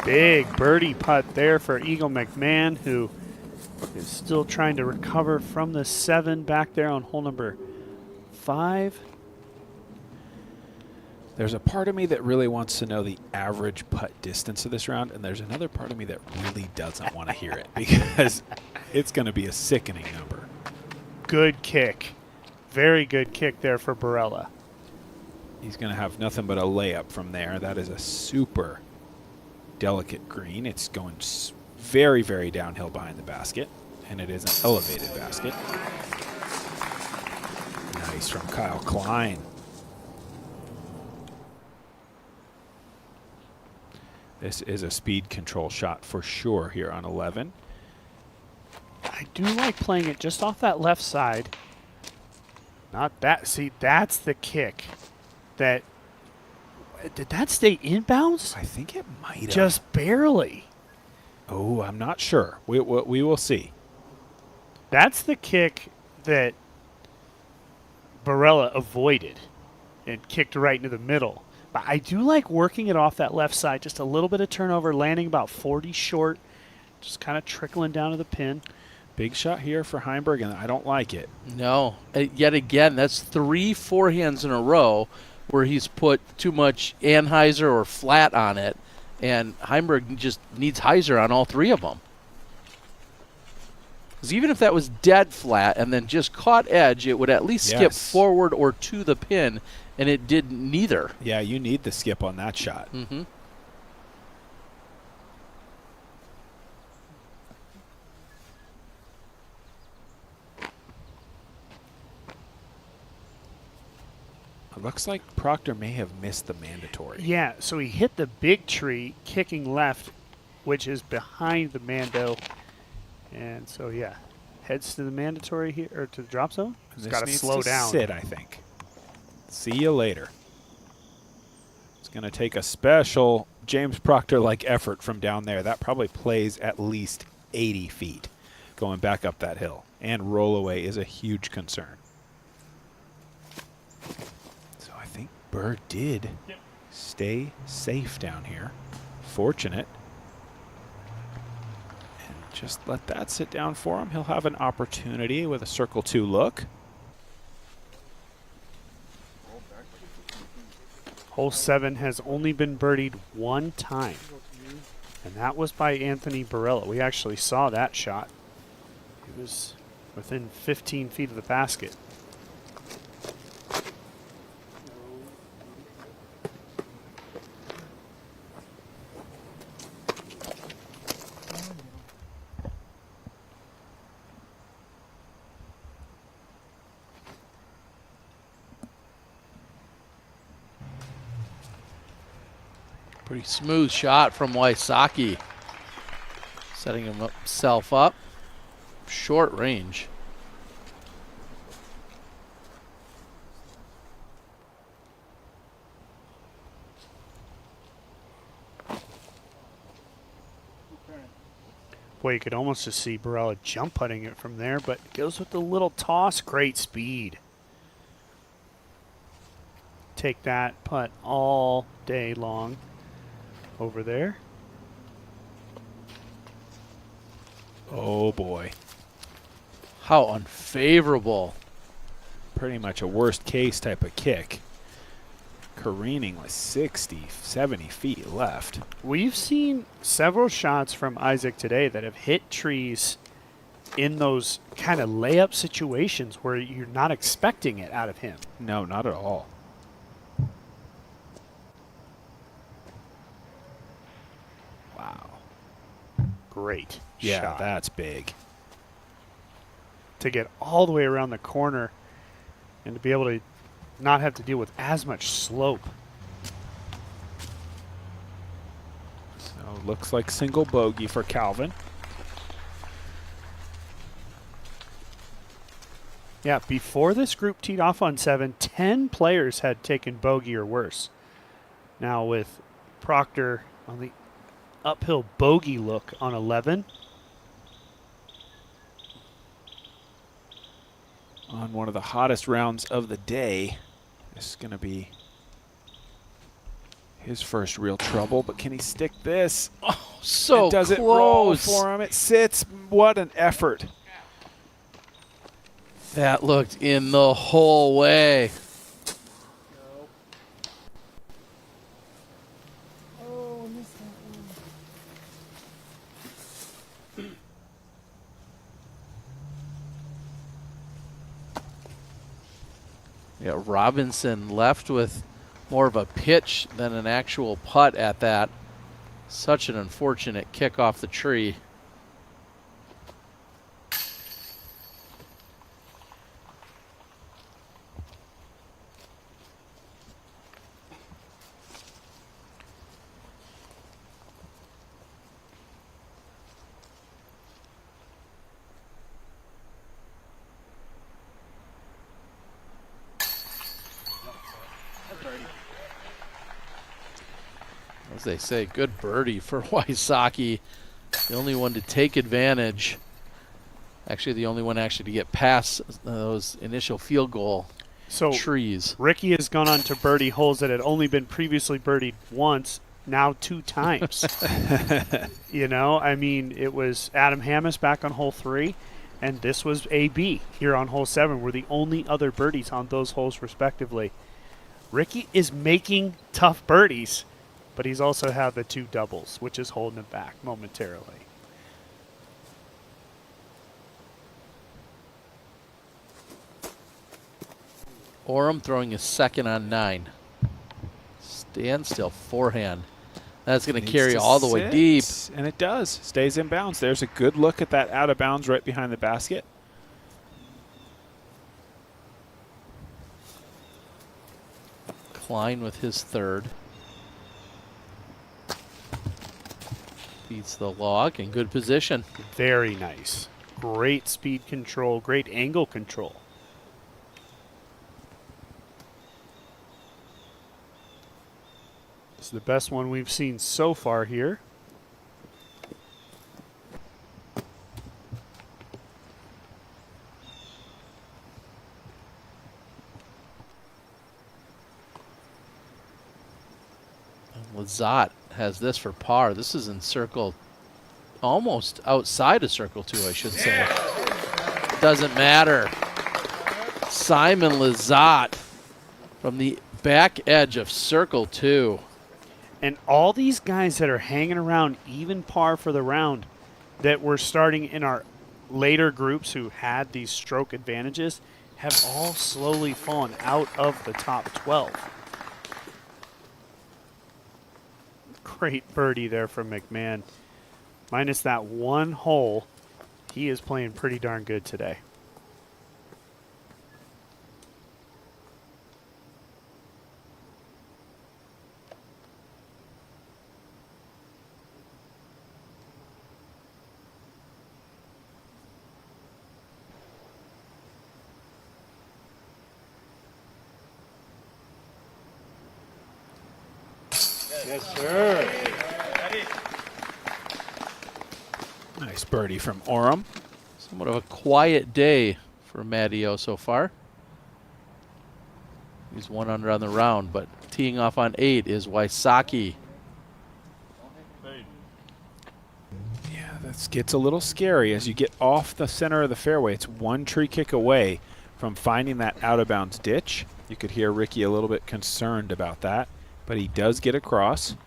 S19: Big birdie putt there for Eagle McMahon, who is still trying to recover from the 7 back there on hole number 5.
S18: There's a part of me that really wants to know the average putt distance of this round, and there's another part of me that really doesn't want to hear it because it's going to be a sickening number.
S19: Good kick. Very good kick there for Barella.
S18: He's going to have nothing but a layup from there. That is a super delicate green. It's going very, very downhill behind the basket, and it is an elevated basket. Nice from Kyle Klein. This is a speed control shot for sure here on 11.
S19: I do like playing it just off that left side. Not that. See, that's the kick. That did that stay inbounds?
S18: I think it might have.
S19: Just barely.
S18: Oh, I'm not sure. We will see.
S19: That's the kick that Barella avoided and kicked right into the middle. But I do like working it off that left side. Just a little bit of turnover, landing about 40 short, just kind of trickling down to the pin.
S18: Big shot here for Heimburg, and I don't like it.
S17: No. Yet again, that's 3 forehands in a row where he's put too much Anheuser or flat on it, and Heimburg just needs hyzer on all 3 of them. Because even if that was dead flat and then just caught edge, it would at least skip forward or to the pin, and it did neither.
S18: Yeah, you need the skip on that shot.
S17: Mm-hmm.
S18: It looks like Proctor may have missed the mandatory.
S19: Yeah, so he hit the big tree, kicking left, which is behind the Mando. And so, yeah, heads to the mandatory here, or to the drop zone. He's got to slow down.
S18: Sit, I think. See you later. It's going to take a special James Proctor-like effort from down there. That probably plays at least 80 feet going back up that hill. And rollaway is a huge concern. So I think Buhr did stay safe down here. Fortunate. And just let that sit down for him. He'll have an opportunity with a circle 2 look.
S19: Hole 7 has only been birdied 1 time, and that was by Anthony Barella. We actually saw that shot. He was within 15 feet of the basket.
S17: Pretty smooth shot from Wysocki. Setting himself up. Short range.
S19: Boy, you could almost just see Barella jump putting it from there, but goes with the little toss. Great speed. Take that putt all day long over there.
S18: Oh, boy.
S17: How unfavorable.
S18: Pretty much a worst case type of kick. Careening with 60, 70 feet left.
S19: We've seen several shots from Isaac today that have hit trees in those kind of layup situations where you're not expecting it out of him.
S18: No, not at all.
S19: Wow. Great
S18: Yeah,
S19: shot.
S18: that's big.
S19: To get all the way around the corner and to be able to not have to deal with as much slope.
S18: So looks like single bogey for Calvin.
S19: Yeah, before this group teed off on 7, 10 players had taken bogey or worse. Now with Proctor on the uphill bogey look on 11.
S18: On one of the hottest rounds of the day. This is going to be his first real trouble, but can he stick this?
S17: Oh, so
S18: does
S17: close.
S18: It roll for him? It sits. What an effort.
S17: That looked in the whole way. Yeah, Robinson left with more of a pitch than an actual putt at that. Such an unfortunate kick off the tree. As they say, good birdie for Wysocki. The only one to take advantage. Actually, the only one actually to get past those initial field goal trees.
S19: Ricky has gone on to birdie holes that had only been previously birdied once, now 2 times. You know, I mean, it was Adam Hammis back on hole 3, and this was AB here on hole 7, were the only other birdies on those holes respectively. Ricky is making tough birdies, but he's also had the 2 doubles, which is holding him back momentarily.
S17: Orum throwing his second on 9. Standstill forehand. That's going to carry all the way deep.
S18: And it does. Stays in bounds. There's a good look at that out of bounds right behind the basket.
S17: Klein with his third. Beats the log in good position.
S19: Very nice. Great speed control, great angle control. It's the best one we've seen so far here.
S17: Lizotte has this for par. This is in circle, almost outside of circle 2, I should say. Doesn't matter. Simon Lizotte from the back edge of circle 2.
S19: And all these guys that are hanging around even par for the round that were starting in our later groups who had these stroke advantages have all slowly fallen out of the top 12. Great birdie there from McMahon. Minus that one hole, he is playing pretty darn good today.
S18: Yes, sir. Nice birdie from Orum.
S17: Somewhat of a quiet day for Matteo so far. He's 1 under on the round, but teeing off on 8 is Wysocki.
S18: Yeah, this gets a little scary as you get off the center of the fairway. It's 1 tree kick away from finding that out of bounds ditch. You could hear Ricky a little bit concerned about that, but he does get across.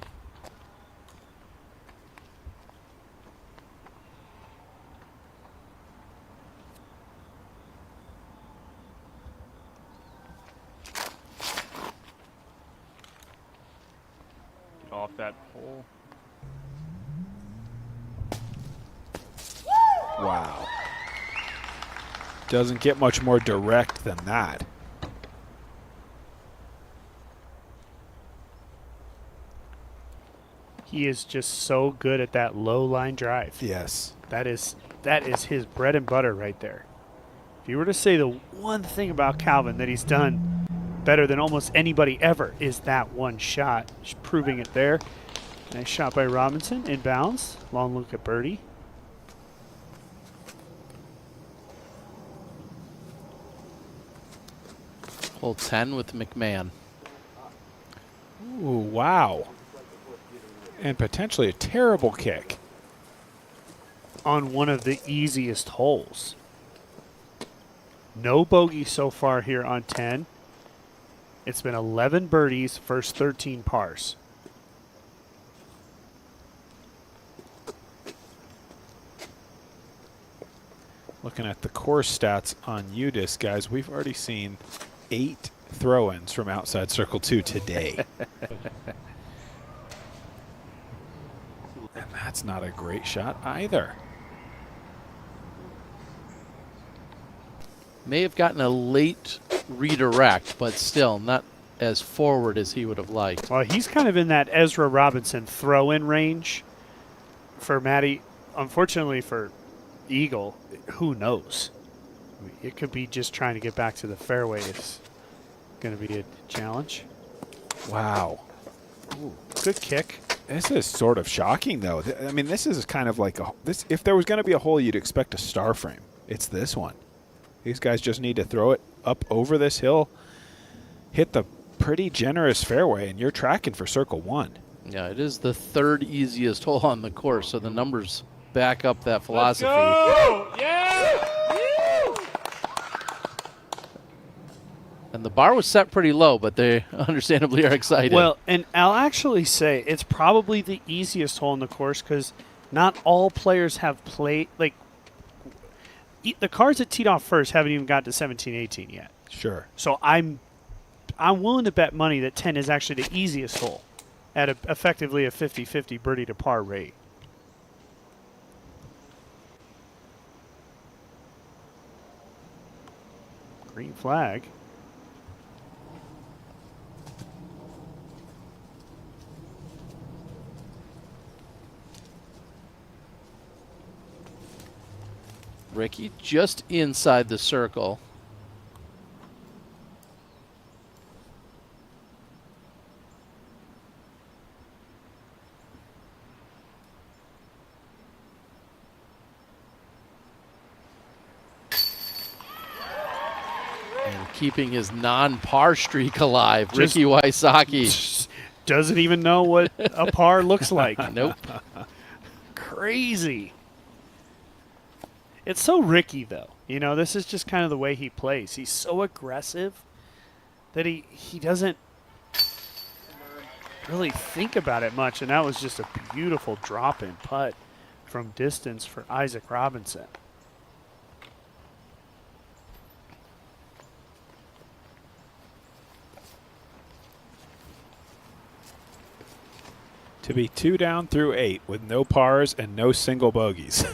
S5: Off that pole.
S18: Wow. Doesn't get much more direct than that.
S19: He is just so good at that low line drive.
S18: Yes.
S19: That is his bread and butter right there. If you were to say the one thing about Calvin that he's done better than almost anybody ever is that one shot. Just proving it there. Nice shot by Robinson, inbounds. Long look at birdie.
S17: Hole 10 with McMahon.
S18: Ooh, wow. And potentially a terrible kick.
S19: On one of the easiest holes. No bogey so far here on 10. It's been 11 birdies, first 13 pars.
S18: Looking at the course stats on UDisc, guys, we've already seen 8 throw-ins from outside circle 2 today. And that's not a great shot either.
S17: May have gotten a late redirect, but still not as forward as he would have liked.
S19: Well, he's kind of in that Ezra Robinson throw-in range for Matty. Unfortunately for Eagle, who knows? I mean, it could be just trying to get back to the fairway is going to be a challenge.
S18: Wow.
S19: Ooh, good kick.
S18: This is sort of shocking, though. I mean, this is kind of like this. If there was going to be a hole you'd expect a star frame, it's this one. These guys just need to throw it up over this hill, hit the pretty generous fairway, and you're tracking for circle 1.
S17: Yeah, it is the 3rd easiest hole on the course, so the numbers back up that philosophy.
S20: Let's go! Yeah!
S17: And the bar was set pretty low, but they understandably are excited.
S19: Well, and I'll actually say it's probably the easiest hole in the course because not all players have played, like, the cards that teed off first haven't even got to 17, 18 yet.
S18: Sure.
S19: So I'm willing to bet money that 10 is actually the easiest hole at effectively a 50-50 birdie to par rate. Green flag.
S17: Ricky just inside the circle. And keeping his non-par streak alive, Ricky Wysocki.
S19: Doesn't even know what a par looks like.
S17: Nope.
S19: Crazy. It's so Ricky, though. You know, this is just kind of the way he plays. He's so aggressive that he doesn't really think about it much. And that was just a beautiful drop-in putt from distance for Isaac Robinson.
S18: To be 2 down through 8 with no pars and no single bogeys.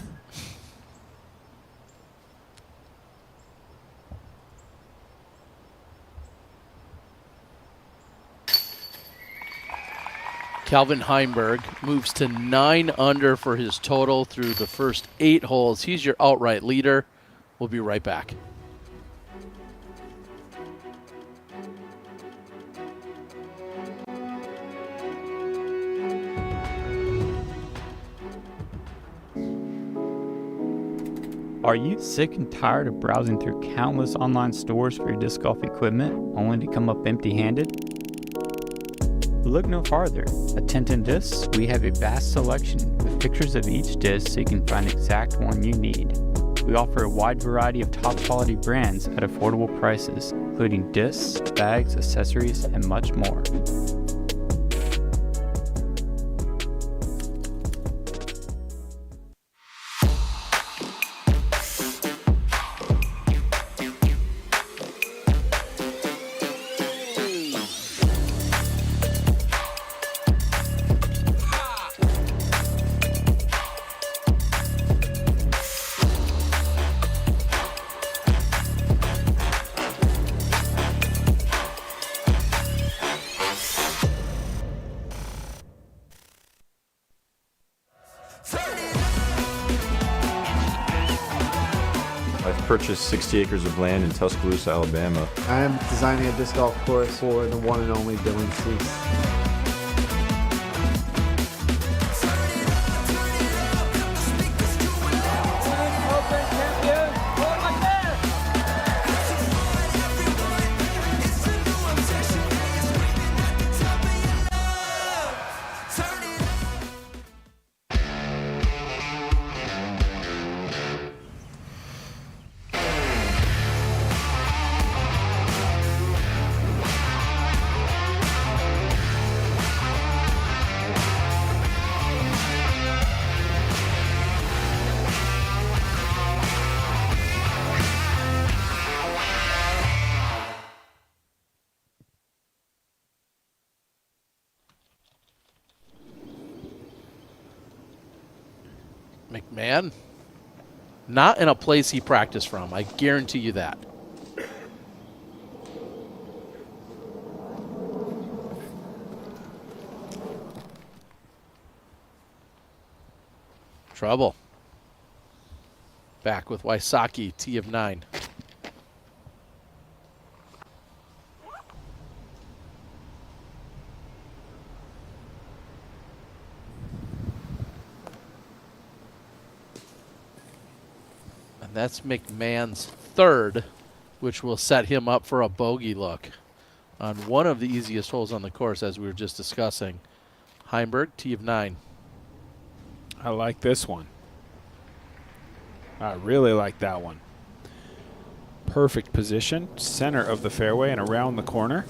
S17: Calvin Heimburg moves to 9 under for his total through the first 8 holes. He's your outright leader. We'll be right back.
S6: Are you sick and tired of browsing through countless online stores for your disc golf equipment only to come up empty-handed? Look no farther. At Tintin Discs, we have a vast selection with pictures of each disc so you can find the exact one you need. We offer a wide variety of top quality brands at affordable prices, including discs, bags, accessories, and much more.
S7: purchased 60 acres of land in Tuscaloosa, Alabama.
S9: I am designing a disc golf course for the one and only Dylan Cease.
S17: McMahon, not in a place he practiced from. I guarantee you that. Trouble. Back with Wysocki, tee of 9. That's McMahon's third, which will set him up for a bogey look on one of the easiest holes on the course, as we were just discussing. Heimburg, tee of 9.
S18: I like this one. I really like that one. Perfect position, center of the fairway and around the corner.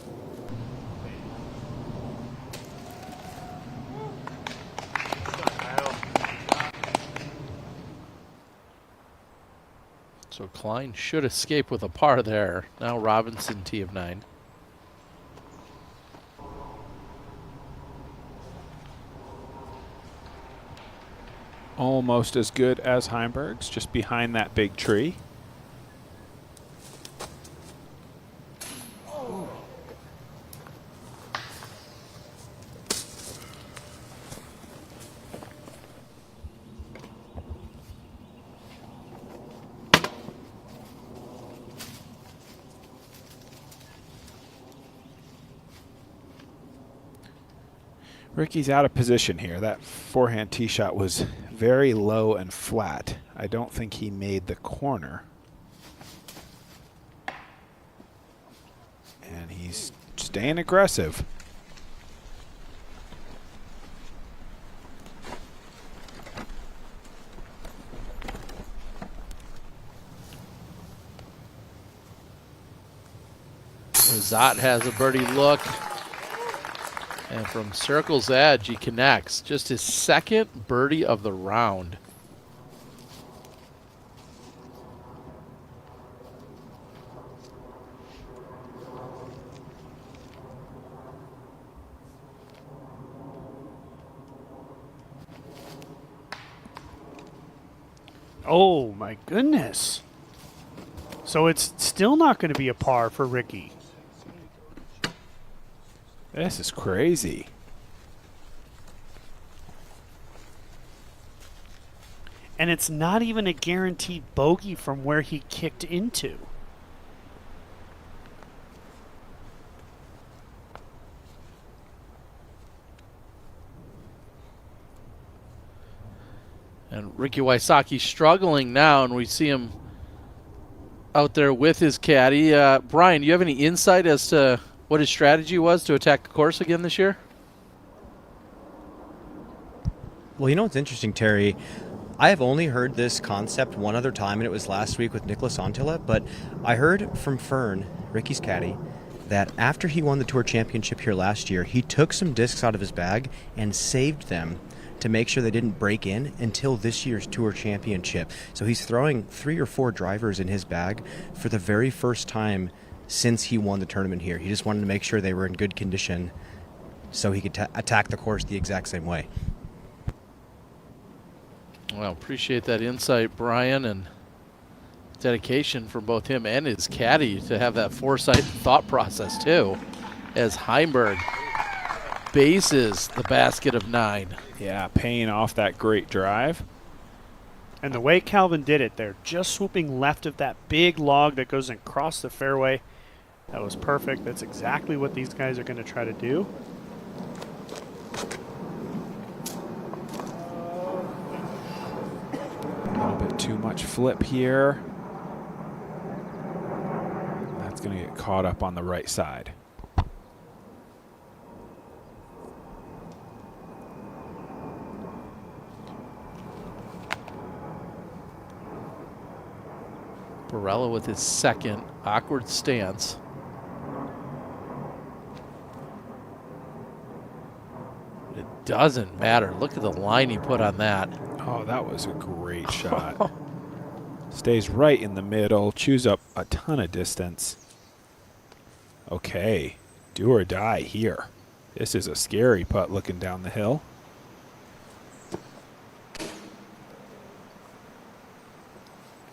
S17: So Klein should escape with a par there. Now Robinson, tee of 9.
S18: Almost as good as Heimburg's, just behind that big tree. Ricky's out of position here. That forehand tee shot was very low and flat. I don't think he made the corner. And he's staying aggressive.
S17: Lizotte has a birdie look. And from circle's edge, he connects. Just his second birdie of the round.
S19: Oh, my goodness. So it's still not going to be a par for Ricky.
S18: This is crazy.
S19: And it's not even a guaranteed bogey from where he kicked into.
S17: And Ricky Wysocki struggling now, and we see him out there with his caddy. Brian, do you have any insight as to what his strategy was to attack the course again this year?
S10: Well, you know what's interesting, Terry? I have only heard this concept one other time, and it was last week with Nicholas Antila, but I heard from Fern, Ricky's caddy, that after he won the Tour Championship here last year, he took some discs out of his bag and saved them to make sure they didn't break in until this year's Tour Championship. So he's throwing 3 or 4 drivers in his bag for the very first time since he won the tournament here. He just wanted to make sure they were in good condition so he could attack the course the exact same way.
S17: Well, appreciate that insight, Brian, and dedication from both him and his caddy to have that foresight and thought process too, as Heimburg bases the basket of 9.
S18: Yeah, paying off that great drive.
S19: And the way Calvin did it there, just swooping left of that big log that goes across the fairway, that was perfect. That's exactly what these guys are going to try to do.
S18: A little bit too much flip here. That's going to get caught up on the right side.
S17: Barella with his second awkward stance. It doesn't matter. Look at the line he put on that.
S18: Oh, that was a great shot. Stays right in the middle, chews up a ton of distance. Okay, do or die here. This is a scary putt looking down the hill.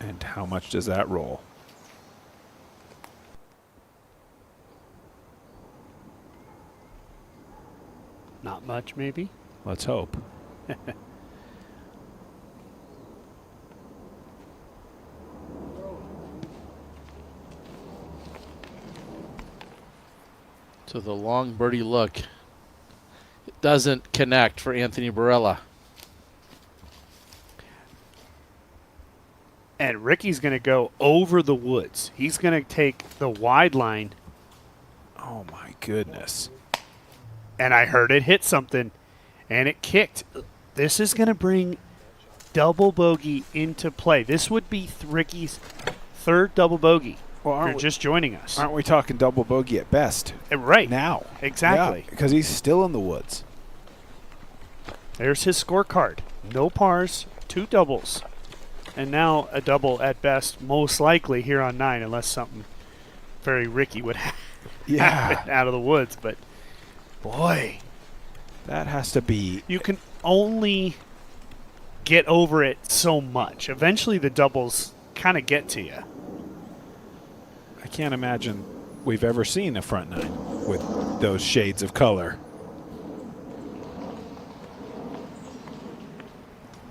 S18: And how much does that roll?
S19: Not much, maybe.
S18: Let's hope.
S17: To the long birdie look. It doesn't connect for Anthony Barella.
S19: And Ricky's going to go over the woods. He's going to take the wide line.
S18: Oh, my goodness.
S19: And I heard it hit something, and it kicked. This is going to bring double bogey into play. This would be Ricky's third double bogey.
S18: Well,
S19: if you're just joining us.
S18: Aren't we talking double bogey at best?
S19: Right.
S18: Now.
S19: Exactly.
S18: Yeah, because he's still in the woods.
S19: There's his scorecard. No pars, 2 doubles. And now a double at best, most likely here on 9, unless something very Ricky would happen out of the woods. But, boy.
S18: That has to be.
S19: You can only get over it so much. Eventually the doubles kind of get to you.
S18: I can't imagine we've ever seen a front 9 with those shades of color.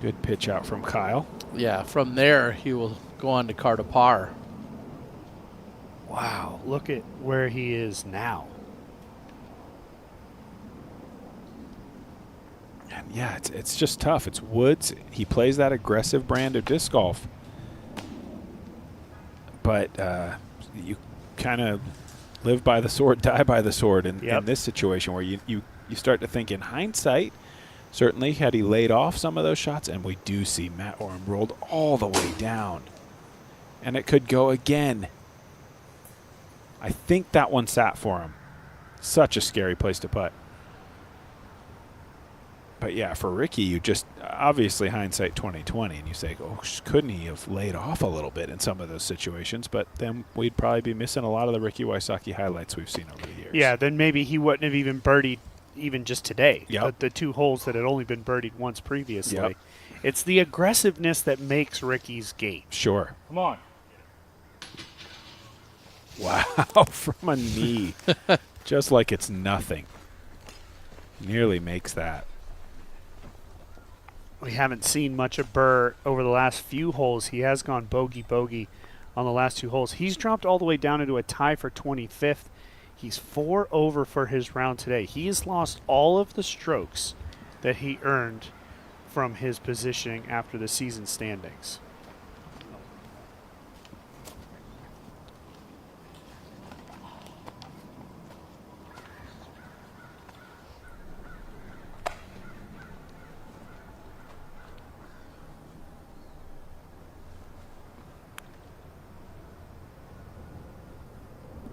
S18: Good pitch out from Kyle.
S17: Yeah, from there he will go on to card a par.
S19: Wow, look at where he is now.
S18: And yeah, it's just tough. It's woods. He plays that aggressive brand of disc golf. But you kind of live by the sword, die by the sword in this situation where you start to think in hindsight, certainly had he laid off some of those shots, and we do see Matt Orum rolled all the way down. And it could go again. I think that one sat for him. Such a scary place to putt. But yeah, for Ricky, you just obviously hindsight 2020, and you say, oh, couldn't he have laid off a little bit in some of those situations? But then we'd probably be missing a lot of the Ricky Wysocki highlights we've seen over the years.
S19: Yeah, then maybe he wouldn't have even birdied even just today.
S18: Yep.
S19: The 2 holes that had only been birdied once previously.
S18: Yep.
S19: It's the aggressiveness that makes Ricky's game.
S18: Sure.
S5: Come on.
S18: Wow, from a knee. Just like it's nothing. Nearly makes that.
S19: We haven't seen much of Buhr over the last few holes. He has gone bogey on the last 2 holes. He's dropped all the way down into a tie for 25th. He's 4 over for his round today. He has lost all of the strokes that he earned from his positioning after the season standings.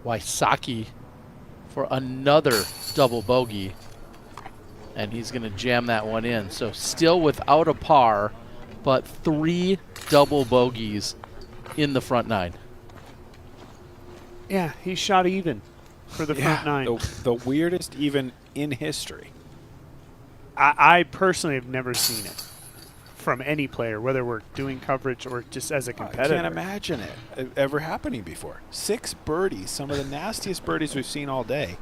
S17: Wysocki for another double bogey, and he's going to jam that one in. So still without a par, but 3 double bogeys in the front 9.
S19: Yeah, he shot even for the front 9.
S18: The weirdest even in history.
S19: I personally have never seen it from any player, whether we're doing coverage or just as a competitor.
S18: I can't imagine it ever happening before. 6 birdies, some of the nastiest birdies we've seen all day,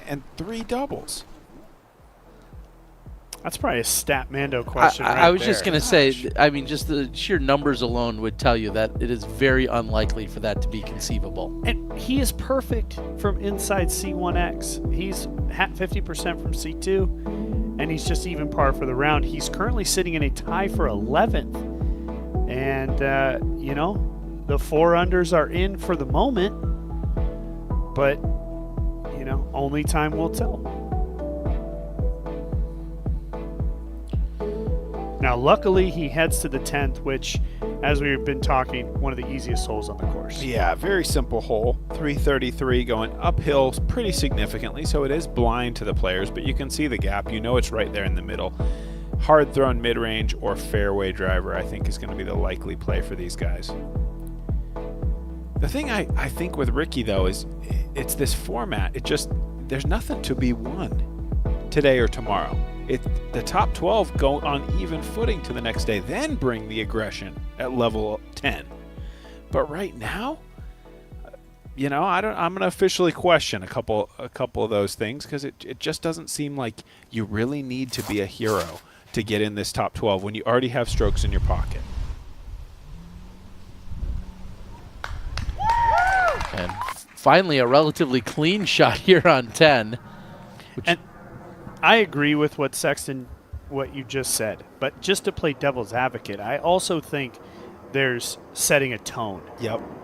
S18: and 3 doubles.
S19: That's probably a Statmando question.
S17: I was just going to say, I mean, just the sheer numbers alone would tell you that it is very unlikely for that to be conceivable.
S19: And he is perfect from inside C1X. He's 50% from C2, and he's just even par for the round. He's currently sitting in a tie for 11th. And, you know, the 4-unders are in for the moment, but, you know, only time will tell. Now, luckily, he heads to the 10th, which, as we've been talking, one of the easiest holes on the course.
S18: Yeah, very simple hole. 333 going uphill pretty significantly, so it is blind to the players, but you can see the gap. You know it's right there in the middle. Hard thrown mid-range or fairway driver, I think, is going to be the likely play for these guys. The thing I think with Ricky, though, is it's this format. There's nothing to be won today or tomorrow. The top 12 go on even footing to the next day, then bring the aggression at level 10. But right now, you know, I'm going to officially question a couple of those things, because it just doesn't seem like you really need to be a hero to get in this top 12 when you already have strokes in your pocket.
S17: And finally, a relatively clean shot here on 10.
S19: And I agree with what you just said, but just to play devil's advocate, I also think there's setting a tone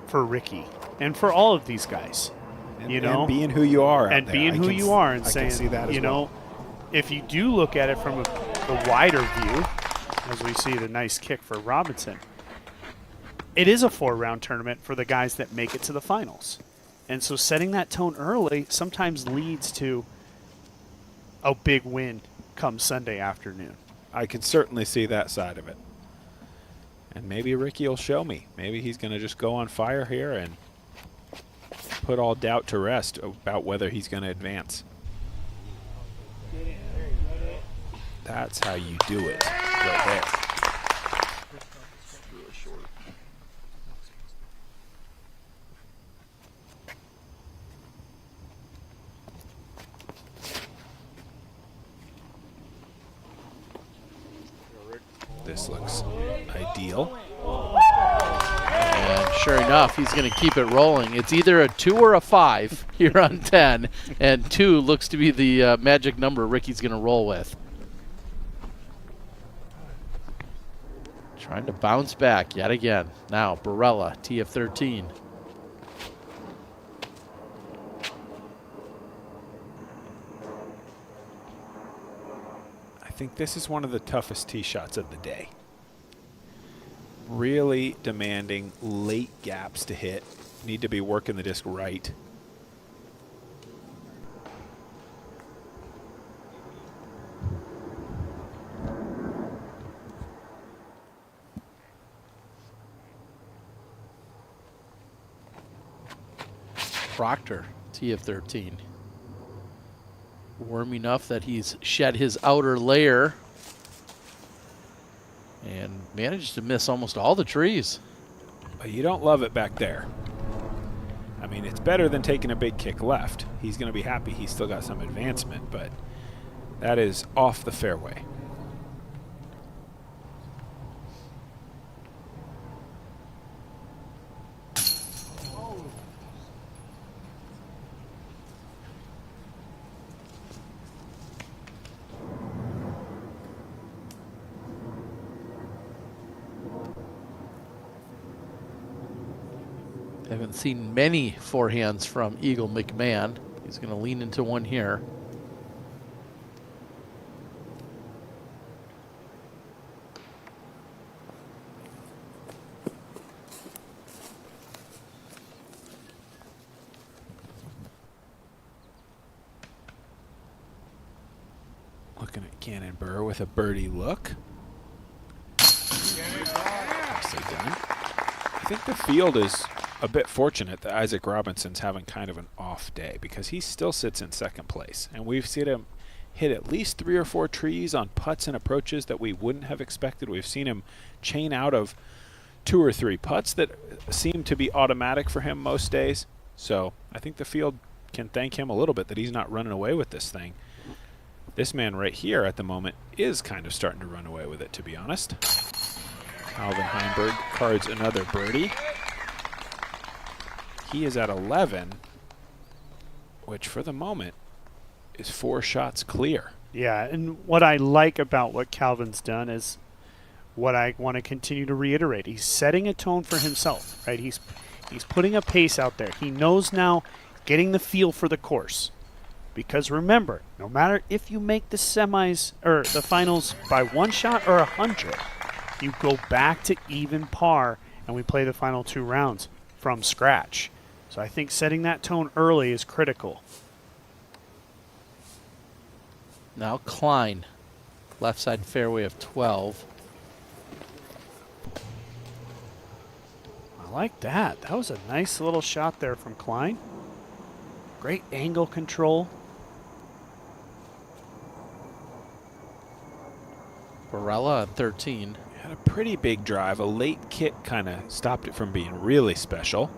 S19: for Ricky and for all of these guys.
S18: And being who you are.
S19: And being who you are and saying,
S18: see that
S19: you know, if you do look at it from the wider view, as we see the nice kick for Robinson, it is a 4-round tournament for the guys that make it to the finals. And so setting that tone early sometimes leads to a big win come Sunday afternoon.
S18: I can certainly see that side of it. And maybe Ricky will show me. Maybe he's going to just go on fire here and put all doubt to rest about whether he's going to advance. That's how you do it right there. This looks ideal.
S17: And sure enough, he's going to keep it rolling. It's either a 2 or a 5 here on 10, and 2 looks to be the magic number Ricky's going to roll with. Trying to bounce back yet again. Now, Barella, TF13.
S18: I think this is one of the toughest tee shots of the day. Really demanding late gaps to hit. Need to be working the disc right.
S17: Proctor, TF13. Warm enough that he's shed his outer layer and managed to miss almost all the trees.
S18: But you don't love it back there. I mean, it's better than taking a big kick left. He's going to be happy he's still got some advancement, but that is off the fairway.
S17: Haven't seen many forehands from Eagle McMahon. He's going to lean into one here.
S18: Looking at Ganon Buhr with a birdie look. Nicely done. I think the field is a bit fortunate that Isaac Robinson's having kind of an off day, because he still sits in second place, and we've seen him hit at least 3 or 4 trees on putts and approaches that we wouldn't have expected. We've seen him chain out of 2 or 3 putts that seem to be automatic for him most days. So I think the field can thank him a little bit that he's not running away with this thing. This man right here at the moment is kind of starting to run away with it, to be honest. Calvin Heimburg cards another birdie. He is at 11, which for the moment is 4 shots clear.
S19: Yeah, and what I like about what Calvin's done is what I want to continue to reiterate. He's setting a tone for himself, right? He's putting a pace out there. He knows now, getting the feel for the course. Because remember, no matter if you make the semis or the finals by 1 shot or 100, you go back to even par and we play the final 2 rounds from scratch. So I think setting that tone early is critical.
S17: Now Klein, left side fairway of 12.
S19: I like that. That was a nice little shot there from Klein. Great angle control.
S17: Barella on 13.
S18: Had a pretty big drive. A late kick kind of stopped it from being really special.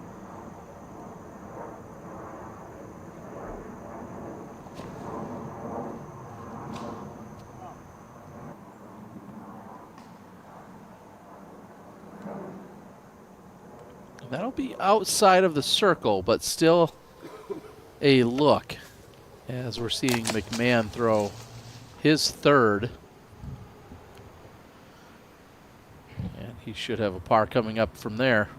S17: That'll be outside of the circle, but still a look as we're seeing McMahon throw his 3rd. And he should have a par coming up from there.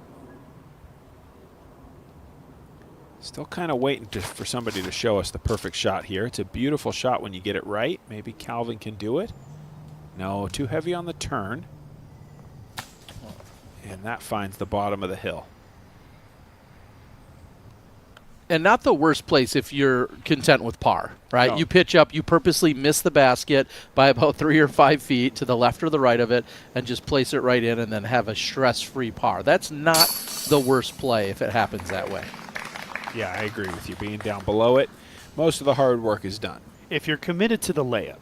S18: Still kind of waiting for somebody to show us the perfect shot here. It's a beautiful shot when you get it right. Maybe Calvin can do it. No, too heavy on the turn. And that finds the bottom of the hill.
S17: And not the worst place if you're content with par, right?
S18: No.
S17: You pitch up, you purposely miss the basket by about 3 or 5 feet to the left or the right of it and just place it right in and then have a stress-free par. That's not the worst play if it happens that way.
S18: Yeah, I agree with you. Being down below it, most of the hard work is done.
S19: If you're committed to the layup.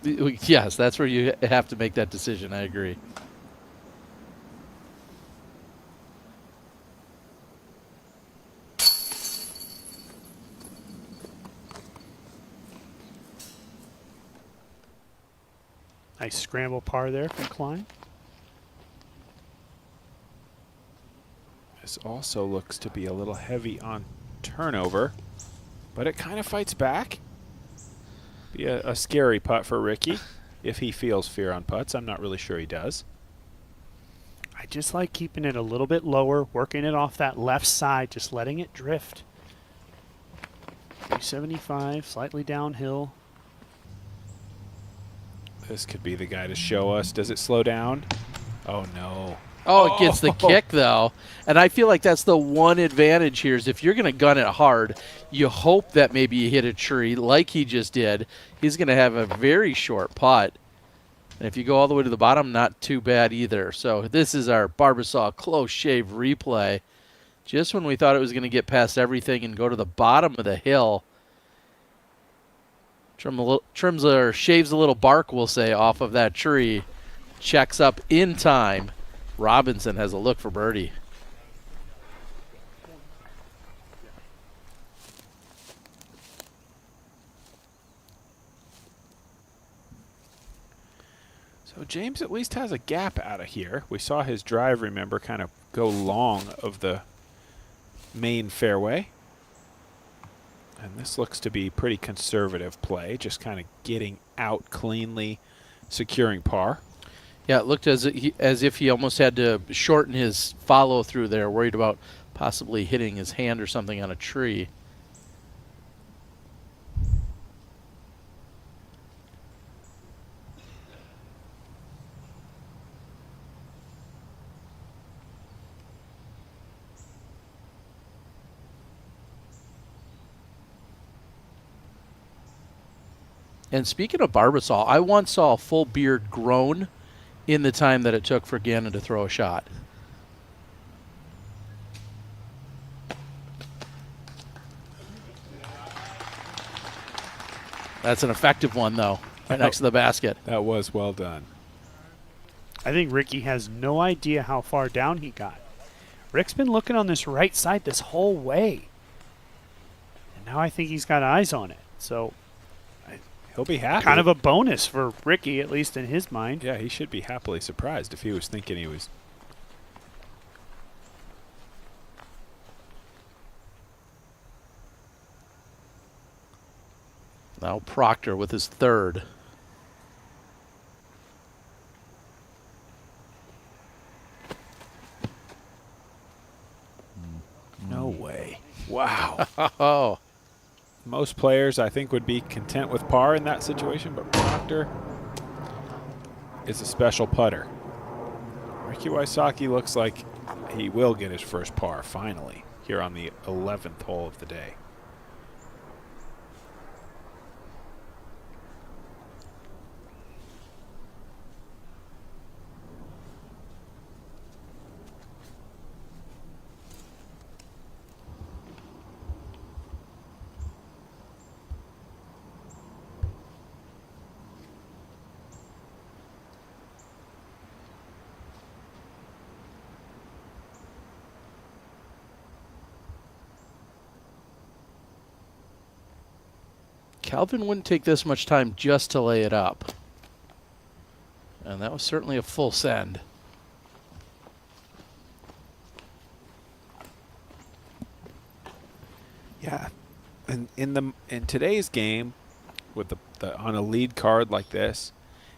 S17: Yes, that's where you have to make that decision. I agree.
S19: Nice scramble par there from Klein.
S18: This also looks to be a little heavy on turnover, but it kind of fights back. Be a scary putt for Ricky if he feels fear on putts. I'm not really sure he does.
S19: I just like keeping it a little bit lower, working it off that left side, just letting it drift. 375, slightly downhill.
S18: This could be the guy to show us. Does it slow down? Oh, no.
S17: Oh, it gets the kick, though. And I feel like that's the one advantage here is if you're going to gun it hard, you hope that maybe you hit a tree like he just did. He's going to have a very short putt. And if you go all the way to the bottom, not too bad either. So this is our Barbasol close shave replay. Just when we thought it was going to get past everything and go to the bottom of the hill, trims or shaves a little bark, we'll say, off of that tree. Checks up in time. Robinson has a look for birdie.
S18: So James at least has a gap out of here. We saw his drive, remember, kind of go long of the main fairway. And this looks to be pretty conservative play, just kind of getting out cleanly, securing par.
S17: Yeah, it looked as if he almost had to shorten his follow-through there, worried about possibly hitting his hand or something on a tree. And speaking of Barbasol, I once saw a full beard grown in the time that it took for Ganon to throw a shot. That's an effective one, though, right next to the basket.
S18: That was well done.
S19: I think Ricky has no idea how far down he got. Rick's been looking on this right side this whole way. And now I think he's got eyes on it. So
S18: He'll be happy.
S19: Kind of a bonus for Ricky, at least in his mind.
S18: Yeah, he should be happily surprised if he was thinking he was.
S17: Now Proctor with his third.
S18: No way. Wow.
S17: Oh.
S18: Most players, I think, would be content with par in that situation, but Proctor is a special putter. Ricky Wysocki looks like he will get his first par finally here on the 11th hole of the day.
S17: Calvin wouldn't take this much time just to lay it up. And that was certainly a full send.
S18: Yeah. And in today's game, with the on a lead card like this,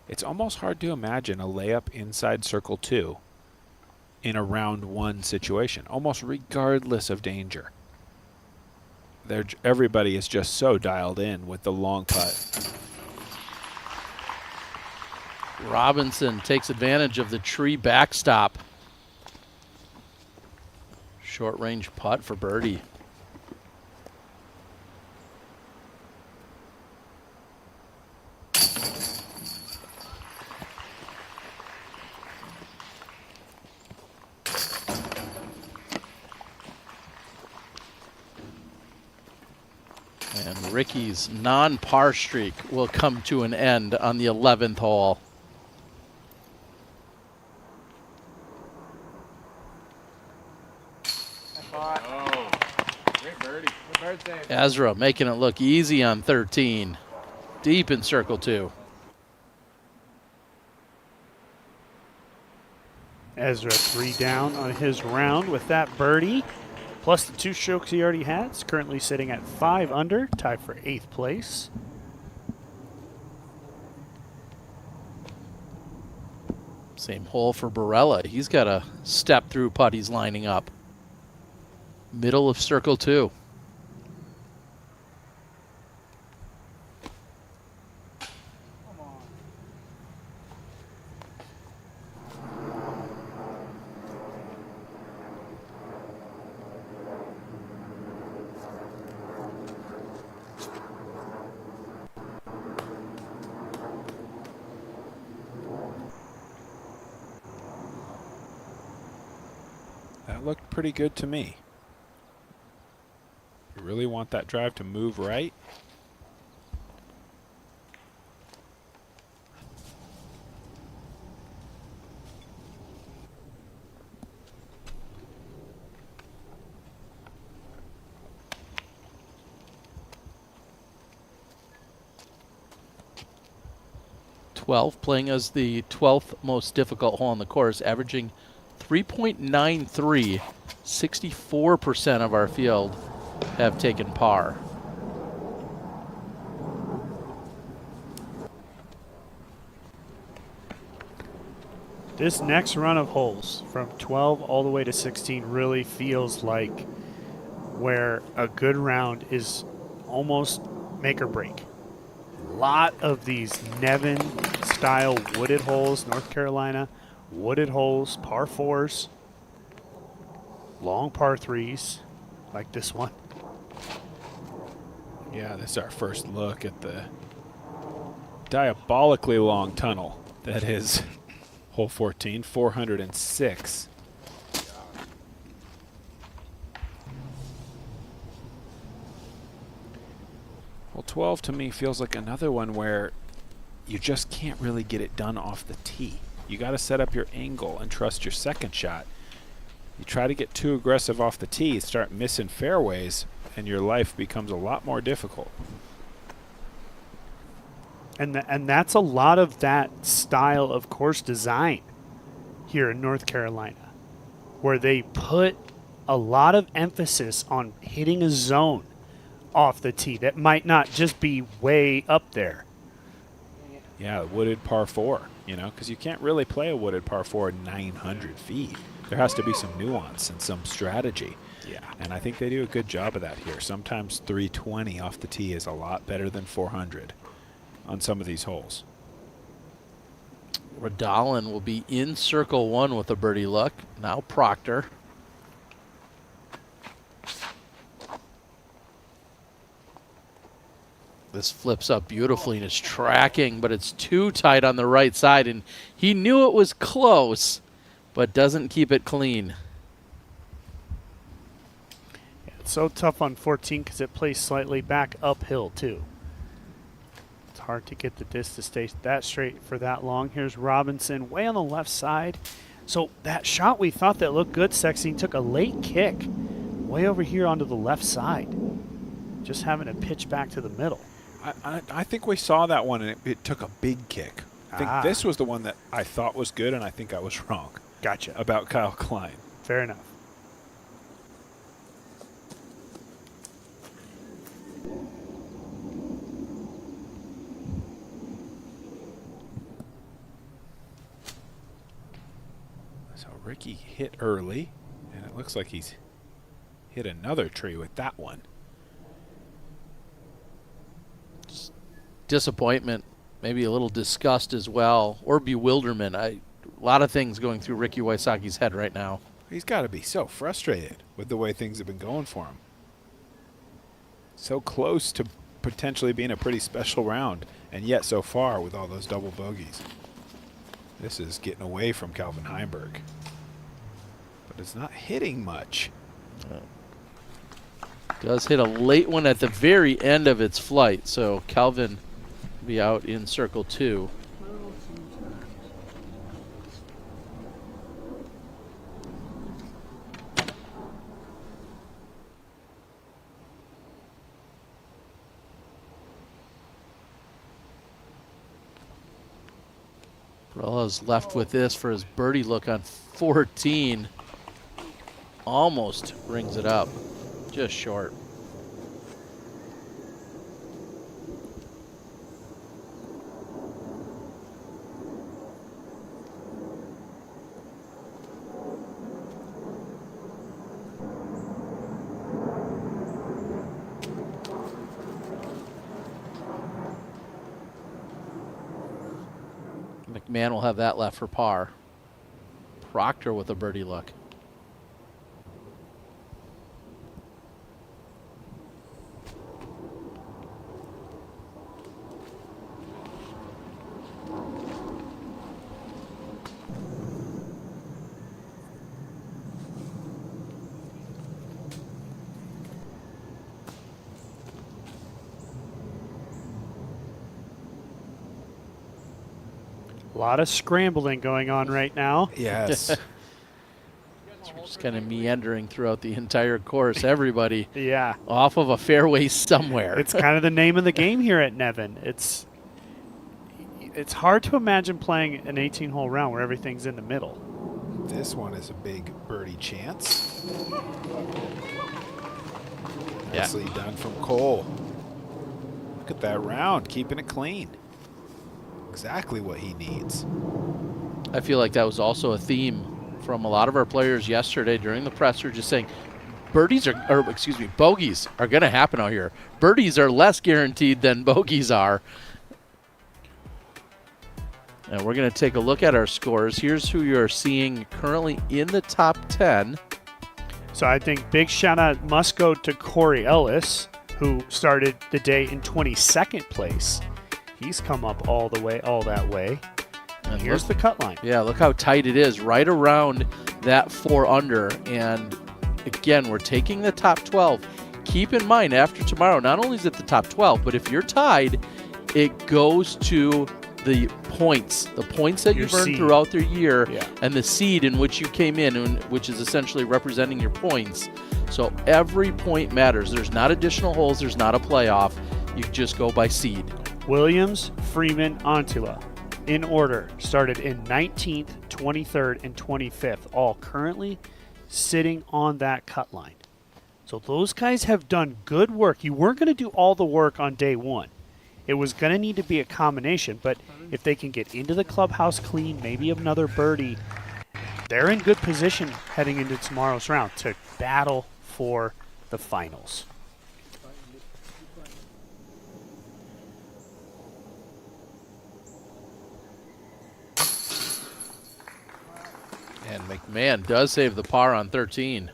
S18: it's almost hard to imagine a layup inside circle 2 in a round 1 situation, almost regardless of danger. Everybody is just so dialed in with the long putt.
S17: Robinson takes advantage of the tree backstop. Short range putt for birdie. And Ricky's non-par streak will come to an end on the 11th hole.
S5: Oh, great birdie. Good bird save.
S17: Ezra making it look easy on 13. Deep in circle 2.
S19: Ezra 3 down on his round with that birdie. Plus the 2 strokes he already had. It's currently sitting at 5 under, tied for 8th place.
S17: Same hole for Barella. He's got a step through putt he's lining up. Middle of circle 2.
S18: That looked pretty good to me. You really want that drive to move right?
S17: Playing as the 12th most difficult hole on the course, averaging 3.93. 64% of our field have taken par.
S19: This next run of holes from 12 all the way to 16 really feels like where a good round is almost make or break. A lot of these Nevin style wooded holes, North Carolina, wooded holes, par 4s, long par 3s, like this one.
S18: Yeah, this is our first look at the diabolically long tunnel that is hole 14, 406. Well, 12 to me feels like another one where you just can't really get it done off the tee. You got to set up your angle and trust your second shot. You try to get too aggressive off the tee, start missing fairways, and your life becomes a lot more difficult.
S19: And that's a lot of that style of course design here in North Carolina, where they put a lot of emphasis on hitting a zone off the tee that might not just be way up there.
S18: Yeah, wooded par 4, you know, because you can't really play a wooded par 4 900 feet. There has to be some nuance and some strategy.
S19: Yeah.
S18: And I think they do a good job of that here. Sometimes 320 off the tee is a lot better than 400 on some of these holes.
S17: Radalin will be in circle 1 with a birdie look. Now Proctor. This flips up beautifully and is tracking, but it's too tight on the right side, and he knew it was close, but doesn't keep it clean.
S19: Yeah, it's so tough on 14 because it plays slightly back uphill too. It's hard to get the disc to stay that straight for that long. Here's Robinson way on the left side. So that shot we thought that looked good, Sexton, took a late kick way over here onto the left side. Just having to pitch back to the middle.
S18: I think we saw that one, and it took a big kick. I think this was the one that I thought was good, and I think I was wrong.
S19: Gotcha.
S18: About Kyle Klein.
S19: Fair enough.
S18: So Ricky hit early, and it looks like he's hit another tree with that one.
S17: Disappointment, maybe a little disgust as well, or bewilderment. A lot of things going through Ricky Wysocki's head right now.
S18: He's got to be so frustrated with the way things have been going for him. So close to potentially being a pretty special round, and yet so far with all those double bogeys. This is getting away from Calvin Heimburg. But it's not hitting much.
S17: Does hit a late one at the very end of its flight, so Calvin will be out in circle 2. Perella's left with this for his birdie look on 14. Almost brings it up. Just short. McMahon will have that left for par. Proctor with a birdie look.
S19: A lot of scrambling going on right now.
S18: Yes.
S17: So we're just kind of meandering throughout the entire course. Everybody
S19: yeah,
S17: off of a fairway somewhere.
S19: It's kind of the name of the game here at Nevin. It's hard to imagine playing an 18-hole round where everything's in the middle.
S18: This one is a big birdie chance.
S17: Yeah.
S18: Nicely done from Cole. Look at that round, keeping it clean. Exactly what he needs.
S17: I feel like that was also a theme from a lot of our players yesterday during the presser, just saying bogeys are going to happen out here. Birdies are less guaranteed than bogeys are. And we're going to take a look at our scores. Here's who you're seeing currently in the top 10.
S19: So I think big shout out must go to Corey Ellis, who started the day in 22nd place. He's come up all that way. And here's the cut line.
S17: Yeah, look how tight it is, right around that 4 under. And again, we're taking the top 12. Keep in mind, after tomorrow, not only is it the top 12, but if you're tied, it goes to the points that you've earned throughout the year, and the seed in which you came in, which is essentially representing your points. So every point matters. There's not additional holes. There's not a playoff. You just go by seed.
S19: Williams, Freeman, Antila, in order, started in 19th, 23rd, and 25th, all currently sitting on that cut line. So those guys have done good work. You weren't going to do all the work on day one. It was going to need to be a combination, but if they can get into the clubhouse clean, maybe another birdie, they're in good position heading into tomorrow's round to battle for the finals.
S17: And McMahon does save the par on 13.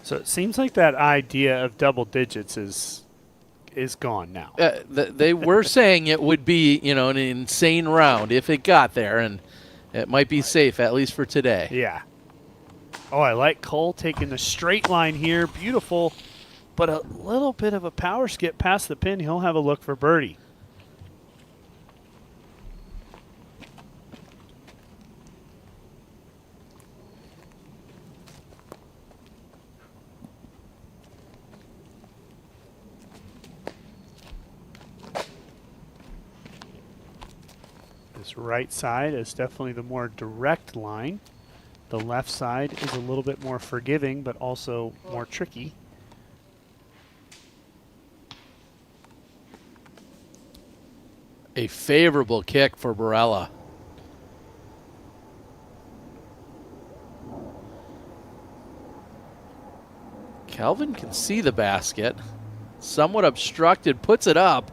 S19: So it seems like that idea of double digits is gone now.
S17: They were saying it would be, an insane round if it got there, and it might be safe, at least for today.
S19: Yeah. Oh, I like Cole taking the straight line here. Beautiful, but a little bit of a power skip past the pin. He'll have a look for birdie. Right side is definitely the more direct line. The left side is a little bit more forgiving, but also more tricky.
S17: A favorable kick for Barella. Kelvin can see the basket. Somewhat obstructed, puts it up.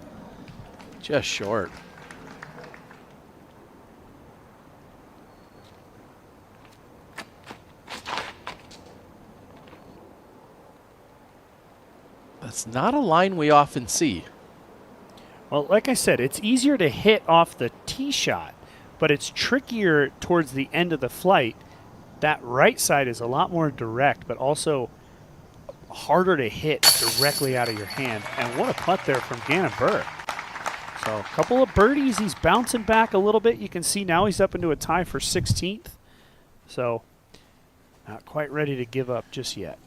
S17: Just short. That's not a line we often see.
S19: Well, like I said, it's easier to hit off the tee shot, but it's trickier towards the end of the flight. That right side is a lot more direct, but also harder to hit directly out of your hand. And what a putt there from Ganon Buhr. So a couple of birdies. He's bouncing back a little bit. You can see now he's up into a tie for 16th. So not quite ready to give up just yet.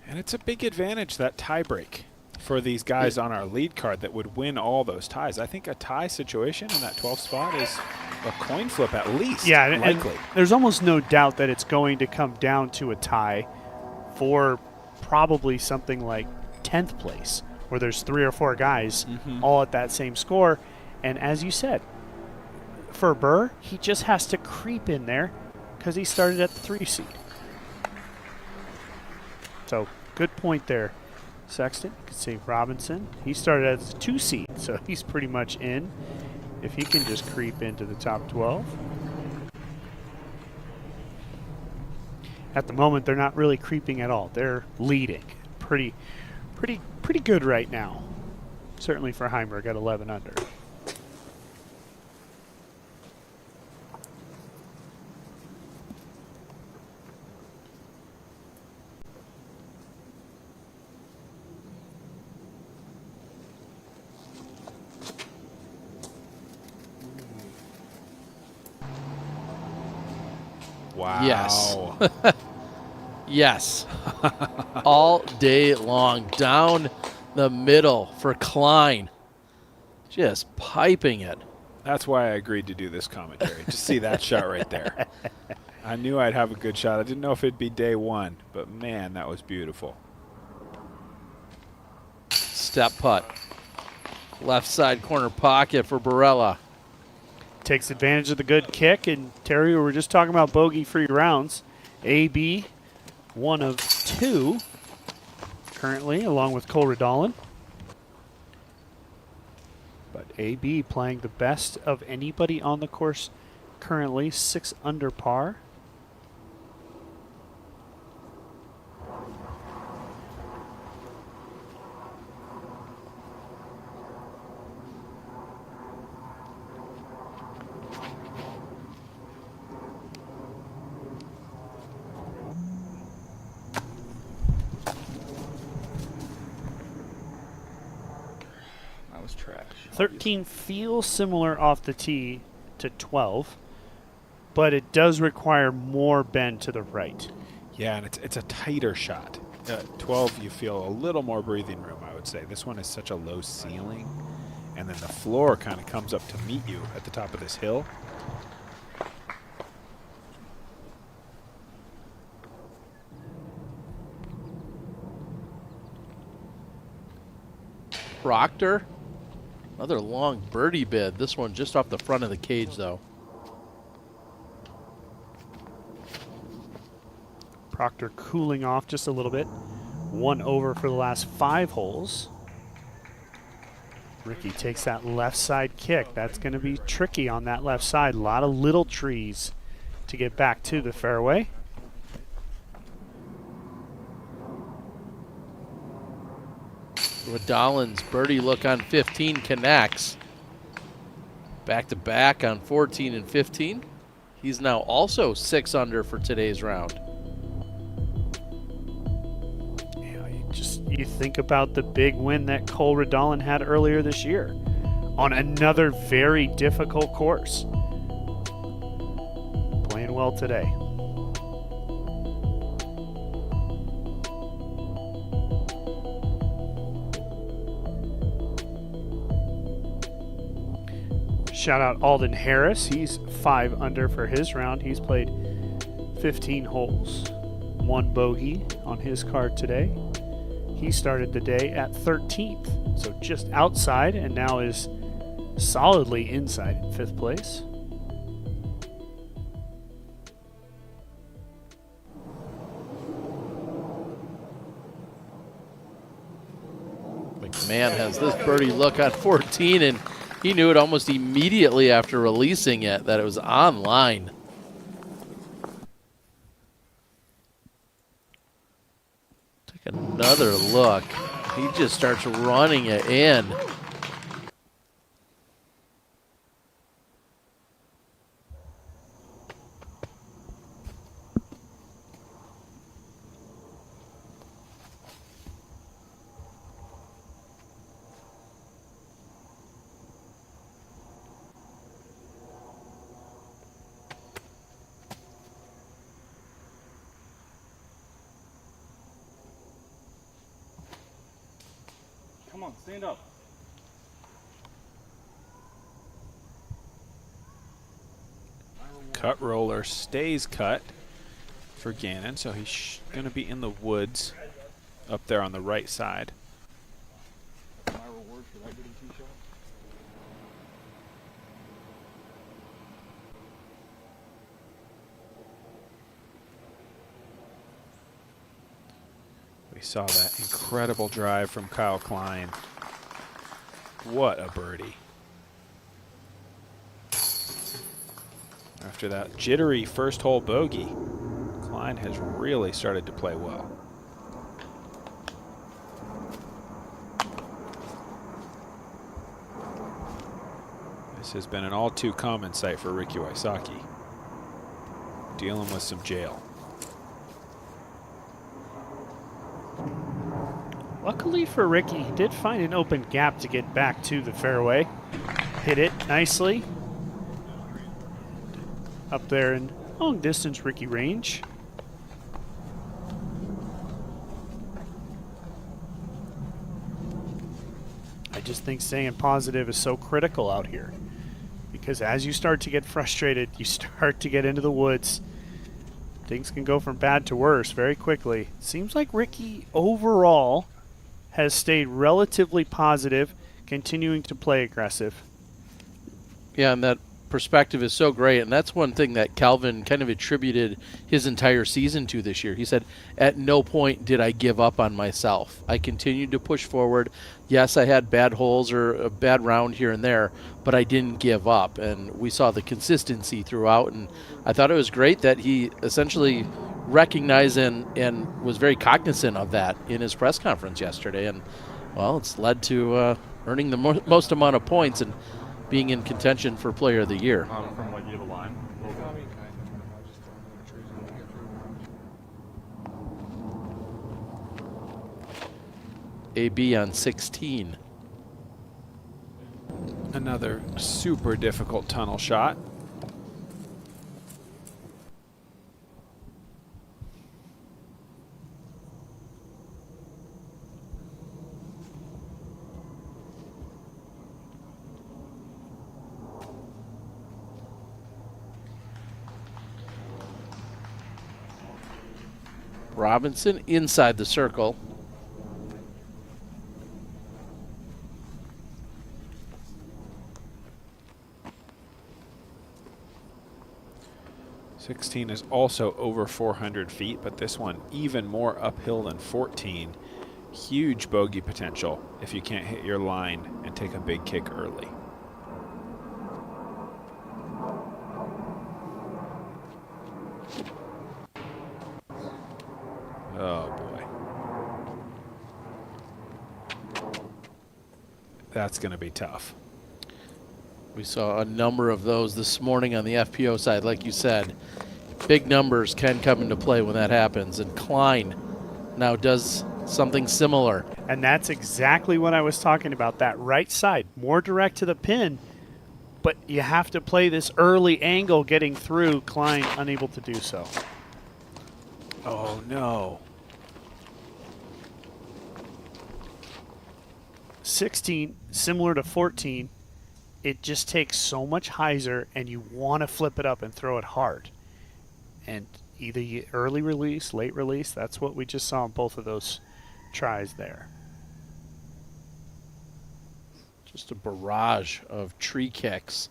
S18: And it's a big advantage, that tie break, for these guys on our lead card that would win all those ties. I think a tie situation in that 12th spot is a coin flip at least.
S19: Yeah,
S18: likely.
S19: And there's almost no doubt that it's going to come down to a tie for probably something like 10th place, where there's 3 or 4 guys all at that same score. And as you said, for Buhr, he just has to creep in there because he started at the 3 seed. So good point there. Sexton, you can see Robinson. He started as a 2 seed, so he's pretty much in. If he can just creep into the top 12. At the moment, they're not really creeping at all. They're leading. Pretty good right now. Certainly for Heimburg at 11 under.
S18: Wow.
S17: Yes. Yes. All day long. Down the middle for Klein. Just piping it.
S18: That's why I agreed to do this commentary. Just see that shot right there. I knew I'd have a good shot. I didn't know if it'd be day one, but man, that was beautiful.
S17: Step putt. Left side corner pocket for Barella.
S19: Takes advantage of the good kick, and Terry, we were just talking about bogey-free rounds. AB, 1 of 2 currently, along with Cole Redolin. But AB playing the best of anybody on the course currently, 6 under par.
S18: That was trash.
S19: 13 feels similar off the tee to 12, but it does require more bend to the right.
S18: Yeah, and it's a tighter shot. 12, you feel a little more breathing room, I would say. This one is such a low ceiling, and then the floor kind of comes up to meet you at the top of this hill.
S17: Proctor, another long birdie bid. This one just off the front of the cage, though.
S19: Proctor cooling off just a little bit. 1 over for the last 5 holes. Ricky takes that left side kick. That's going to be tricky on that left side. A lot of little trees to get back to the fairway.
S17: Dahlon's birdie look on 15 connects. Back to back on 14 and 15. He's now also 6 under for today's round.
S19: You think about the big win that Cole Redolin had earlier this year on another very difficult course. Playing well today. Shout out Alden Harris. He's 5 under for his round. He's played 15 holes. 1 bogey on his card today. He started the day at 13th, so just outside, and now is solidly inside in 5th place.
S17: McMahon has this birdie look on 14, and he knew it almost immediately after releasing it that it was online. Take another look. He just starts running it in.
S5: Come on, stand up.
S18: Cut roller stays cut for Ganon, so he's going to be in the woods up there on the right side.
S5: My reward for that getting 2 shots?
S18: We saw that incredible drive from Kyle Klein. What a birdie. After that jittery first hole bogey, Klein has really started to play well. This has been an all too common sight for Ricky Wysocki, dealing with some jail.
S19: Luckily for Ricky, he did find an open gap to get back to the fairway. Hit it nicely. Up there in long distance Ricky range. I just think staying positive is so critical out here. Because as you start to get frustrated, you start to get into the woods. Things can go from bad to worse very quickly. Seems like Ricky overall has stayed relatively positive, continuing to play aggressive.
S17: Yeah, and that perspective is so great, and that's one thing that Calvin kind of attributed his entire season to this year. He said, at no point did I give up on myself. I continued to push forward. Yes, I had bad holes or a bad round here and there, but I didn't give up, and we saw the consistency throughout, and I thought it was great that he essentially recognized and was very cognizant of that in his press conference yesterday, and, well, it's led to earning the most amount of points and being in contention for Player of the Year.
S5: From like either line.
S17: AB on 16.
S18: Another super difficult tunnel shot.
S17: Robinson inside the circle.
S18: Sixteen is also over 400 feet, but this one even more uphill than 14. Huge bogey potential if you can't hit your line and take a big kick early. Oh boy. That's going to be tough.
S17: We saw a number of those this morning on the FPO side, like you said. Big numbers can come into play when that happens, and Klein now does something similar.
S19: And that's exactly what I was talking about, that right side, more direct to the pin, but you have to play this early angle getting through. Klein unable to do so.
S18: Oh no.
S19: 16, similar to 14, it just takes so much hyzer, and you want to flip it up and throw it hard. And either you early release, late release, that's what we just saw in both of those tries there.
S17: Just a barrage of tree kicks.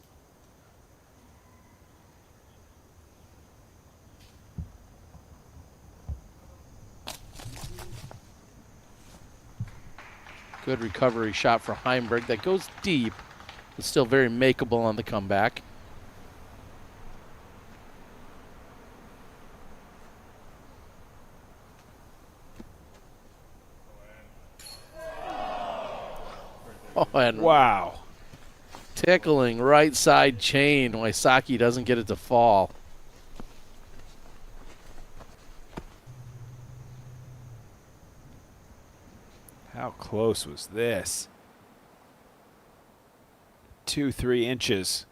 S17: Good recovery shot for Heimburg that goes deep, but still very makeable on the comeback. Oh, and
S18: wow.
S17: Tickling right side chain. Wysocki doesn't get it to fall.
S18: How close was this? 2-3 inches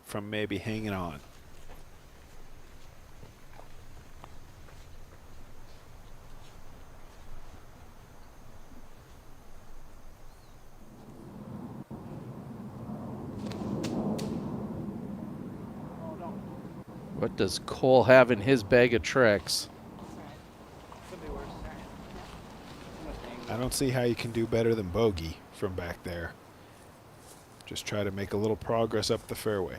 S18: from maybe hanging on.
S17: What does Cole have in his bag of tricks?
S18: I don't see how you can do better than bogey from back there. Just try to make a little progress up the fairway.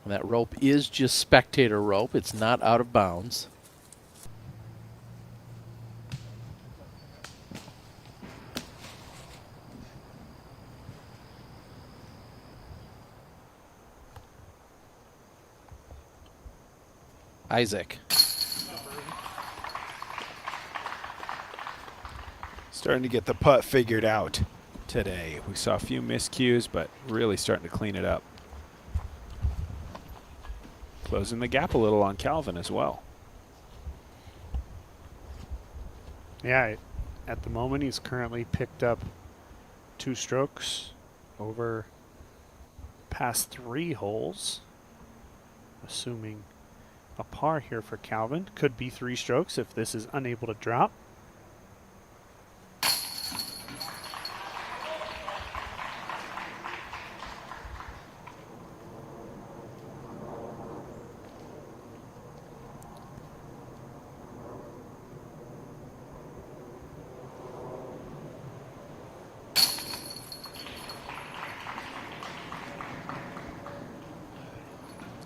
S17: And that rope is just spectator rope. It's not out of bounds. Isaac.
S18: Starting to get the putt figured out today. We saw a few miscues, but really starting to clean it up. Closing the gap a little on Calvin as well.
S19: Yeah, at the moment he's currently picked up 2 strokes over past 3 holes. Assuming a par here for Calvin. Could be 3 strokes if this is unable to drop.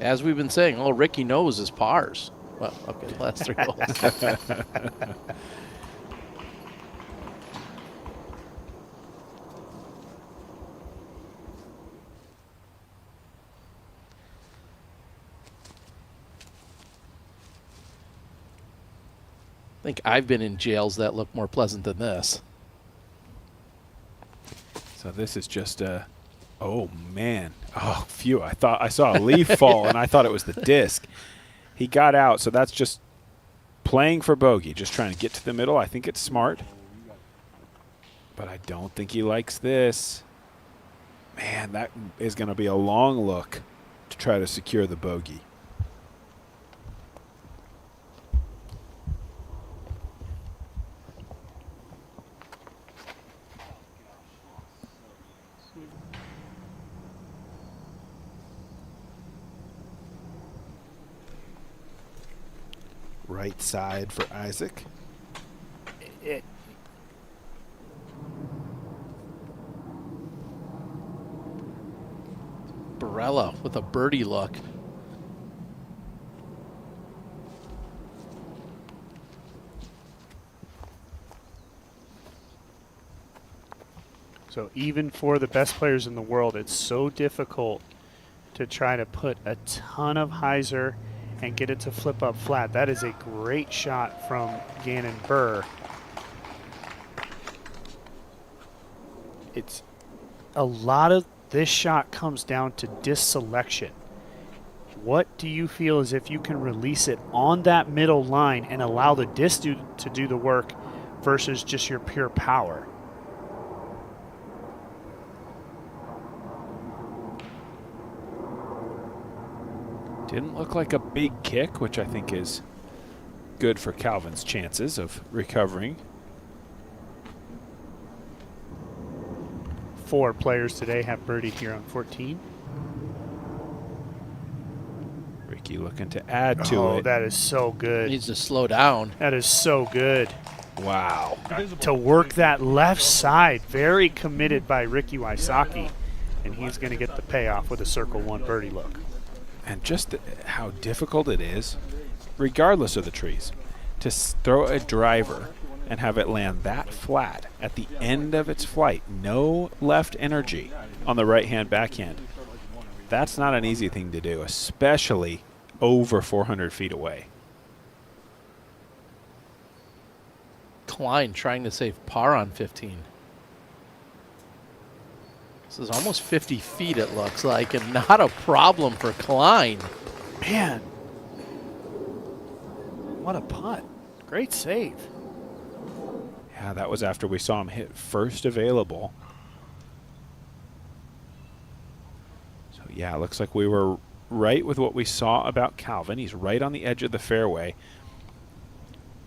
S17: As we've been saying, all Ricky knows is pars. Well, okay, last 3 holes. I think I've been in jails that look more pleasant than this.
S18: So this is just a, oh man, oh phew! I thought I saw a leaf fall and I thought it was the disc. He got out, so that's just playing for bogey, just trying to get to the middle. I think it's smart. But I don't think he likes this. Man, that is going to be a long look to try to secure the bogey. Right side for Isaac.
S17: Barella with a birdie look.
S19: So even for the best players in the world, it's so difficult to try to put a ton of hyzer and get it to flip up flat. That is a great shot from Ganon Buhr. It's a lot of this shot comes down to disc selection. What do you feel as if you can release it on that middle line and allow the disc to do the work versus just your pure power?
S18: Didn't look like a big kick, which I think is good for Calvin's chances of recovering.
S19: 4 players today have birdied here on 14.
S18: Ricky looking to add to it.
S19: Oh, that is so good.
S17: Needs to slow down.
S19: That is so good.
S18: Wow.
S19: To work that left side, very committed by Ricky Wysocki, and he's going to get the payoff with a circle 1 birdie look.
S18: And just how difficult it is, regardless of the trees, to throw a driver and have it land that flat at the end of its flight. No left energy on the right-hand backhand. That's not an easy thing to do, especially over 400 feet away.
S17: Klein trying to save par on 15. This is almost 50 feet, it looks like, and not a problem for Klein.
S19: Man, what a putt. Great save.
S18: Yeah, that was after we saw him hit first available. So, yeah, it looks like we were right with what we saw about Calvin. He's right on the edge of the fairway.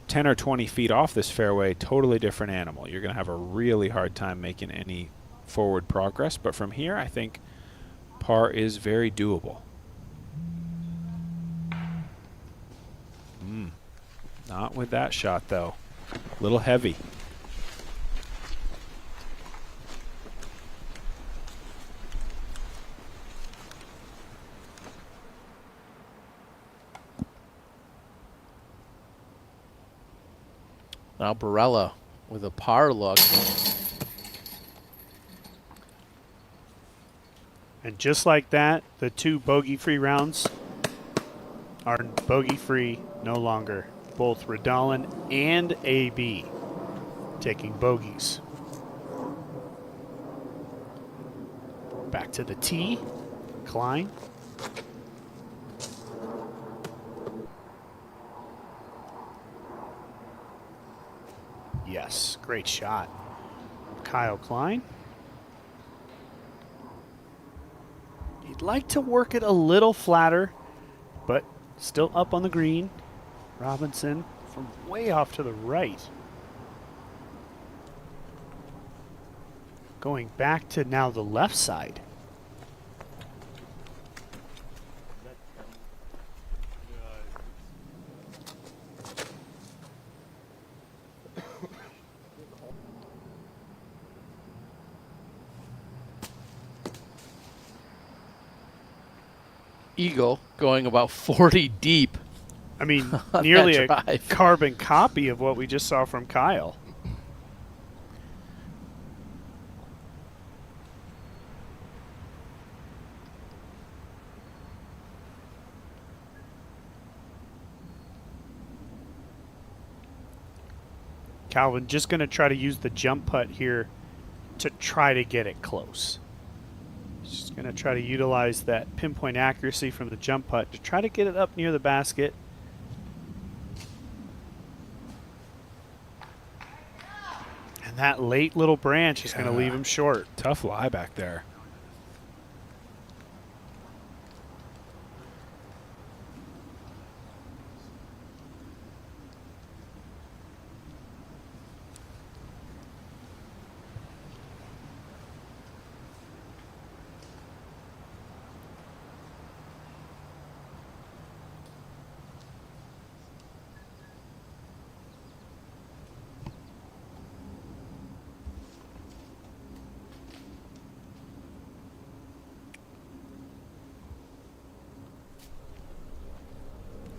S18: 10 or 20 feet off this fairway, totally different animal. You're going to have a really hard time making any forward progress, but from here I think par is very doable. Not with that shot though. A little heavy.
S17: Now Barella with a par look.
S19: And just like that, the 2 bogey-free rounds are bogey-free no longer. Both Radalin and AB taking bogeys. Back to the tee. Klein. Yes, great shot. Kyle Klein. He'd like to work it a little flatter, but still up on the green. Robinson from way off to the right. Going back to now the left side.
S17: Eagle going about 40 deep.
S19: I mean, nearly a carbon copy of what we just saw from Kyle. Calvin just going to try to use the jump putt here to try to get it close. Just going to try to utilize that pinpoint accuracy from the jump putt to try to get it up near the basket. And that late little branch is going to leave him short.
S18: Tough lie back there.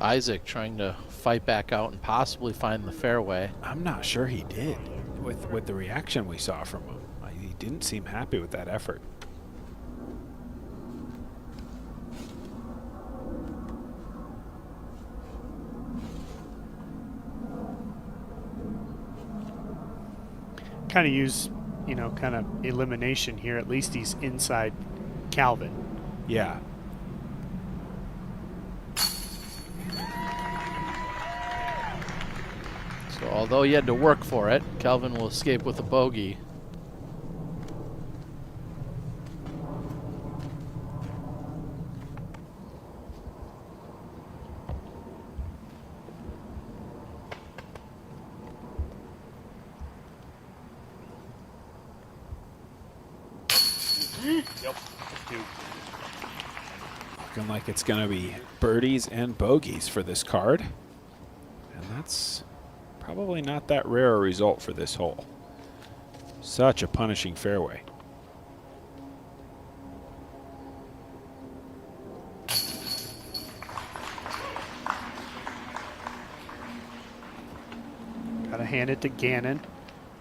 S17: Isaac trying to fight back out and possibly find the fairway.
S18: I'm not sure he did with the reaction we saw from him. He didn't seem happy with that effort.
S19: Kind of use, kind of elimination here. At least he's inside Calvin.
S18: Yeah.
S17: So although he had to work for it, Calvin will escape with a bogey.
S20: Yep, 2.
S18: Looking like it's going to be birdies and bogeys for this card. And that's probably not that rare a result for this hole. Such a punishing fairway.
S19: Gotta hand it to Ganon.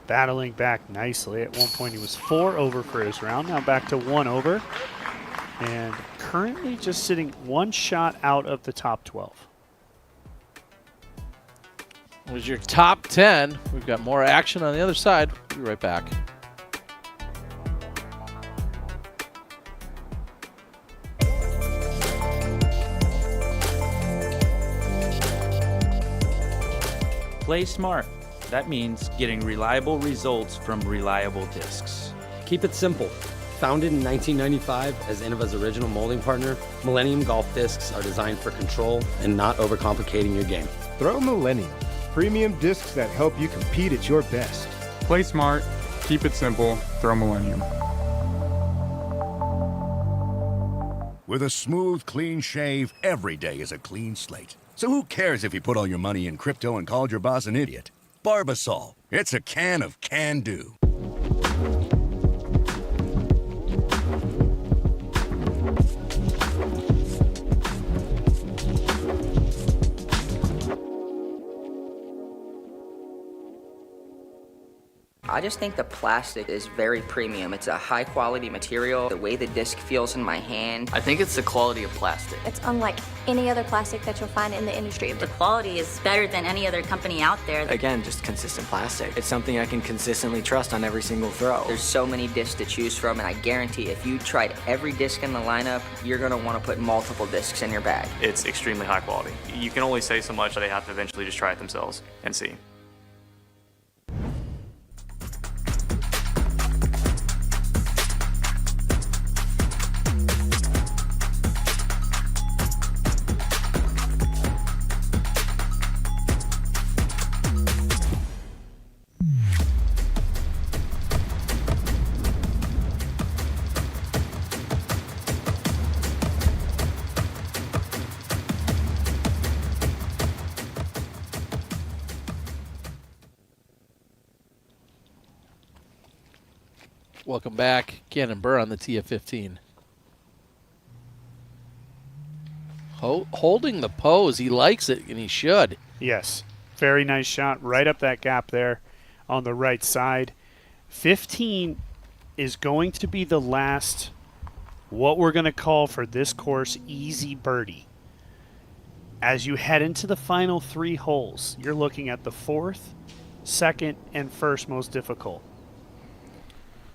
S19: Battling back nicely. At one point he was 4 over for his round. Now back to 1 over. And currently just sitting 1 shot out of the top 12.
S17: Was your top 10. We've got more action on the other side. We'll be right back.
S2: Play smart. That means getting reliable results from reliable discs.
S12: Keep it simple. Founded in 1995 as Innova's original molding partner, Millennium Golf Discs are designed for control and not overcomplicating your game.
S22: Throw Millennium. Premium discs that help you compete at your best.
S23: Play smart, keep it simple, throw Millennium.
S4: With a smooth, clean shave, every day is a clean slate. So who cares if you put all your money in crypto and called your boss an idiot? Barbasol. It's a can of can-do.
S24: I just think the plastic is very premium. It's a high quality material. The way the disc feels in my hand.
S25: I think it's the quality of plastic.
S27: It's unlike any other plastic that you'll find in the industry.
S28: The quality is better than any other company out there.
S25: Again, just consistent plastic. It's something I can consistently trust on every single throw.
S24: There's so many discs to choose from, and I guarantee if you tried every disc in the lineup, you're gonna wanna put multiple discs in your bag.
S25: It's extremely high quality. You can only say so much that they have to eventually just try it themselves and see.
S17: Welcome back. Ganon Buhr on the tee of 15. Holding the pose. He likes it, and he should.
S19: Yes. Very nice shot right up that gap there on the right side. 15 is going to be the last, what we're going to call for this course, easy birdie. As you head into the final 3 holes, you're looking at the 4th, 2nd, and 1st most difficult.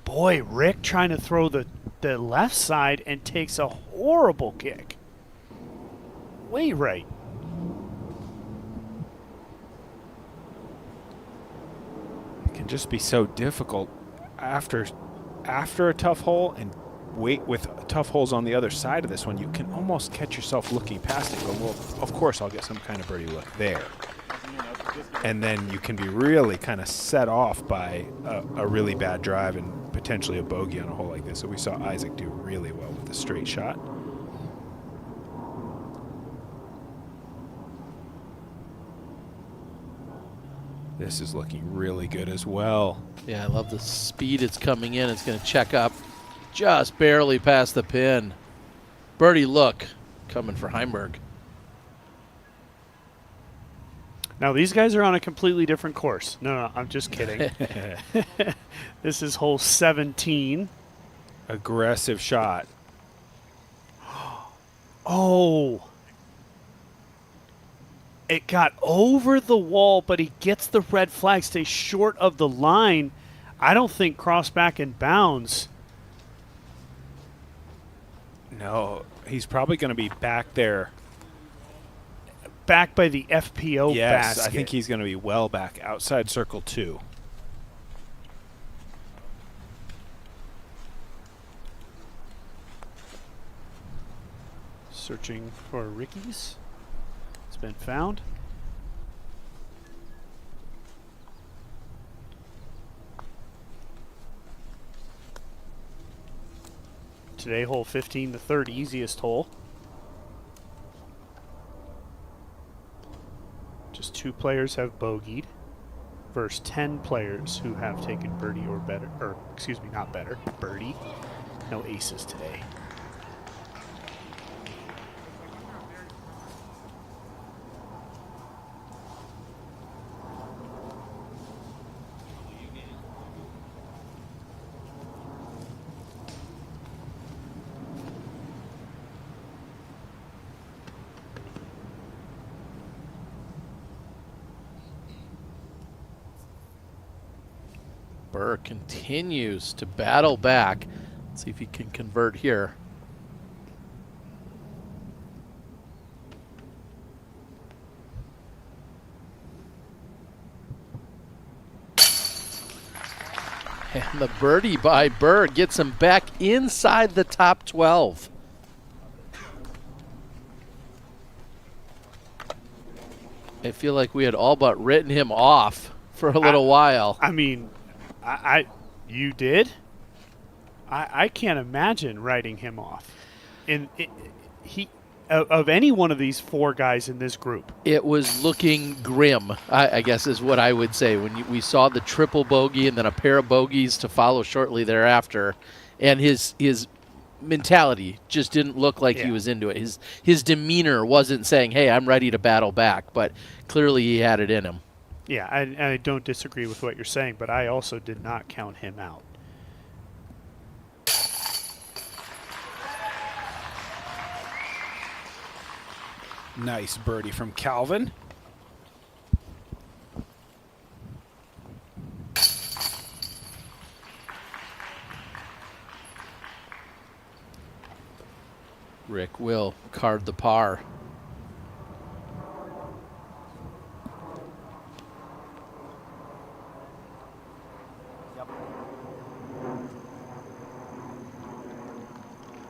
S19: Boy, Rick trying to throw the left side and takes a horrible kick. Way right.
S18: Can can just be so difficult after a tough hole, and wait with tough holes on the other side of this one. You can almost catch yourself looking past it and go, well, of course I'll get some kind of birdie look there. And then you can be really kind of set off by a really bad drive and potentially a bogey on a hole like this. So we saw Isaac do really well with the straight shot. This is looking really good as well.
S17: Yeah, I love the speed it's coming in. It's going to check up just barely past the pin. Birdie look coming for Heimburg.
S19: Now, these guys are on a completely different course. No, I'm just kidding. This is hole 17.
S18: Aggressive shot.
S19: Oh. It got over the wall, but he gets the red flag, stays short of the line. I don't think cross back and bounds.
S18: No, he's probably going to be back there.
S19: Back by the FPO
S18: yes,
S19: basket.
S18: I think he's going to be well back outside circle 2.
S19: Searching for Ricky's. It's been found. Today, hole 15, the third easiest hole. Just 2 players have bogeyed versus 10 players who have taken birdie or better, or excuse me, not better, birdie. No aces today.
S17: Buhr continues to battle back. Let's see if he can convert here. And the birdie by Buhr gets him back inside the top 12. I feel like we had all but written him off for a little while.
S19: I mean, you did? I can't imagine writing him off. Of any one of these 4 guys in this group.
S17: It was looking grim, I guess is what I would say. When we saw the triple bogey and then a pair of bogeys to follow shortly thereafter, and his mentality just didn't look like he was into it. His demeanor wasn't saying, hey, I'm ready to battle back, but clearly he had it in him.
S19: Yeah, I don't disagree with what you're saying, but I also did not count him out.
S18: Nice birdie from Calvin.
S17: Rick will card the par.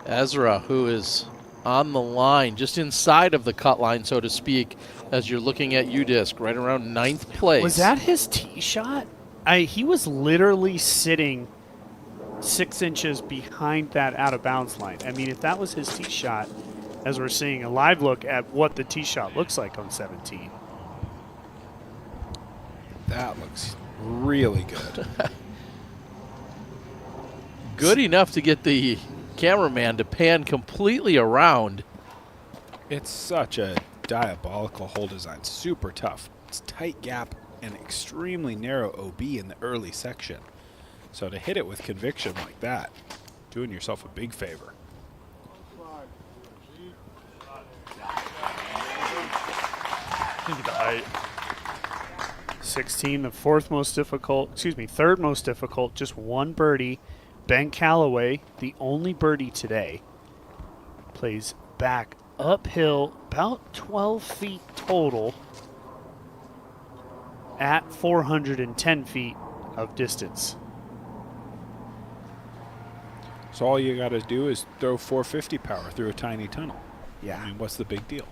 S17: Ezra, who is on the line, just inside of the cut line, so to speak, as you're looking at UDisc, right around 9th place.
S19: Was that his tee shot? He was literally sitting 6 inches behind that out-of-bounds line. I mean, if that was his tee shot, as we're seeing a live look at what the tee shot looks like on 17.
S18: That looks really good.
S17: Good enough to get the cameraman to pan completely around.
S18: It's such a diabolical hole design. Super tough. It's tight gap and extremely narrow OB in the early section. So to hit it with conviction like that, doing yourself a big favor.
S19: I 16, the third most difficult, just 1 birdie. Ben Callaway, the only birdie today, plays back uphill about 12 feet total at 410 feet of distance.
S18: So all you got to do is throw 450 power through a tiny tunnel.
S19: Yeah.
S18: I mean, what's the big deal?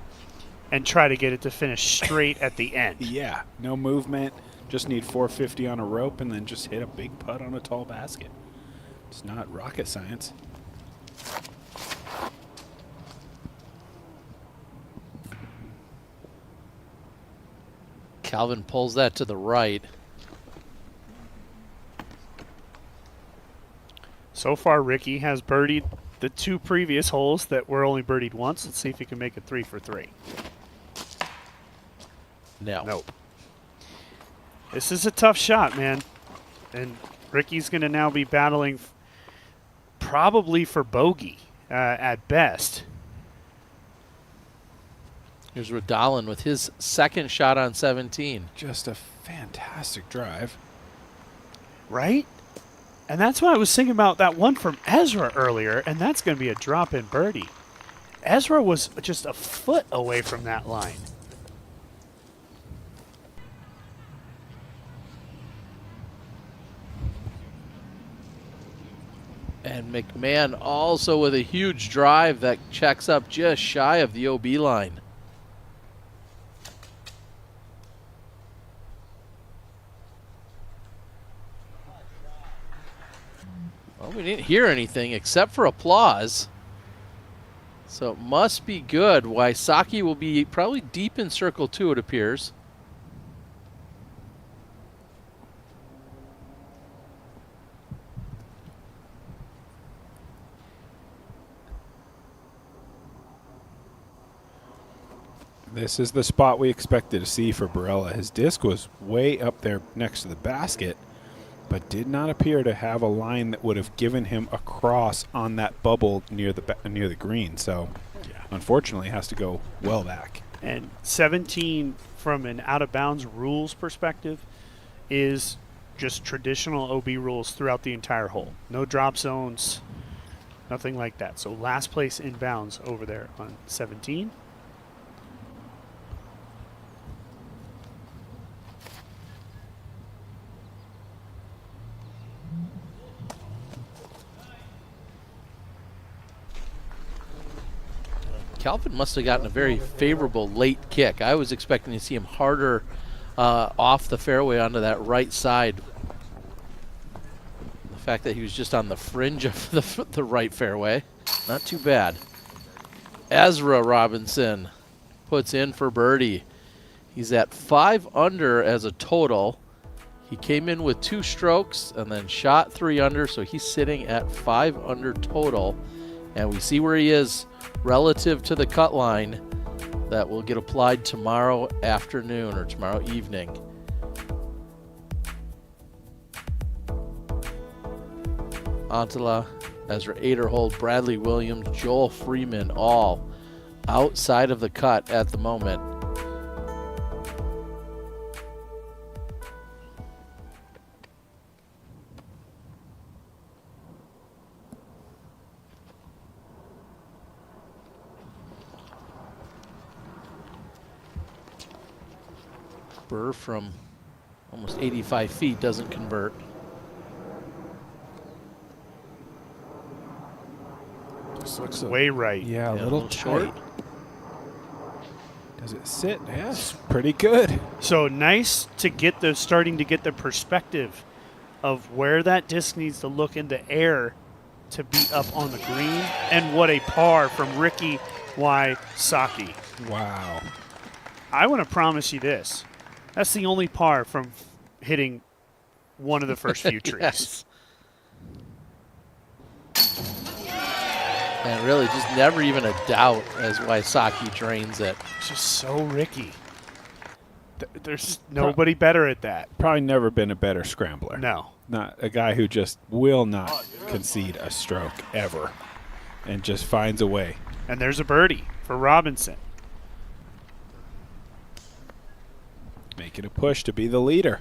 S19: And try to get it to finish straight at the end.
S18: Yeah, no movement. Just need 450 on a rope and then just hit a big putt on a tall basket. It's not rocket science.
S17: Calvin pulls that to the right.
S19: So far, Ricky has birdied the 2 previous holes that were only birdied once. Let's see if he can make it 3 for 3.
S17: No.
S19: Nope. This is a tough shot, man. And Ricky's going to now be battling probably for bogey at best.
S17: Here's Radalin with his second shot on 17.
S18: Just a fantastic drive.
S19: Right? And that's why I was thinking about that one from Ezra earlier, and that's going to be a drop-in birdie. Ezra was just a foot away from that line.
S17: And McMahon also with a huge drive that checks up just shy of the OB line. Well, we didn't hear anything except for applause. So it must be good. Wysocki will be probably deep in circle 2, it appears.
S18: This is the spot we expected to see for Barella. His disc was way up there next to the basket, but did not appear to have a line that would have given him a cross on that bubble near the green. So, unfortunately, has to go well back.
S19: And 17, from an out-of-bounds rules perspective, is just traditional OB rules throughout the entire hole. No drop zones, nothing like that. So last place in bounds over there on 17.
S17: Calvin must have gotten a very favorable late kick. I was expecting to see him harder off the fairway onto that right side. The fact that he was just on the fringe of the right fairway, not too bad. Ezra Robinson puts in for birdie. He's at 5 under as a total. He came in with 2 strokes and then shot 3 under, so he's sitting at 5 under total. And we see where he is relative to the cut line that will get applied tomorrow afternoon or tomorrow evening. Antala, Ezra Aderhold, Bradley Williams, Joel Freeman, all outside of the cut at the moment. Buhr from almost 85 feet doesn't convert.
S19: This looks way right.
S18: Yeah, a
S17: Yeah,
S18: little
S17: a little short.
S18: tight. Does it sit? Yes, pretty good.
S19: So nice to get starting to get the perspective of where that disc needs to look in the air to be up on the green, and what a par from Ricky Wysocki.
S18: Wow.
S19: I want to promise you this. That's the only par from hitting one of the first few trees.
S17: And really just never even a doubt as Wysocki drains it.
S19: It's just so Ricky. There's nobody better at that.
S18: Probably never been a better scrambler.
S19: No.
S18: Not a guy who just will not concede a stroke ever and just finds a way.
S19: And there's a birdie for Robinson.
S18: Making a push to be the leader.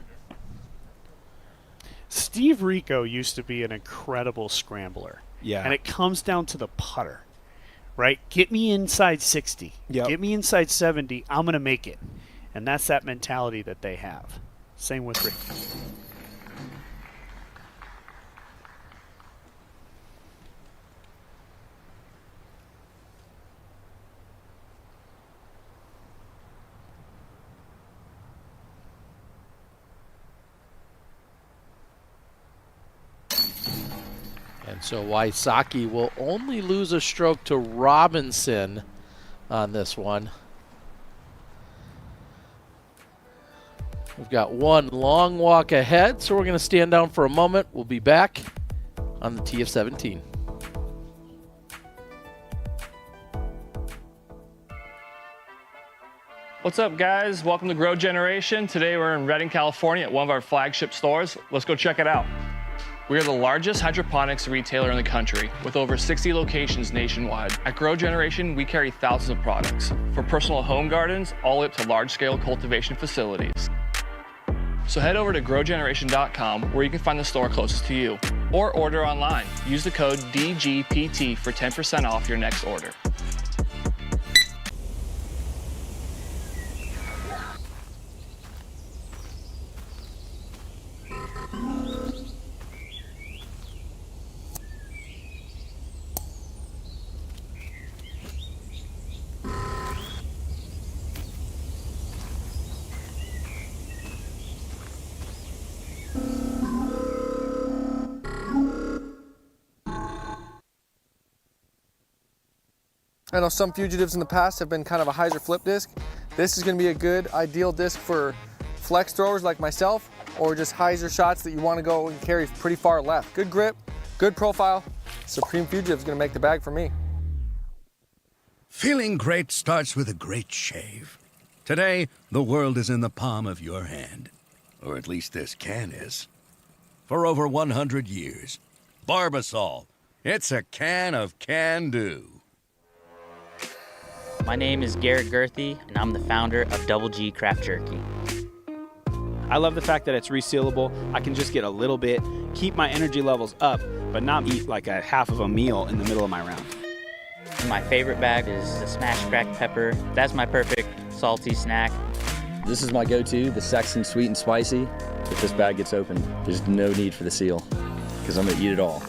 S19: Steve Rico used to be an incredible scrambler.
S18: Yeah.
S19: And it comes down to the putter, right? Get me inside 60.
S18: Yep.
S19: Get me inside 70. I'm going to make it. And that's that mentality that they have. Same with Ricky.
S17: And so Wysocki will only lose a stroke to Robinson on this one. We've got one long walk ahead, so we're going to stand down for a moment. We'll be back on the TF17.
S3: What's up, guys? Welcome to Grow Generation. Today we're in Redding, California at one of our flagship stores. Let's go check it out. We are the largest hydroponics retailer in the country with over 60 locations nationwide. At Grow Generation, we carry thousands of products, from personal home gardens all the way up to large-scale cultivation facilities. So head over to growgeneration.com where you can find the store closest to you, or order online. Use the code DGPT for 10% off your next order.
S8: I know some fugitives in the past have been kind of a hyzer flip disc. This is going to be a good, ideal disc for flex throwers like myself, or just hyzer shots that you want to go and carry pretty far left. Good grip, good profile. Supreme Fugitive is going to make the bag for me.
S4: Feeling great starts with a great shave. Today, the world is in the palm of your hand. Or at least this can is. For over 100 years, Barbasol, it's a can of can-do.
S13: My name is Garrett Gerthy, and I'm the founder of Double G Craft Jerky.
S18: I love the fact that it's resealable. I can just get a little bit, keep my energy levels up, but not eat like a half of a meal in the middle of my round.
S13: My favorite bag is the smashed cracked pepper. That's my perfect salty snack.
S14: This is my go-to, the Sexton sweet and spicy. If this bag gets open, there's no need for the seal, because I'm gonna eat it all.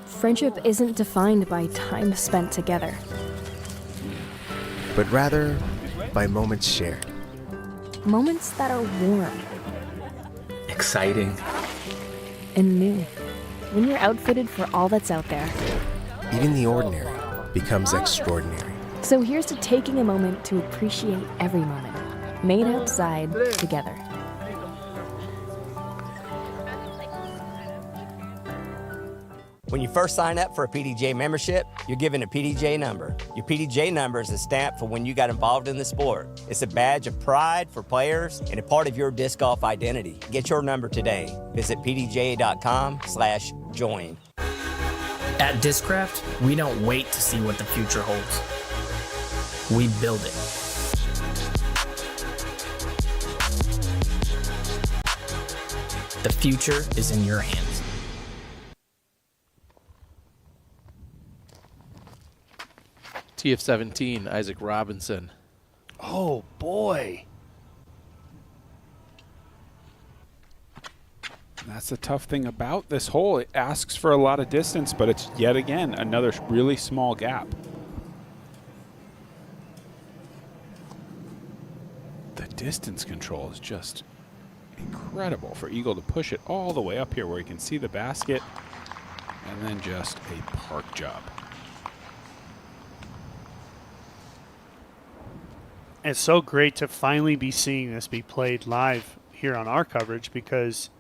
S15: Friendship isn't defined by time spent together,
S16: but rather by moments shared.
S15: Moments that are warm,
S16: exciting,
S15: and new. When you're outfitted for all that's out there,
S16: even the ordinary becomes extraordinary.
S15: So here's to taking a moment to appreciate every moment, made outside together.
S21: When you first sign up for a PDGA membership, you're given a PDGA number. Your PDGA number is a stamp for when you got involved in the sport. It's a badge of pride for players and a part of your disc golf identity. Get your number today. Visit pdga.com/join.
S26: At Discraft, we don't wait to see what the future holds. We build it. The future is in your hands.
S17: TF17, Isaac Robinson.
S19: Oh, boy.
S18: That's the tough thing about this hole. It asks for a lot of distance, but it's yet again another really small gap. The distance control is just incredible for Eagle to push it all the way up here where you can see the basket, and then just a park job.
S19: It's so great to finally be seeing this be played live here on our coverage because,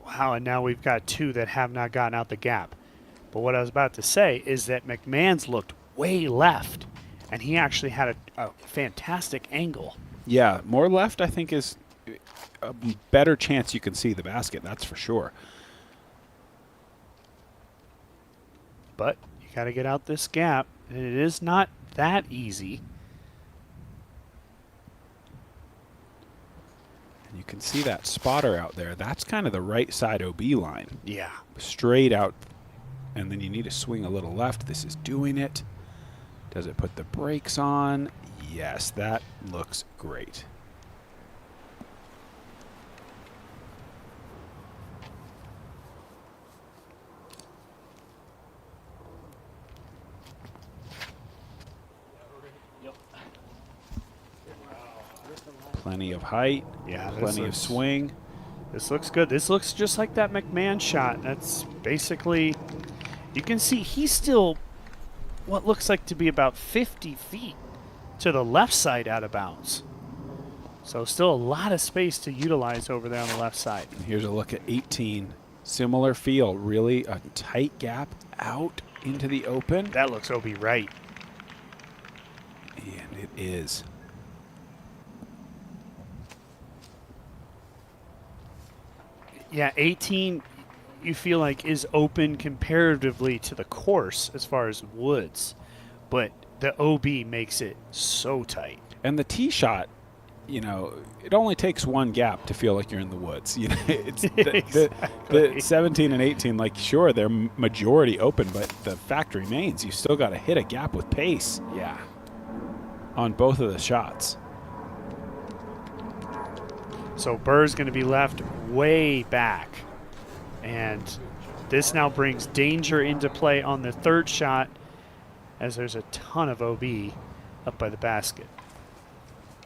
S19: wow, and now we've got two that have not gotten out the gap. But what I was about to say is that McMahon's looked way left, and he actually had a fantastic angle.
S18: Yeah, more left I think is a better chance you can see the basket, that's for sure.
S19: But you got to get out this gap, and it is not that easy.
S18: And you can see that spotter out there. That's kind of the right side OB line.
S19: Yeah.
S18: Straight out, and then you need to swing a little left. This is doing it. Does it put the brakes on? Yes, that looks great. Plenty of height,
S19: yeah,
S18: plenty of swing.
S19: This looks good. This looks just like that McMahon shot. That's basically, you can see he's still what looks like to be about 50 feet to the left side out of bounds. So still a lot of space to utilize over there on the left side.
S18: Here's a look at 18. Similar feel, really a tight gap out into the open.
S19: That looks OB right.
S18: And it is.
S19: Yeah, 18 you feel like is open comparatively to the course as far as woods, but the OB makes it so tight.
S18: And the tee shot, you know, it only takes one gap to feel like you're in the woods. You know, it's the 17 and 18, like, sure, they're majority open, but the fact remains, you still got to hit a gap with pace.
S19: Yeah.
S18: On both of the shots.
S19: So Buhr's going to be left way back. And this now brings danger into play on the third shot, as there's a ton of OB up by the basket.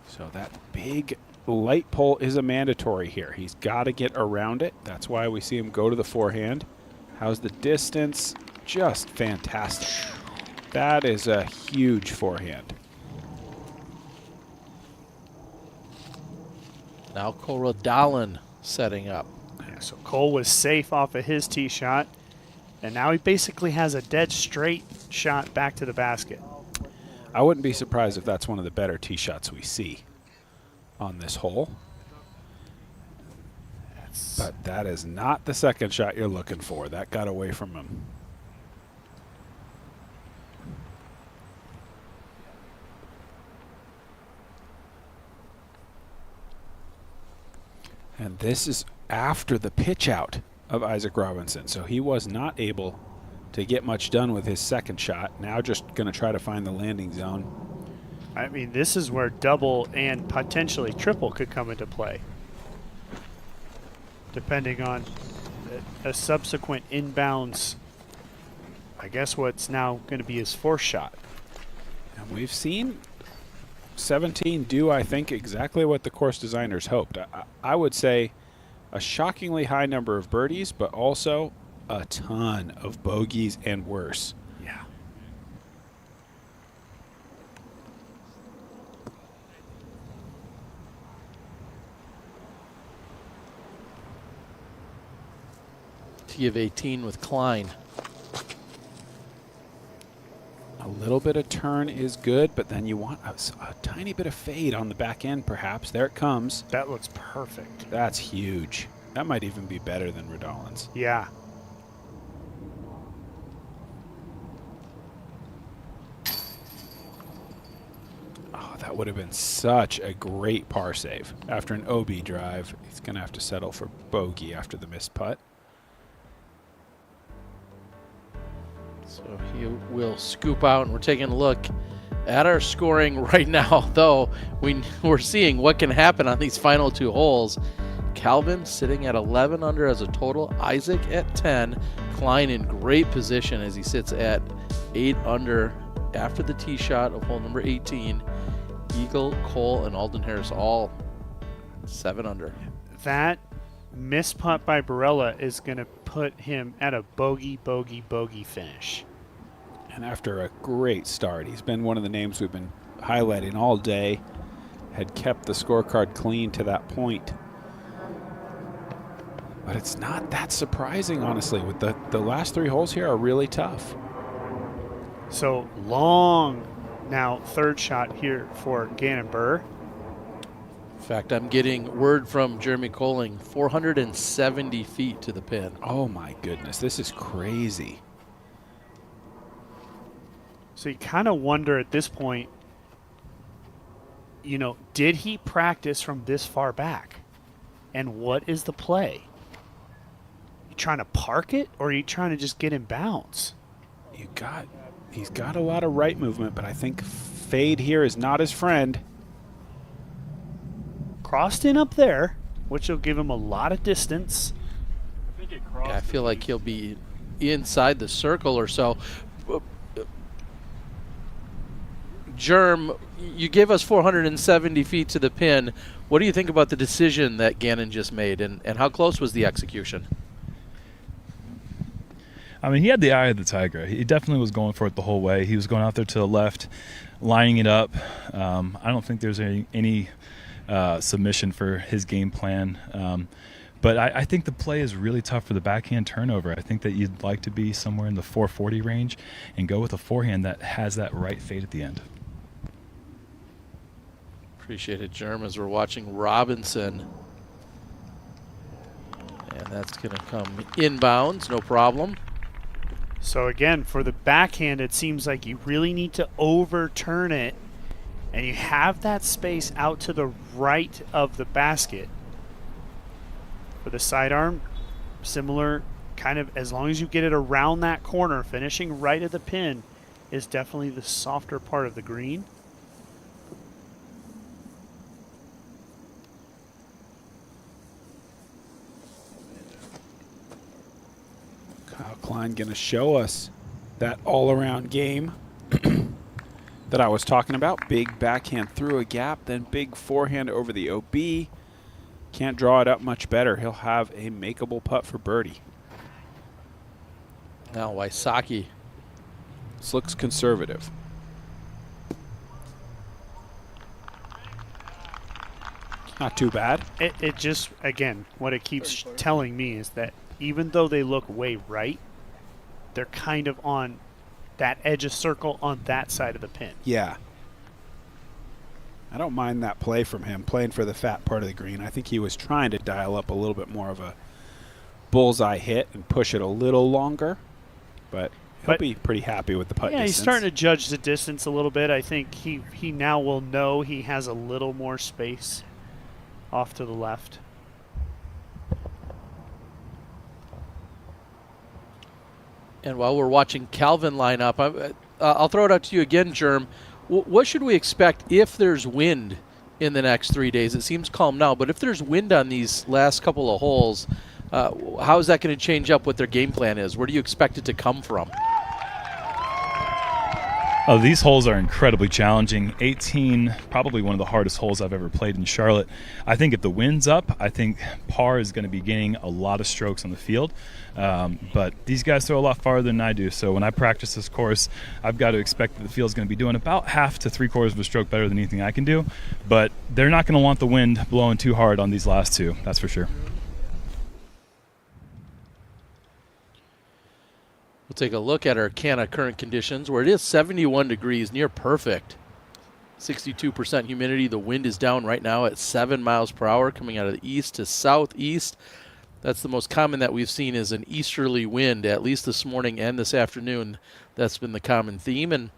S18: So that big light pole is a mandatory here. He's got to get around it. That's why we see him go to the forehand. How's the distance? Just fantastic. That is a huge forehand.
S17: Now Cole Dahlin setting up.
S19: Yeah, so Cole was safe off of his tee shot, and now he basically has a dead straight shot back to the basket.
S18: I wouldn't be surprised if that's one of the better tee shots we see on this hole. But that is not the second shot you're looking for. That got away from him. And this is after the pitch out of Isaac Robinson. So he was not able to get much done with his second shot. Now just going to try to find the landing zone.
S19: I mean, this is where double and potentially triple could come into play, depending on a subsequent inbounds, I guess what's now going to be his fourth shot.
S18: And we've seen 17 do, I think, exactly what the course designers hoped. I would say a shockingly high number of birdies, but also a ton of bogeys and worse.
S19: Yeah.
S17: Tee of 18 with Klein.
S18: A little bit of turn is good, but then you want a tiny bit of fade on the back end, perhaps. There it comes.
S19: That looks perfect.
S18: That's huge. That might even be better than Redolin's.
S19: Yeah.
S18: Oh, that would have been such a great par save. After an OB drive, he's going to have to settle for bogey after the missed putt.
S17: So he will scoop out, and we're taking a look at our scoring right now, though we're seeing what can happen on these final two holes. Calvin sitting at 11 under as a total, Isaac at 10, Klein in great position as he sits at 8 under after the tee shot of hole number 18. Eagle, Cole, and Alden Harris all 7 under.
S19: That missed putt by Barella is going to put him at a bogey finish.
S18: And after a great start, he's been one of the names we've been highlighting all day, had kept the scorecard clean to that point. But it's not that surprising, honestly, with the last 3 holes here are really tough.
S19: So long now, third shot here for Ganon Buhr.
S17: In fact, I'm getting word from Jeremy Koling, 470 feet to the pin.
S18: Oh my goodness, this is crazy.
S19: So you kind of wonder at this point, you know, did he practice from this far back? And what is the play? You trying to park it, or are you trying to just get in bounds?
S18: He's got a lot of right movement, but I think fade here is not his friend.
S19: Crossed in up there, which will give him a lot of distance.
S17: Yeah, I feel like he'll be inside the circle or so. Germ, you gave us 470 feet to the pin. What do you think about the decision that Ganon just made, and how close was the execution?
S1: I mean, he had the eye of the tiger. He definitely was going for it the whole way. He was going out there to the left, lining it up. I don't think there's any submission for his game plan. But I think the play is really tough for the backhand turnover. I think that you'd like to be somewhere in the 440 range and go with a forehand that has that right fade at the end.
S17: Appreciate it, Germ, as we're watching Robinson. And that's going to come inbounds, no problem.
S19: So again, for the backhand, it seems like you really need to overturn it, and you have that space out to the right of the basket. For the sidearm, similar kind of, as long as you get it around that corner, finishing right at the pin is definitely the softer part of the green.
S18: Kyle Klein going to show us that all-around game that I was talking about. Big backhand through a gap, then big forehand over the OB. Can't draw it up much better. He'll have a makeable putt for birdie.
S17: Now Wysocki.
S18: This looks conservative. Not too bad.
S19: It just, again, what it keeps telling me is that even though they look way right, they're kind of on that edge of circle on that side of the pin.
S18: Yeah. I don't mind that play from him, playing for the fat part of the green. I think he was trying to dial up a little bit more of a bullseye hit and push it a little longer, but he'll be pretty happy with the putt distance.
S19: He's starting to judge the distance a little bit. I think he now will know he has a little more space off to the left.
S17: And while we're watching Calvin line up, I'll throw it out to you again, Germ. What should we expect if there's wind in the next 3 days? It seems calm now, but if there's wind on these last couple of holes, how is that going to change up what their game plan is? Where do you expect it to come from?
S1: Oh, these holes are incredibly challenging. 18, probably one of the hardest holes I've ever played in Charlotte. I think if the wind's up, I think par is going to be gaining a lot of strokes on the field. But these guys throw a lot farther than I do. So when I practice this course, I've got to expect that the field's going to be doing about half to 3/4 of a stroke better than anything I can do. But they're not going to want the wind blowing too hard on these last two, that's for sure.
S17: We'll take a look at our Canna current conditions, where it is 71 degrees, near perfect. 62% humidity. The wind is down right now at 7 miles per hour, coming out of the east to southeast. That's the most common that we've seen, is an easterly wind, at least this morning and this afternoon. That's been the common theme. And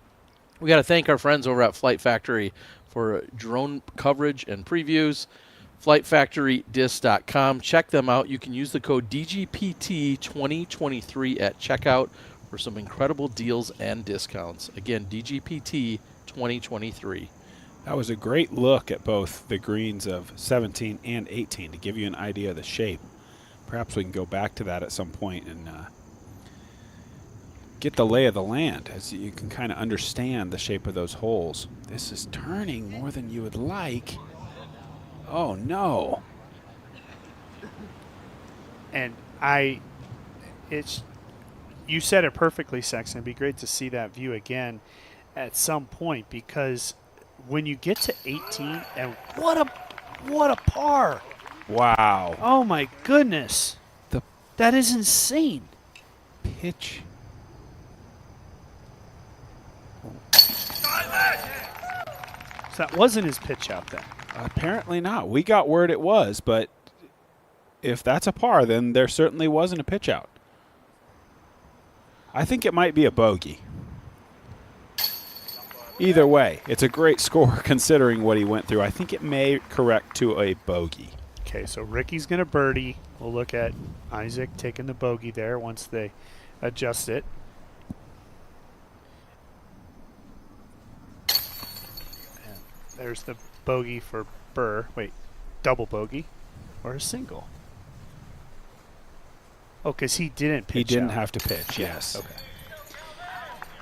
S17: we got to thank our friends over at Flight Factory for drone coverage and previews. FlightFactoryDisc.com. Check them out. You can use the code DGPT2023 at checkout for some incredible deals and discounts. Again, DGPT2023.
S18: That was a great look at both the greens of 17 and 18 to give you an idea of the shape. Perhaps we can go back to that at some point and get the lay of the land, as you can kind of understand the shape of those holes. This is turning more than you would like. Oh, no.
S19: And you said it perfectly, Sexton. It'd be great to see that view again at some point, because when you get to 18, and what a par.
S18: Wow.
S19: Oh, my goodness. That is insane.
S18: Pitch.
S19: So that wasn't his pitch out there.
S18: Apparently not. We got word it was, but if that's a par, then there certainly wasn't a pitch out. I think it might be a bogey. Either way, it's a great score considering what he went through. I think it may correct to a bogey.
S19: Okay, so Ricky's going to birdie. We'll look at Isaac taking the bogey there once they adjust it. And there's the bogey for Buhr. Wait, double bogey or a single? Oh, because he didn't pitch.
S18: He didn't
S19: out.
S18: have to pitch, yes.
S19: Okay.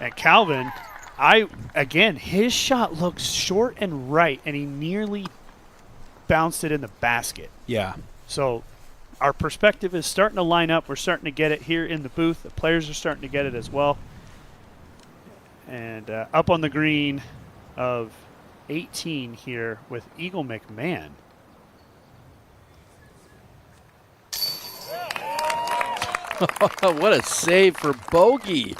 S19: And Calvin Again, his shot looks short and right, and he nearly bounced it in the basket.
S18: Yeah.
S19: So our perspective is starting to line up. We're starting to get it here in the booth. The players are starting to get it as well. And up on the green of 18 here with Eagle McMahon.
S17: What a save for bogey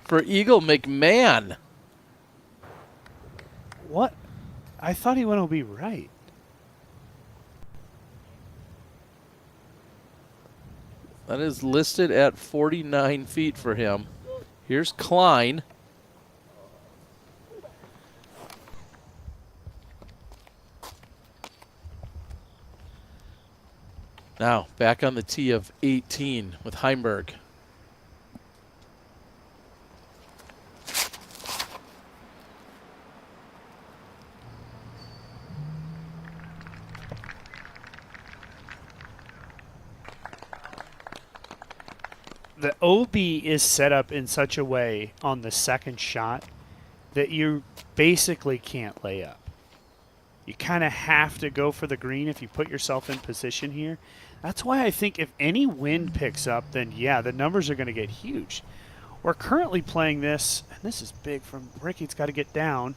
S17: for Eagle McMahon.
S19: What? I thought he went OB right.
S17: That is listed at 49 feet for him. Here's Klein. Now, back on the tee of 18 with Heimburg.
S19: The OB is set up in such a way on the second shot that you basically can't lay up. You kind of have to go for the green if you put yourself in position here. That's why I think if any wind picks up, then yeah, the numbers are going to get huge. We're currently playing this, and this is big from Ricky. It's got to get down.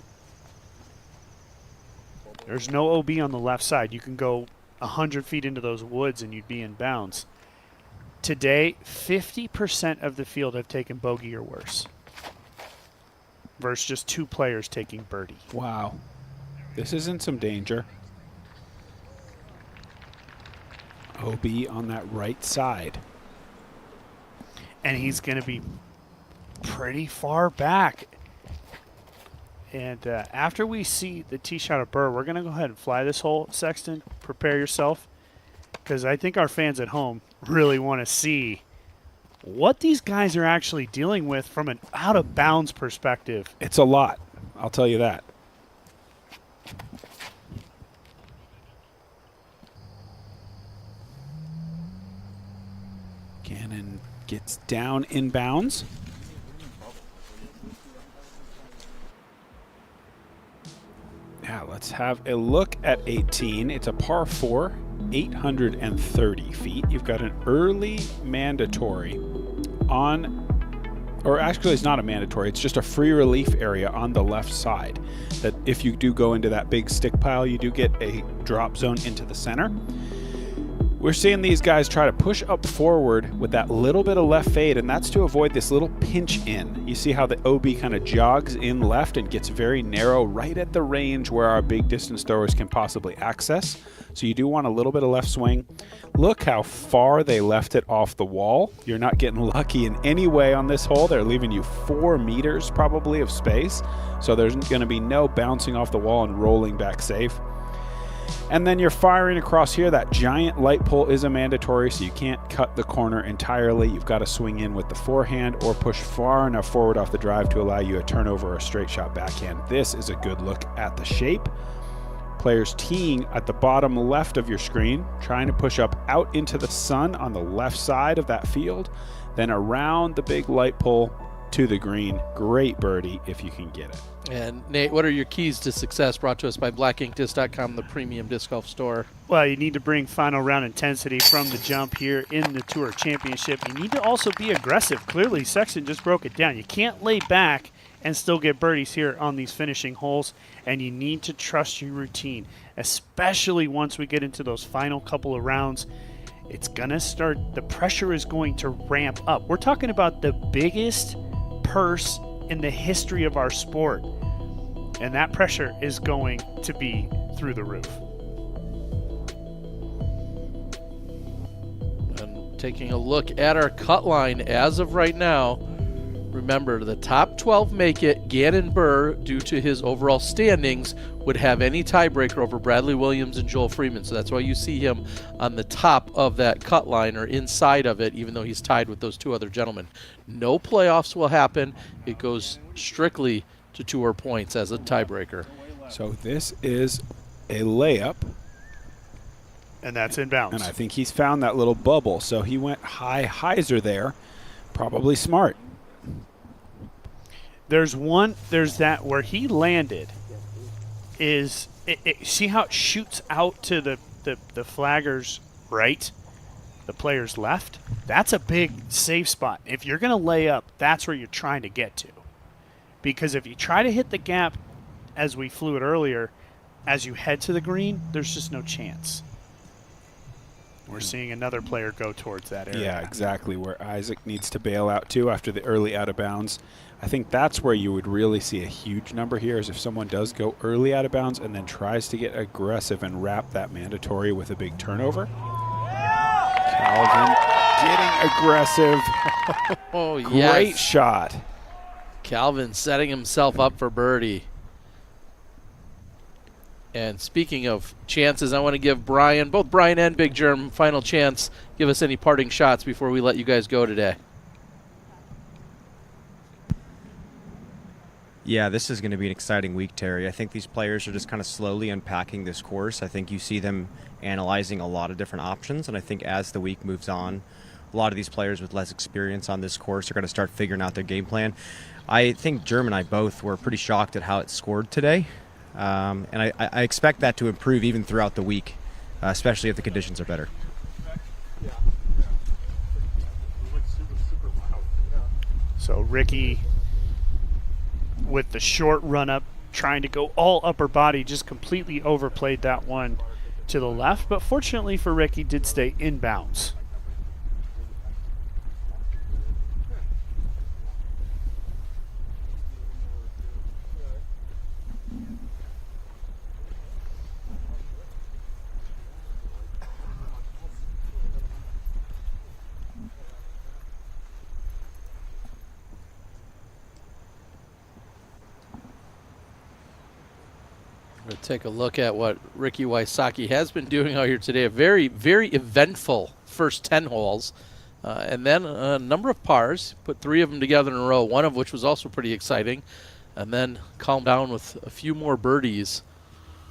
S19: There's no OB on the left side. You can go 100 feet into those woods and you'd be in bounds. Today, 50% of the field have taken bogey or worse, versus just 2 players taking birdie.
S18: Wow. This is in some danger. OB on that right side.
S19: And he's going to be pretty far back. And after we see the tee shot of Buhr, we're going to go ahead and fly this hole, Sexton. Prepare yourself, because I think our fans at home really want to see what these guys are actually dealing with from an out-of-bounds perspective.
S18: It's a lot, I'll tell you that. Ganon gets down in bounds. Now let's have a look at 18. It's a par 4, 830 feet. You've got an early mandatory on, or actually it's not a mandatory, it's just a free relief area on the left side. That if you do go into that big stick pile, you do get a drop zone into the center. We're seeing these guys try to push up forward with that little bit of left fade, and that's to avoid this little pinch in. You see how the OB kind of jogs in left and gets very narrow right at the range where our big distance throwers can possibly access. So you do want a little bit of left swing. Look how far they left it off the wall. You're not getting lucky in any way on this hole. They're leaving you 4 meters probably of space. So there's going to be no bouncing off the wall and rolling back safe. And then you're firing across here. That giant light pole is a mandatory, so you can't cut the corner entirely. You've got to swing in with the forehand or push far enough forward off the drive to allow you a turnover or a straight shot backhand. This is a good look at the shape. Players teeing at the bottom left of your screen, trying to push up out into the sun on the left side of that field, then around the big light pole to the green. Great birdie if you can get it.
S17: And Nate, what are your keys to success, brought to us by blackinkdisc.com, the premium disc golf store?
S19: Well, you need to bring final round intensity from the jump here in the Tour Championship. You need to also be aggressive. Clearly, Sexton just broke it down. You can't lay back and still get birdies here on these finishing holes, and you need to trust your routine, especially once we get into those final couple of rounds. It's going to start, the pressure is going to ramp up. We're talking about the biggest purse in the history of our sport, and that pressure is going to be through the roof.
S17: And taking a look at our cut line as of right now, remember the top 12 make it. Ganon Buhr, due to his overall standings, would have any tiebreaker over Bradley Williams and Joel Freeman, so that's why you see him on the top of that cut line or inside of it, even though he's tied with those 2 other gentlemen. No playoffs will happen. It goes strictly to tour points as a tiebreaker.
S18: So this is a layup.
S19: And that's in bounds.
S18: And I think he's found that little bubble. So he went high hyzer there. Probably smart.
S19: There's that where he landed is see how it shoots out to the flagger's right, the player's left? That's a big safe spot. If you're going to lay up, that's where you're trying to get to. Because if you try to hit the gap as we flew it earlier, as you head to the green, there's just no chance. We're seeing another player go towards that area.
S18: Yeah, exactly, where Isaac needs to bail out too after the early out of bounds. I think that's where you would really see a huge number here, is if someone does go early out of bounds and then tries to get aggressive and wrap that mandatory with a big turnover. Calvin getting aggressive.
S17: Oh, yes.
S18: Great shot.
S17: Calvin setting himself up for birdie. And speaking of chances, I want to give both Brian and Big Germ, final chance. Give us any parting shots before we let you guys go today.
S2: Yeah, this is going to be an exciting week, Terry. I think these players are just kind of slowly unpacking this course. I think you see them analyzing a lot of different options, and I think as the week moves on, a lot of these players with less experience on this course are going to start figuring out their game plan. I think Germ and I both were pretty shocked at how it scored today. And I expect that to improve even throughout the week, especially if the conditions are better.
S19: So Ricky, with the short run up, trying to go all upper body, just completely overplayed that one to the left. But fortunately for Ricky, did stay in bounds.
S17: Take a look at what Ricky Wysocki has been doing out here today. A very, very eventful first 10 holes. And then a number of pars. Put 3 of them together in a row, one of which was also pretty exciting. And then calm down with a few more birdies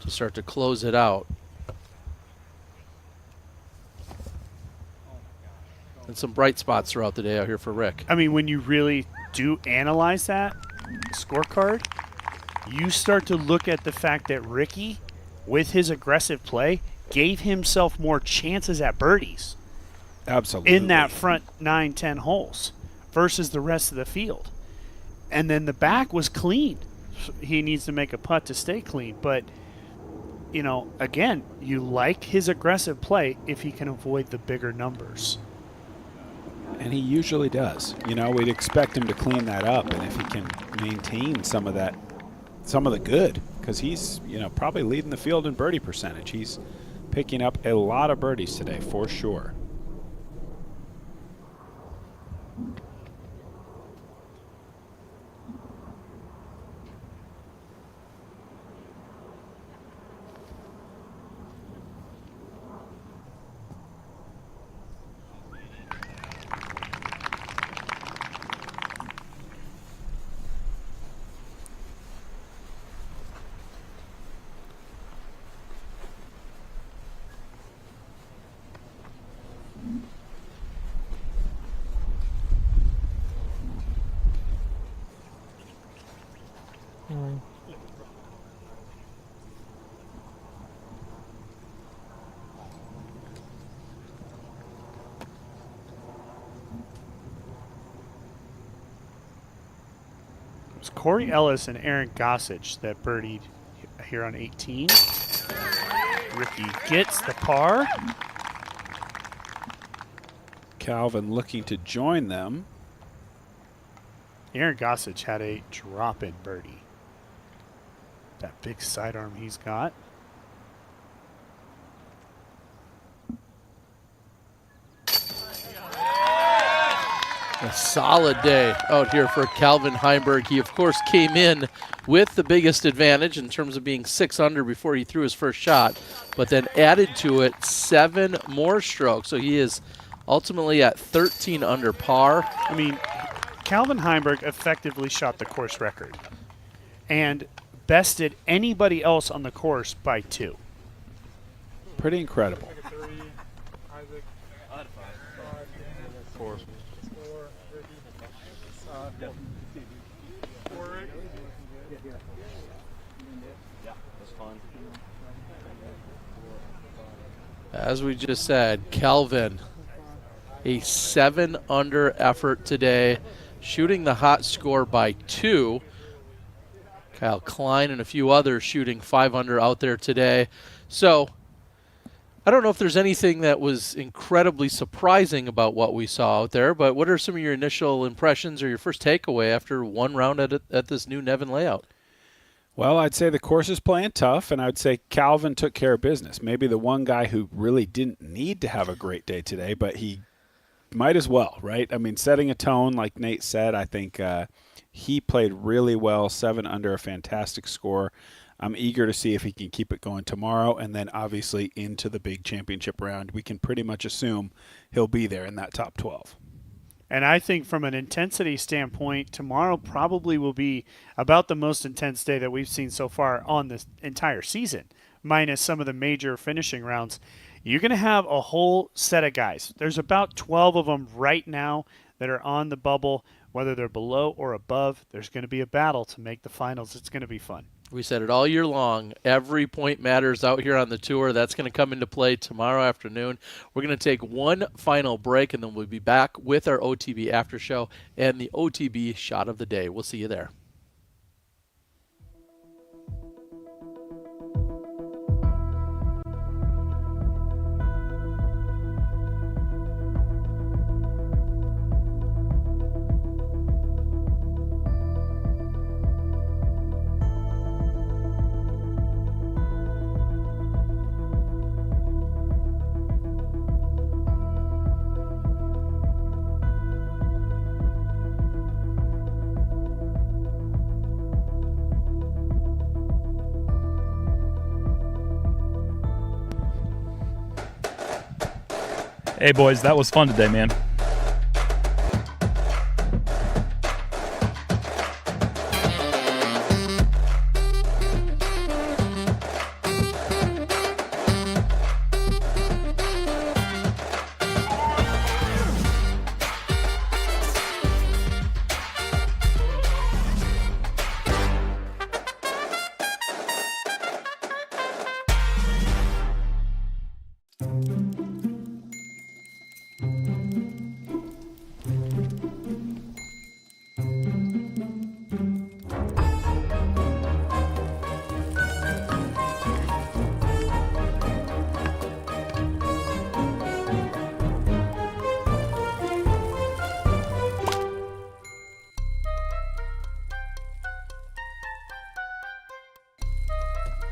S17: to start to close it out. And some bright spots throughout the day out here for Rick.
S19: I mean, when you really do analyze that scorecard, you start to look at the fact that Ricky, with his aggressive play, gave himself more chances at birdies.
S18: Absolutely.
S19: In that front 9-10 holes versus the rest of the field. And then the back was clean. He needs to make a putt to stay clean. But, you know, again, you like his aggressive play if he can avoid the bigger numbers.
S18: And he usually does. You know, we'd expect him to clean that up. And if he can maintain some of that, some of the good, because he's, you know, probably leading the field in birdie percentage. He's picking up a lot of birdies today, for sure.
S19: It was Corey Ellis and Aaron Gossage that birdied here on 18. Ricky gets the par.
S18: Calvin looking to join them.
S19: Aaron Gossage had a drop-in birdie. That big sidearm he's got.
S17: A solid day out here for Calvin Heimburg. He, of course, came in with the biggest advantage in terms of being 6 under before he threw his first shot, but then added to it 7 more strokes. So he is ultimately at 13 under par.
S19: I mean, Calvin Heimburg effectively shot the course record and bested anybody else on the course by 2.
S18: Pretty incredible.
S17: As we just said, Kelvin, a 7-under effort today, shooting the hot score by 2. Kyle Klein and a few others shooting 5-under out there today. So I don't know if there's anything that was incredibly surprising about what we saw out there, but what are some of your initial impressions or your first takeaway after one round at this new Nevin layout?
S18: Well, I'd say the course is playing tough, and I'd say Calvin took care of business. Maybe the one guy who really didn't need to have a great day today, but he might as well, right? I mean, setting a tone, like Nate said, I think he played really well, 7-under, a fantastic score. I'm eager to see if he can keep it going tomorrow, and then obviously into the big championship round. We can pretty much assume he'll be there in that top 12.
S19: And I think from an intensity standpoint, tomorrow probably will be about the most intense day that we've seen so far on this entire season, minus some of the major finishing rounds. You're going to have a whole set of guys. There's about 12 of them right now that are on the bubble. Whether they're below or above, there's going to be a battle to make the finals. It's going to be fun.
S17: We said it all year long. Every point matters out here on the tour. That's going to come into play tomorrow afternoon. We're going to take one final break, and then we'll be back with our OTB after show and the OTB shot of the day. We'll see you there.
S1: Hey, boys, that was fun today, man.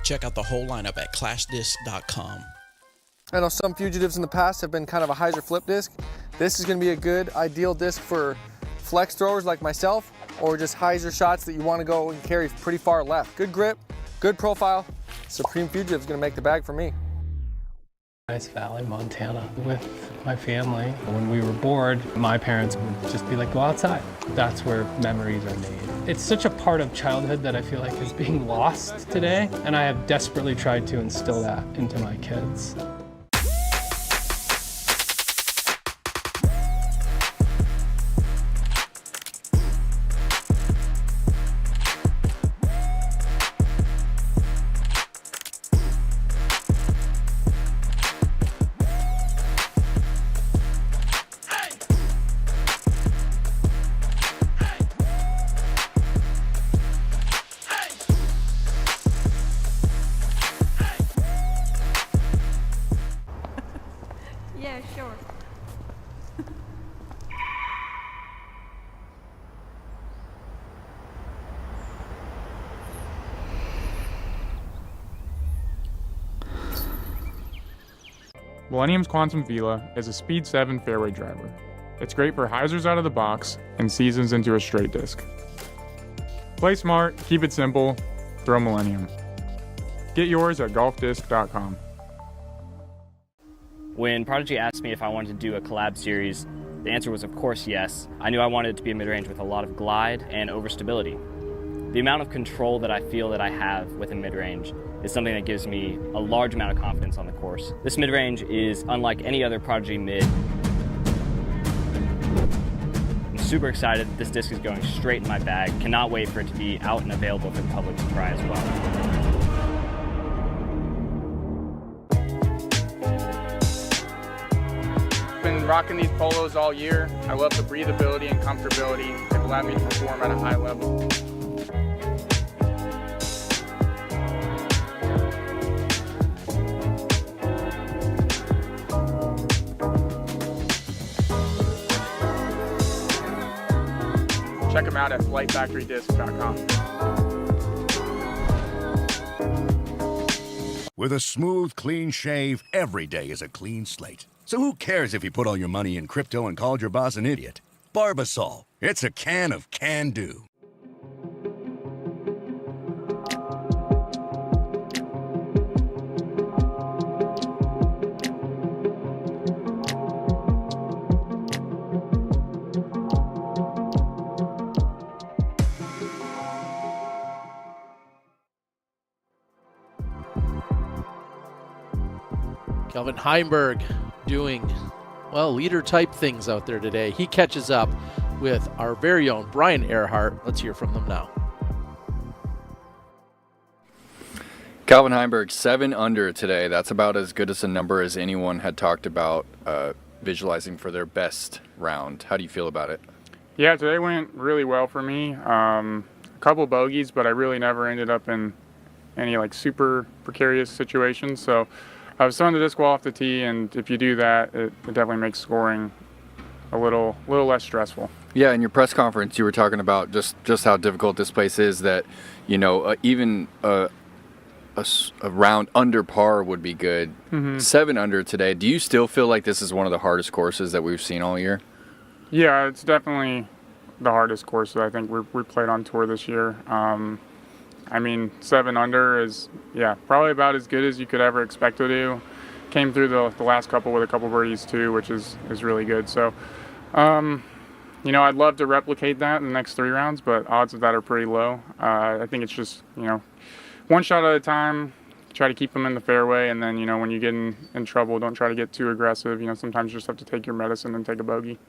S5: Check out the whole lineup at clashdisc.com.
S8: I know some fugitives in the past have been kind of a hyzer flip disc. This is going to be a good, ideal disc for flex throwers like myself, or just hyzer shots that you want to go and carry pretty far left. Good grip, good profile. Supreme Fugitive is going to make the bag for me.
S6: Nice Valley, Montana, with my family. When we were bored, my parents would just be like, go outside. That's where memories are made. It's such a part of childhood that I feel like is being lost today, and I have desperately tried to instill that into my kids.
S27: Yeah, sure.
S23: Millennium's Quantum Vela is a speed 7 fairway driver. It's great for hyzers out of the box and seasons into a straight disc. Play smart, keep it simple, throw Millennium. Get yours at golfdisc.com.
S7: When Prodigy asked me if I wanted to do a collab series, the answer was of course yes. I knew I wanted it to be a mid-range with a lot of glide and overstability. The amount of control that I feel that I have with a mid-range is something that gives me a large amount of confidence on the course. This mid-range is unlike any other Prodigy mid. I'm super excited. This disc is going straight in my bag. Cannot wait for it to be out and available for the public to try as well.
S23: Been rocking these polos all year. I love the breathability and comfortability. They've allowed me to perform at a high level. Check them out at flightfactorydisc.com.
S4: With a smooth, clean shave, every day is a clean slate. So who cares if you put all your money in crypto and called your boss an idiot? Barbasol. It's a can of can-do.
S17: Kelvin Heimburg doing, well, leader-type things out there today. He catches up with our very own Brian Earhart. Let's hear from them now.
S9: Calvin Heimburg, 7 under today. That's about as good as a number as anyone had talked about visualizing for their best round. How do you feel about it?
S23: Yeah, today went really well for me. A couple bogeys, but I really never ended up in any like super precarious situations. So I was throwing the disc well off the tee, and if you do that, it definitely makes scoring a little less stressful.
S9: Yeah, in your press conference, you were talking about just how difficult this place is. That even a round under par would be good. Mm-hmm. 7 under today. Do you still feel like this is one of the hardest courses that we've seen all year?
S23: Yeah, it's definitely the hardest course that I think we played on tour this year. 7 under is, probably about as good as you could ever expect to do. Came through the last couple with a couple birdies too, which is really good. So, I'd love to replicate that in the next 3 rounds, but odds of that are pretty low. I think it's just, one shot at a time, try to keep them in the fairway, and then, when you get in trouble, don't try to get too aggressive. Sometimes you just have to take your medicine and take a bogey.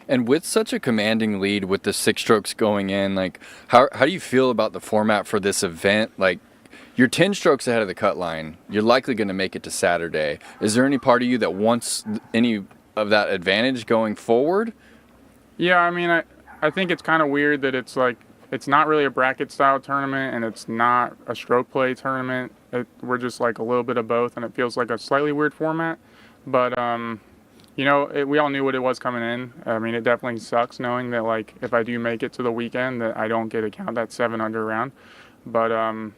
S9: And with such a commanding lead with the 6 strokes going in, like how do you feel about the format for this event? Like, you're 10 strokes ahead of the cut line. You're likely going to make it to Saturday. Is there any part of you that wants any of that advantage going forward?
S23: Yeah, I think it's kind of weird that it's like, it's not really a bracket style tournament and it's not a stroke play tournament. We're just like a little bit of both, and it feels like a slightly weird format. But, we all knew what it was coming in. It definitely sucks knowing that, like, if I do make it to the weekend, that I don't get to count that 7 under round. But, I'm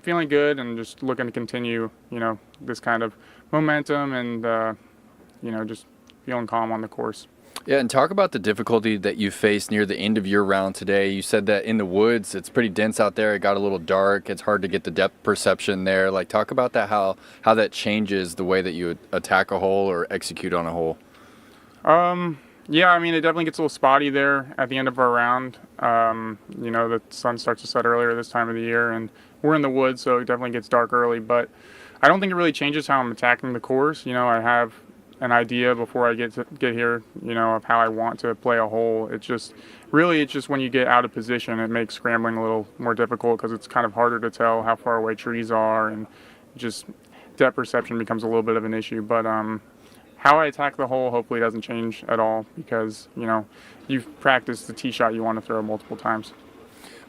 S23: feeling good and just looking to continue, this kind of momentum and, just feeling calm on the course.
S9: Yeah, and talk about the difficulty that you faced near the end of your round today. You said that in the woods, it's pretty dense out there. It got a little dark. It's hard to get the depth perception there. Like, talk about that, how that changes the way that you attack a hole or execute on a hole.
S23: It definitely gets a little spotty there at the end of our round. The sun starts to set earlier this time of the year, and we're in the woods, so it definitely gets dark early. But I don't think it really changes how I'm attacking the course. I have an idea before I get here, of how I want to play a hole. It's just when you get out of position, it makes scrambling a little more difficult because it's kind of harder to tell how far away trees are, and just depth perception becomes a little bit of an issue. But how I attack the hole hopefully doesn't change at all because, you've practiced the tee shot you want to throw multiple times.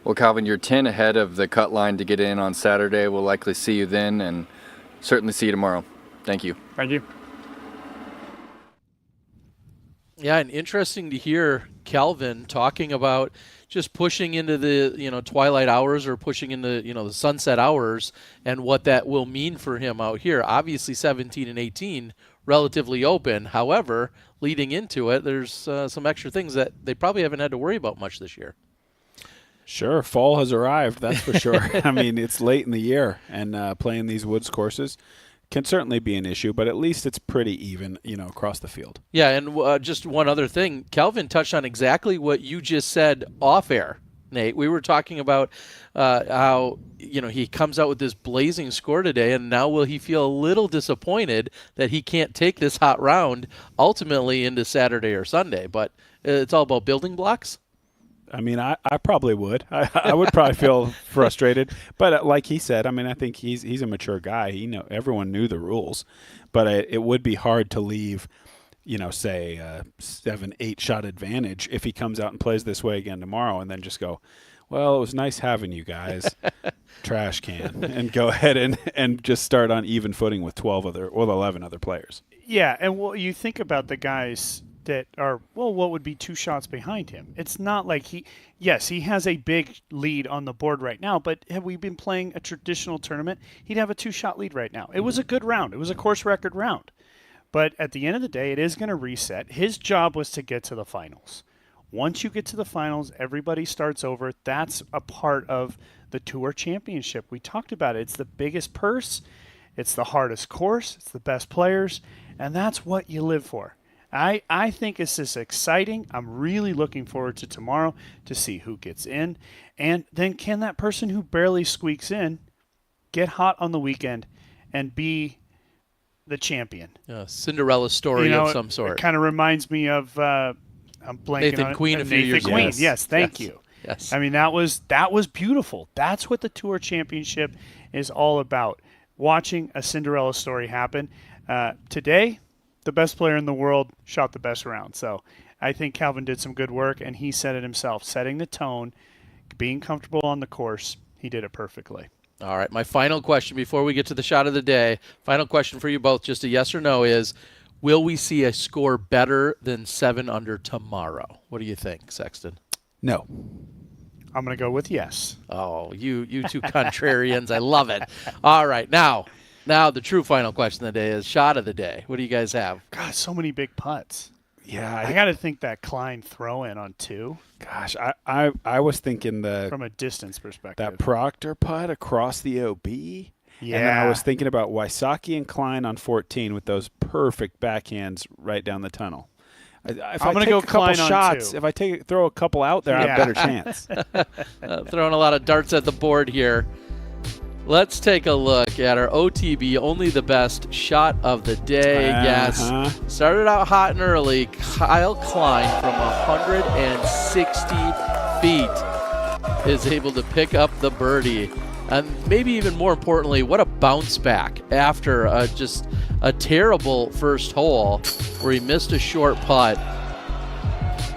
S9: Well, Calvin, you're 10 ahead of the cut line to get in on Saturday. We'll likely see you then and certainly see you tomorrow. Thank you.
S23: Thank you.
S17: Yeah, and interesting to hear Calvin talking about just pushing into the twilight hours or pushing into the sunset hours and what that will mean for him out here. Obviously 17 and 18 relatively open. However, leading into it, there's some extra things that they probably haven't had to worry about much this year.
S18: Sure, fall has arrived, that's for sure. It's late in the year, and playing these woods courses can certainly be an issue, but at least it's pretty even, across the field.
S17: Yeah, and just one other thing. Calvin touched on exactly what you just said off air. Nate. We were talking about how, he comes out with this blazing score today, and now will he feel a little disappointed that he can't take this hot round ultimately into Saturday or Sunday? But it's all about building blocks.
S18: I mean, I probably would. I would probably feel frustrated. But like he said, I mean, I think he's a mature guy. Everyone knew the rules. But it would be hard to leave, say a 7-8 shot advantage if he comes out and plays this way again tomorrow, and then just go, well, it was nice having you guys, trash can, and go ahead and just start on even footing with 11 other players.
S19: Yeah, and you think about the guys that are, what would be 2 shots behind him? It's not like he has a big lead on the board right now, but had we been playing a traditional tournament, he'd have a 2-shot lead right now. It was a good round. It was a course record round. But at the end of the day, it is going to reset. His job was to get to the finals. Once you get to the finals, everybody starts over. That's a part of the Tour Championship. We talked about it. It's the biggest purse. It's the hardest course. It's the best players. And that's what you live for. I think it's just exciting. I'm really looking forward to tomorrow to see who gets in. And then can that person who barely squeaks in get hot on the weekend and be the champion?
S17: Cinderella story of some sort.
S19: It kind of reminds me of I'm blanking
S17: Nathan
S19: on it.
S17: Queen a few years ago.
S19: Nathan Queen, yes, thank you.
S17: Yes.
S19: I mean, that was beautiful. That's what the Tour Championship is all about, watching a Cinderella story happen. Today, the best player in the world shot the best round. So I think Calvin did some good work, and he said it himself, setting the tone, being comfortable on the course. He did it perfectly.
S17: All right, my final question before we get to the shot of the day, final question for you both, just a yes or no, is will we see a score better than 7 under tomorrow? What do you think, Sexton?
S18: No.
S19: I'm going to go with yes.
S17: Oh, you two contrarians. I love it. All right, now the true final question of the day is shot of the day. What do you guys have?
S19: God, so many big putts.
S18: Yeah,
S19: I got to think that Klein throw in on 2.
S18: Gosh, I was thinking
S19: from a distance perspective,
S18: that Proctor putt across the OB.
S19: Yeah,
S18: and then I was thinking about Wysocki and Klein on 14 with those perfect backhands right down the tunnel. If I'm going to go a couple shots, if I throw a couple out there, I have a better chance.
S17: Throwing a lot of darts at the board here. Let's take a look at our OTB, only the best shot of the day. Yes, started out hot and early. Kyle Klein from 160 feet is able to pick up the birdie. And maybe even more importantly, what a bounce back after just a terrible first hole where he missed a short putt.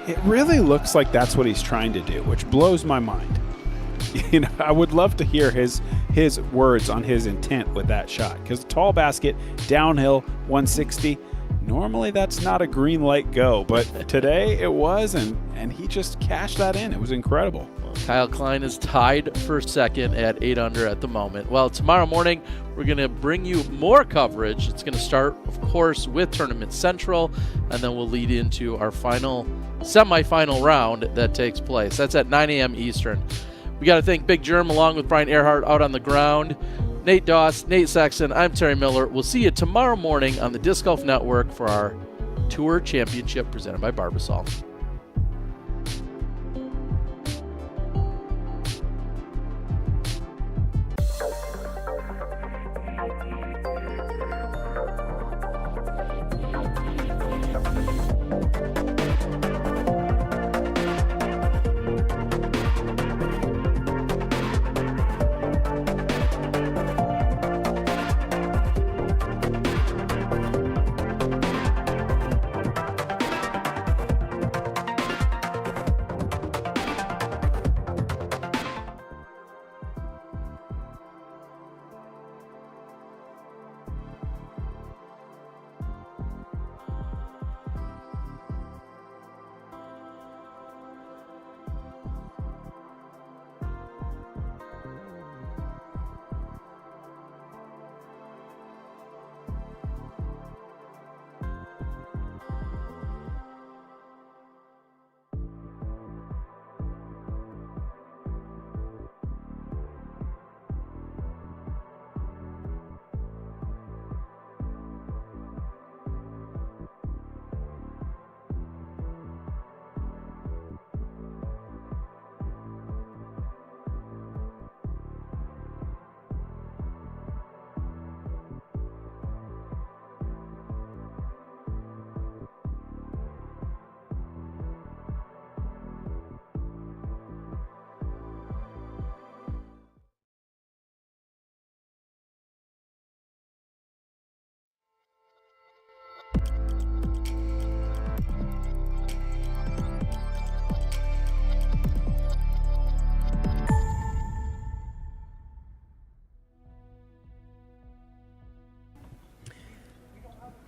S18: It really looks like that's what he's trying to do, which blows my mind. I would love to hear his words on his intent with that shot, because tall basket, downhill, 160. Normally that's not a green light go, but today it was, and he just cashed that in. It was incredible.
S17: Kyle Klein is tied for second at 8 under at the moment. Well, tomorrow morning we're going to bring you more coverage. It's going to start, of course, with Tournament Central, and then we'll lead into our final semifinal round that takes place. That's at 9 a.m. Eastern. We got to thank Big Germ along with Brian Earhart out on the ground. Nate Doss, Nate Sexton, I'm Terry Miller. We'll see you tomorrow morning on the Disc Golf Network for our Tour Championship presented by Barbasol.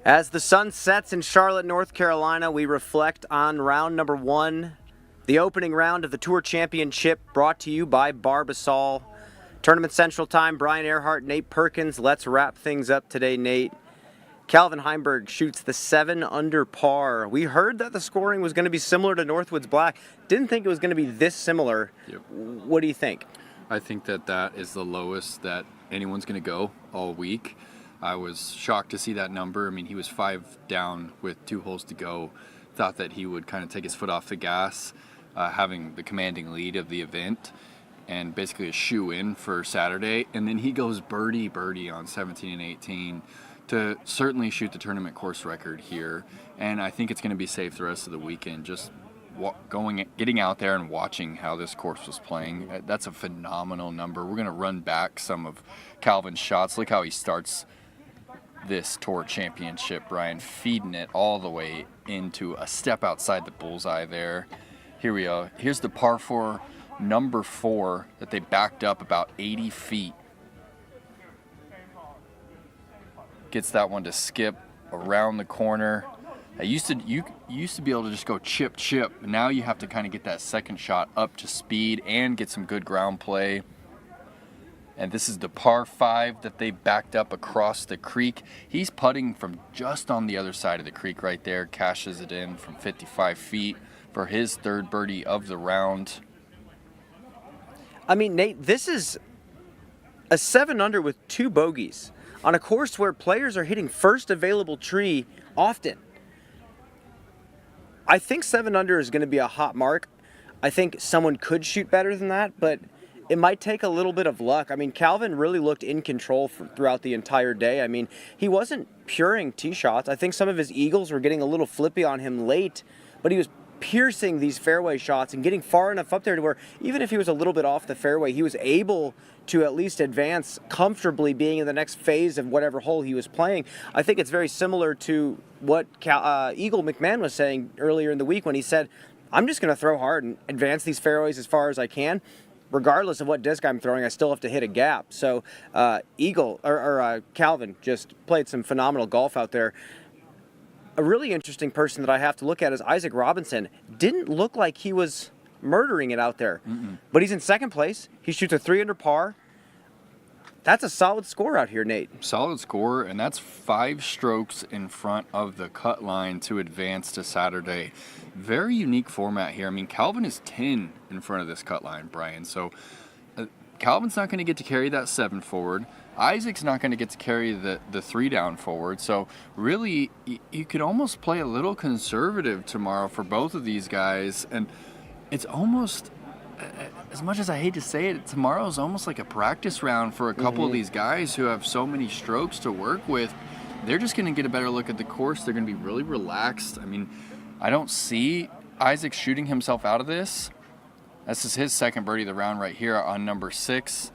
S2: As the sun sets in Charlotte, North Carolina, we reflect on round number 1, the opening round of the Tour Championship, brought to you by Barbasol. Tournament Central Time, Brian Earhart, Nate Perkins. Let's wrap things up today, Nate. Calvin Heimburg shoots the 7 under par. We heard that the scoring was going to be similar to Northwood's Black. Didn't think it was going to be this similar.
S9: Yep.
S2: What do you think?
S9: I think that is the lowest that anyone's going to go all week. I was shocked to see that number. I mean, he was 5 down with 2 holes to go. Thought that he would kind of take his foot off the gas, having the commanding lead of the event and basically a shoe-in for Saturday. And then he goes birdie on 17 and 18 to certainly shoot the tournament course record here. And I think it's going to be safe the rest of the weekend. Just getting out there and watching how this course was playing. That's a phenomenal number. We're going to run back some of Calvin's shots. Look how he starts this Tour Championship, Brian, feeding it all the way into a step outside the bullseye there. Here we go. Here's the par 4, number 4, that they backed up about 80 feet. Gets that one to skip around the corner. You used to be able to just go chip. Now you have to kind of get that second shot up to speed and get some good ground play. And this is the par 5 that they backed up across the creek. He's putting from just on the other side of the creek right there. Cashes it in from 55 feet for his 3rd birdie of the round.
S2: I mean, Nate, this is a 7 under with 2 bogeys on a course where players are hitting first available tree often. I think 7 under is going to be a hot mark. I think someone could shoot better than that, but it might take a little bit of luck. I mean, Calvin really looked in control throughout the entire day. I mean, he wasn't puring tee shots. I think some of his eagles were getting a little flippy on him late, but he was piercing these fairway shots and getting far enough up there to where even if he was a little bit off the fairway, he was able to at least advance comfortably, being in the next phase of whatever hole he was playing. I think it's very similar to what Eagle McMahon was saying earlier in the week when he said, I'm just going to throw hard and advance these fairways as far as I can. Regardless of what disc I'm throwing, I still have to hit a gap. So Calvin just played some phenomenal golf out there. A really interesting person that I have to look at is Isaac Robinson. Didn't look like he was murdering it out there, but he's in 2nd place. He shoots a 3 under par. That's a solid score out here, Nate.
S9: Solid score, and that's 5 strokes in front of the cut line to advance to Saturday. Very unique format here. I mean, Calvin is 10 in front of this cut line, Brian. So Calvin's not going to get to carry that 7 forward. Isaac's not going to get to carry the 3 down forward. So really, you could almost play a little conservative tomorrow for both of these guys. And it's almost, as much as I hate to say it, tomorrow's almost like a practice round for a couple of these guys who have so many strokes to work with. They're just going to get a better look at the course. They're going to be really relaxed. I mean, I don't see Isaac shooting himself out of this. This is his 2nd birdie of the round right here on number 6.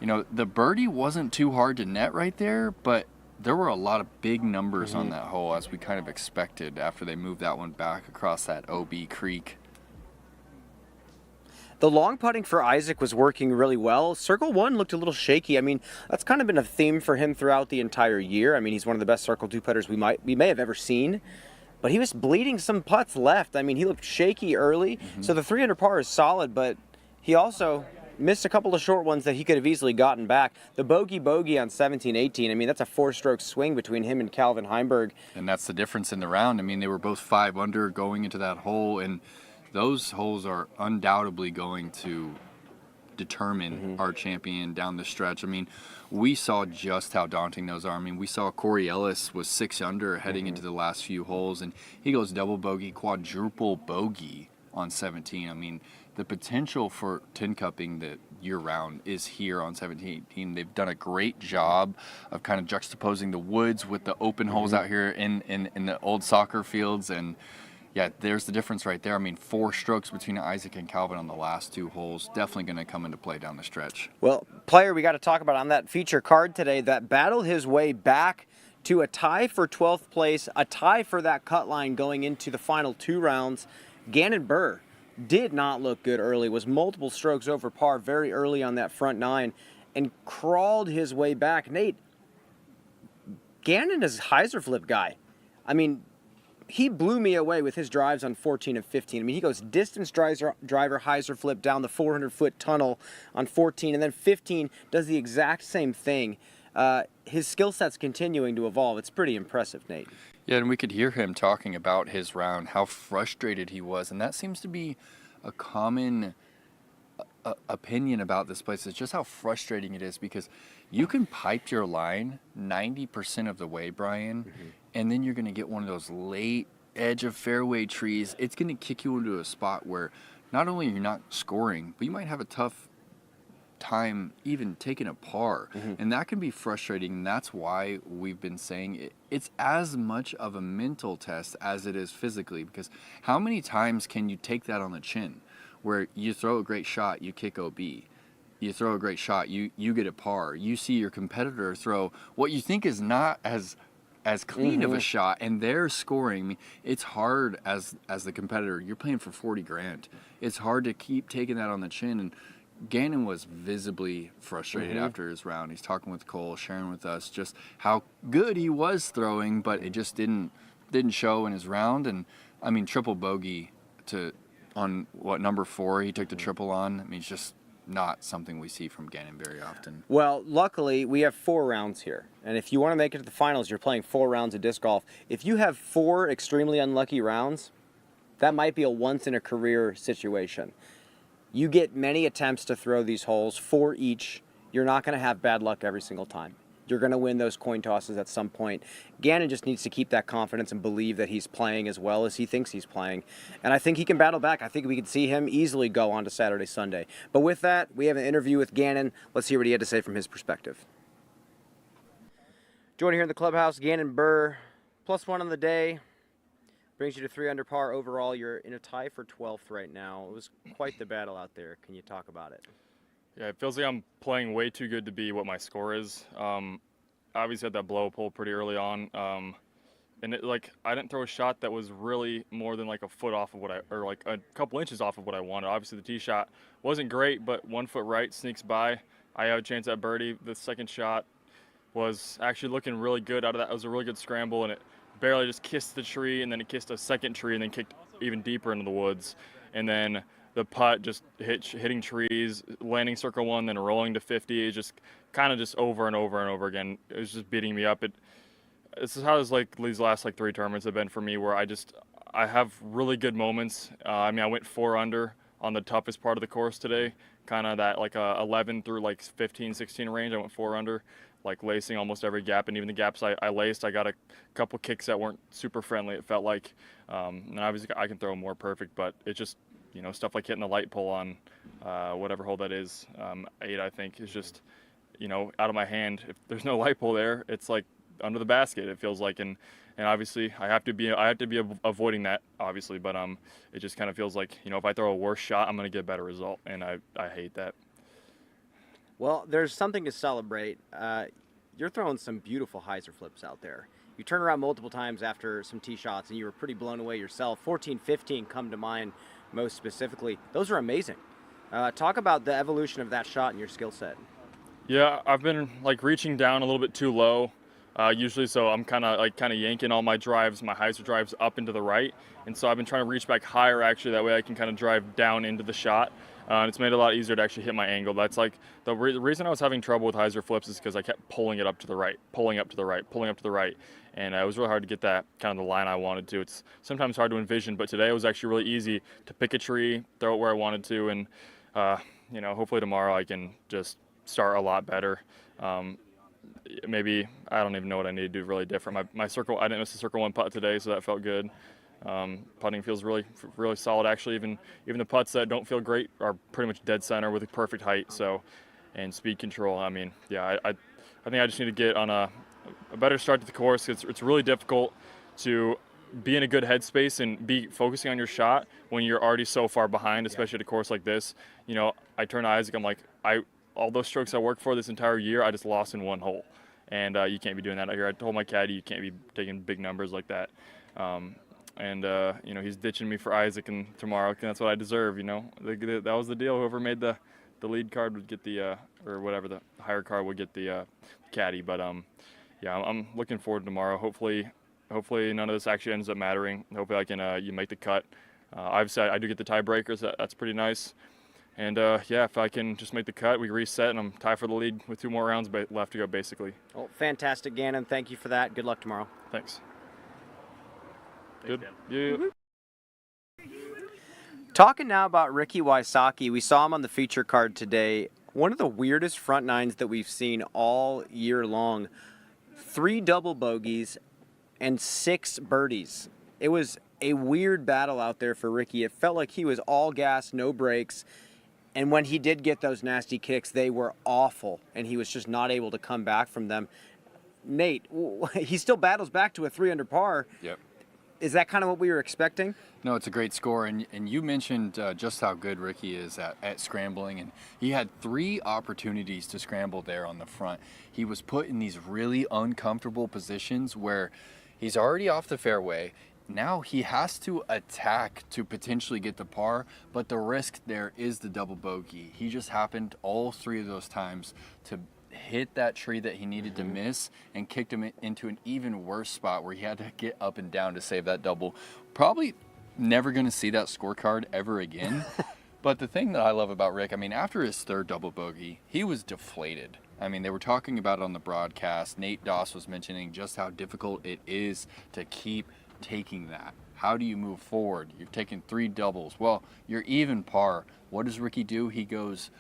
S9: You know, the birdie wasn't too hard to net right there, but there were a lot of big numbers on that hole, as we kind of expected after they moved that one back across that OB creek.
S2: The long putting for Isaac was working really well. Circle 1 looked a little shaky. I mean, that's kind of been a theme for him throughout the entire year. I mean, he's one of the best Circle 2 putters we may have ever seen. But he was bleeding some putts left. I mean, he looked shaky early. So the 3 under par is solid, but he also missed a couple of short ones that he could have easily gotten back. The bogey on 17-18, I mean, that's a 4-stroke swing between him and Calvin Heimburg.
S9: And that's the difference in the round. I mean, they were both 5 under going into that hole, and those holes are undoubtedly going to determine our champion down the stretch. I mean, we saw just how daunting those are. I mean, we saw Corey Ellis was 6 under heading into the last few holes, and he goes double bogey, quadruple bogey on 17. I mean, the potential for tin cupping the year-round is here on 17-18. They've done a great job of kind of juxtaposing the woods with the open holes out here in the old soccer fields, and yeah, there's the difference right there. I mean, 4 strokes between Isaac and Calvin on the last 2 holes. Definitely going to come into play down the stretch.
S2: Well, player we got to talk about on that feature card today that battled his way back to a tie for 12th place, a tie for that cut line going into the final 2 rounds. Ganon Buhr did not look good early, was multiple strokes over par very early on that front 9, and crawled his way back. Nate, Ganon is a hyzer flip guy. I mean, he blew me away with his drives on 14 and 15. I mean, he goes distance driver hyzer flip down the 400-foot tunnel on 14, and then 15 does the exact same thing. His skill set's continuing to evolve. It's pretty impressive, Nate.
S9: Yeah, and we could hear him talking about his round, how frustrated he was, and that seems to be a common opinion about this place. It's just how frustrating it is, because you can pipe your line 90% of the way, Brian, and then you're going to get one of those late edge of fairway trees. It's going to kick you into a spot where not only you're not scoring, but you might have a tough time even taking a par, and that can be frustrating. And that's why we've been saying it's as much of a mental test as it is physically, because how many times can you take that on the chin, where you throw a great shot, you kick OB, you throw a great shot, you get a par, you see your competitor throw what you think is not as clean of a shot, and they're scoring. I mean, it's hard as the competitor. You're playing for 40 grand. It's hard to keep taking that on the chin. And Ganon was visibly frustrated after his round. He's talking with Cole, sharing with us just how good he was throwing, but it just didn't show in his round. And I mean, triple bogey on number 4 he took the triple on. I mean, it's just not something we see from Ganon very often.
S2: Well, luckily we have 4 rounds here, and if you want to make it to the finals, you're playing 4 rounds of disc golf. If you have 4 extremely unlucky rounds, that might be a once-in-a-career situation. You get many attempts to throw these holes, 4 each. You're not going to have bad luck every single time. You're going to win those coin tosses at some point. Ganon just needs to keep that confidence and believe that he's playing as well as he thinks he's playing. And I think he can battle back. I think we could see him easily go on to Saturday, Sunday. But with that, we have an interview with Ganon. Let's hear what he had to say from his perspective. Joining here in the clubhouse, Ganon Buhr, +1 on the day. Brings you to 3 under par overall. You're in a tie for 12th right now. It was quite the battle out there. Can you talk about it?
S3: Yeah, it feels like I'm playing way too good to be what my score is. Obviously had that blow pull pretty early on, and I didn't throw a shot that was really more than like a foot off of or like a couple inches off of what I wanted. Obviously the tee shot wasn't great, but 1 foot right sneaks by. I have a chance at birdie. The second shot was actually looking really good out of that. It was a really good scramble, and it barely just kissed the tree, and then it kissed a second tree, and then kicked even deeper into the woods. And then the putt just hitting trees, landing circle 1, then rolling to 50. It just kind of just over and over and over again. It was just beating me up. This is how these last 3 tournaments have been for me, where I have really good moments. I mean, I went 4 under on the toughest part of the course today, kind of that 11 through 15, 16 range. I went 4 under, lacing almost every gap, and even the gaps I laced, I got a couple kicks that weren't super friendly, it felt like. And obviously I can throw more perfect, but it's just, stuff like hitting the light pole on whatever hole that is, 8 I think, is just, out of my hand. If there's no light pole there, it's under the basket, it feels like, and obviously I have to be avoiding that, obviously, but it just kind of feels like, if I throw a worse shot, I'm going to get a better result, and I hate that.
S2: Well, there's something to celebrate. You're throwing some beautiful hyzer flips out there. You turn around multiple times after some tee shots, and you were pretty blown away yourself. 14, 15 come to mind most specifically. Those are amazing. Talk about the evolution of that shot and your skill set.
S3: Yeah, I've been reaching down a little bit too low usually, so I'm kind of yanking all my drives, my hyzer drives up into the right, and so I've been trying to reach back higher, actually. That way I can kind of drive down into the shot. And it's made it a lot easier to actually hit my angle. That's the reason I was having trouble with hyzer flips is because I kept pulling it up to the right, pulling up to the right, pulling up to the right. And it was really hard to get that kind of the line I wanted to. It's sometimes hard to envision, but today it was actually really easy to pick a tree, throw it where I wanted to, and hopefully tomorrow I can just start a lot better. Maybe, I don't even know what I need to do really different. My circle, I didn't miss the circle 1 putt today, so that felt good. Putting feels really solid, actually. Even the putts that don't feel great are pretty much dead center with a perfect height. So, and speed control. I mean, yeah, I think I just need to get on a better start to the course. It's really difficult to be in a good headspace and be focusing on your shot when you're already so far behind, especially at a course like this. I turn to Isaac, I'm like, all those strokes I worked for this entire year, I just lost in 1 hole, and you can't be doing that out here. I told my caddy you can't be taking big numbers like that. And he's ditching me for Isaac and tomorrow, and that's what I deserve. That was the deal. Whoever made the lead card would get the or whatever the higher card would get the caddy. But
S23: yeah, I'm looking forward to tomorrow. Hopefully none of this actually ends up mattering. Hopefully I can you make the cut. Obviously I do get the tiebreakers. That's pretty nice. And yeah, if I can just make the cut, we reset, and I'm tied for the lead with 2 more rounds left to go, basically.
S2: Well, fantastic, Ganon. Thank you for that. Good luck tomorrow.
S23: Thanks.
S2: Good.
S23: Yeah.
S2: Talking now about Ricky Wysocki, we saw him on the feature card today. One of the weirdest front nines that we've seen all year long. 3 double bogeys and 6 birdies. It was a weird battle out there for Ricky. It felt like he was all gas, no brakes. And when he did get those nasty kicks, they were awful, and he was just not able to come back from them. Nate, he still battles back to a 3 under par.
S9: Yep.
S2: Is that kind of what we were expecting?
S9: No, it's a great score, and you mentioned just how good Ricky is at scrambling, and he had 3 opportunities to scramble there on the front. He was put in these really uncomfortable positions where he's already off the fairway. Now he has to attack to potentially get the par, but the risk there is the double bogey. He just happened all 3 of those times to hit that tree that he needed to miss and kicked him into an even worse spot where he had to get up and down to save that double. Probably never going to see that scorecard ever again. But the thing that I love about Rick, I mean, after his 3rd double bogey, he was deflated. I mean, they were talking about it on the broadcast. Nate Doss was mentioning just how difficult it is to keep taking that. How do you move forward? You've taken 3 doubles. Well, you're even par. What does Ricky do? He goes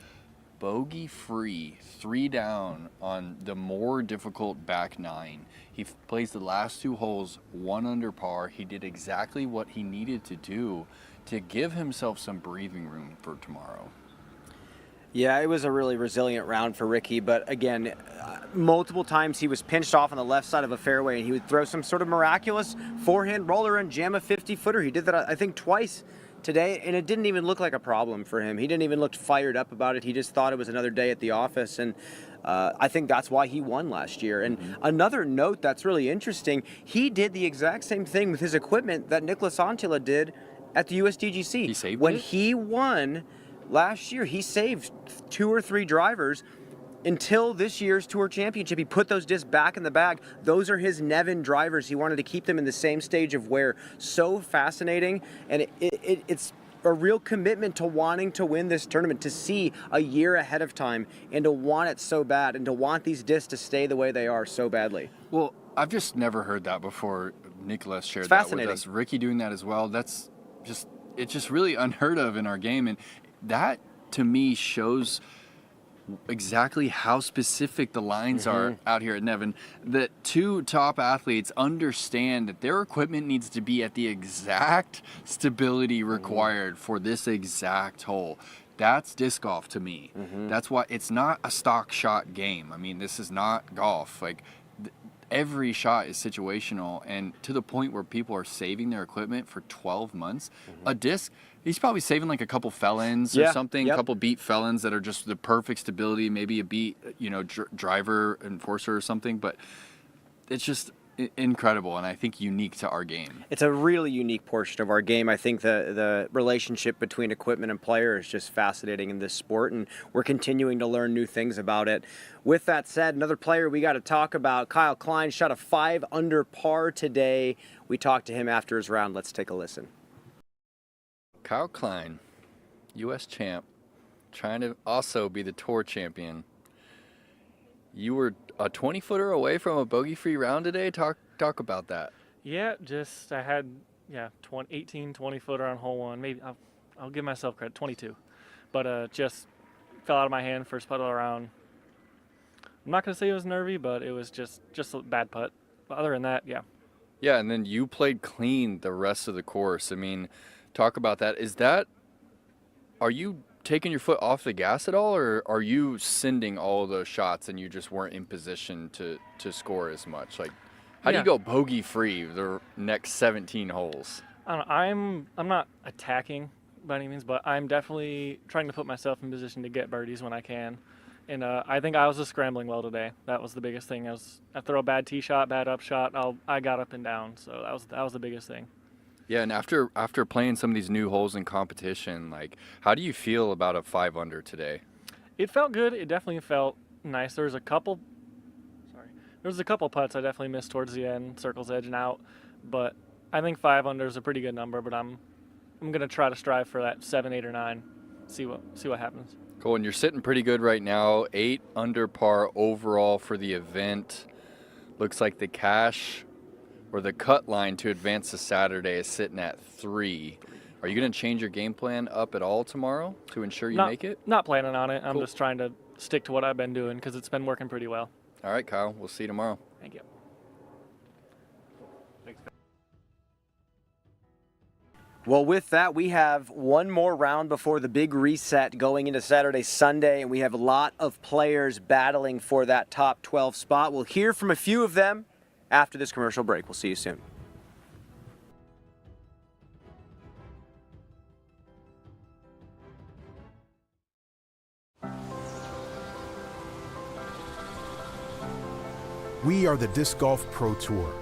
S9: bogey free, 3 down on the more difficult back 9. He plays the last 2 holes 1 under par. He did exactly what he needed to do to give himself some breathing room for tomorrow.
S2: Yeah, it was a really resilient round for Ricky, but again, multiple times he was pinched off on the left side of a fairway, and he would throw some sort of miraculous forehand roller and jam a 50-footer. He did that, I think, twice today, and it didn't even look like a problem for him. He didn't even look fired up about it. He just thought it was another day at the office, and I think that's why he won last year. And another note that's really interesting, he did the exact same thing with his equipment that Nicholas Antila did at the USDGC.
S9: He saved
S2: when
S9: it?
S2: he won last year, he saved 2 or 3 drivers until this year's Tour Championship. He put those discs back in the bag. Those are his Nevin drivers. He wanted to keep them in the same stage of wear. So fascinating, and it's a real commitment to wanting to win this tournament, to see a year ahead of time, and to want it so bad, and to want these discs to stay the way they are so badly.
S9: Well, I've just never heard that before. Nicholas shared
S2: It's
S9: that with
S2: fascinating.
S9: us. Ricky doing that as well. It's just really unheard of in our game, and that to me shows exactly how specific the lines are out here at Nevin. That 2 top athletes understand that their equipment needs to be at the exact stability required for this exact hole. That's disc golf to me. That's why it's not a stock shot game. I mean, this is not golf. Like, every shot is situational, and to the point where people are saving their equipment for 12 months. A disc, he's probably saving like a couple felons or something, a couple beat felons that are just the perfect stability, maybe a beat, driver enforcer or something, but it's just incredible, and I think unique to our game.
S2: It's a really unique portion of our game. I think the relationship between equipment and player is just fascinating in this sport, and we're continuing to learn new things about it. With that said, another player we got to talk about, Kyle Klein, shot a 5 under par today. We talked to him after his round. Let's take a listen.
S9: Kyle Klein, U.S. champ, trying to also be the tour champion. You were a 20-footer away from a bogey-free round today. Talk about that.
S10: Yeah, just I had 18, 20-footer on hole 1. Maybe I'll give myself credit, 22. But just fell out of my hand first putt of the round. I'm not going to say it was nervy, but it was just a bad putt. But other than that, yeah.
S9: Yeah, and then you played clean the rest of the course. I mean, talk about that. Are you taking your foot off the gas at all, or are you sending all those shots and you just weren't in position to score as much? Like, how do you go bogey free the next 17 holes?
S10: I don't know, I'm not attacking by any means, but I'm definitely trying to put myself in position to get birdies when I can. And I think I was just scrambling well today. That was the biggest thing. I throw a bad tee shot, bad up shot, I got up and down. So that was the biggest thing.
S9: Yeah, and after playing some of these new holes in competition, like, how do you feel about a 5 under today?
S10: It felt good. It definitely felt nice. There was a couple There's a couple putts I definitely missed towards the end, circle's edge and out, but I think 5 under is a pretty good number. But I'm going to try to strive for that 7, 8, or 9. See what happens.
S9: Cool, and you're sitting pretty good right now. 8 under par overall for the event. Looks like the cash or the cut line to advance to Saturday is sitting at 3. Are you going to change your game plan up at all tomorrow to ensure you make it?
S10: Not planning on it. I'm just trying to stick to what I've been doing because it's been working pretty well.
S9: All right, Kyle. We'll see you tomorrow.
S10: Thank you.
S11: Well, with that, we have one more round before the big reset going into Saturday, Sunday, and we have a lot of players battling for that top 12 spot. We'll hear from a few of them after this commercial break. We'll see you soon.
S16: We are the Disc Golf Pro Tour.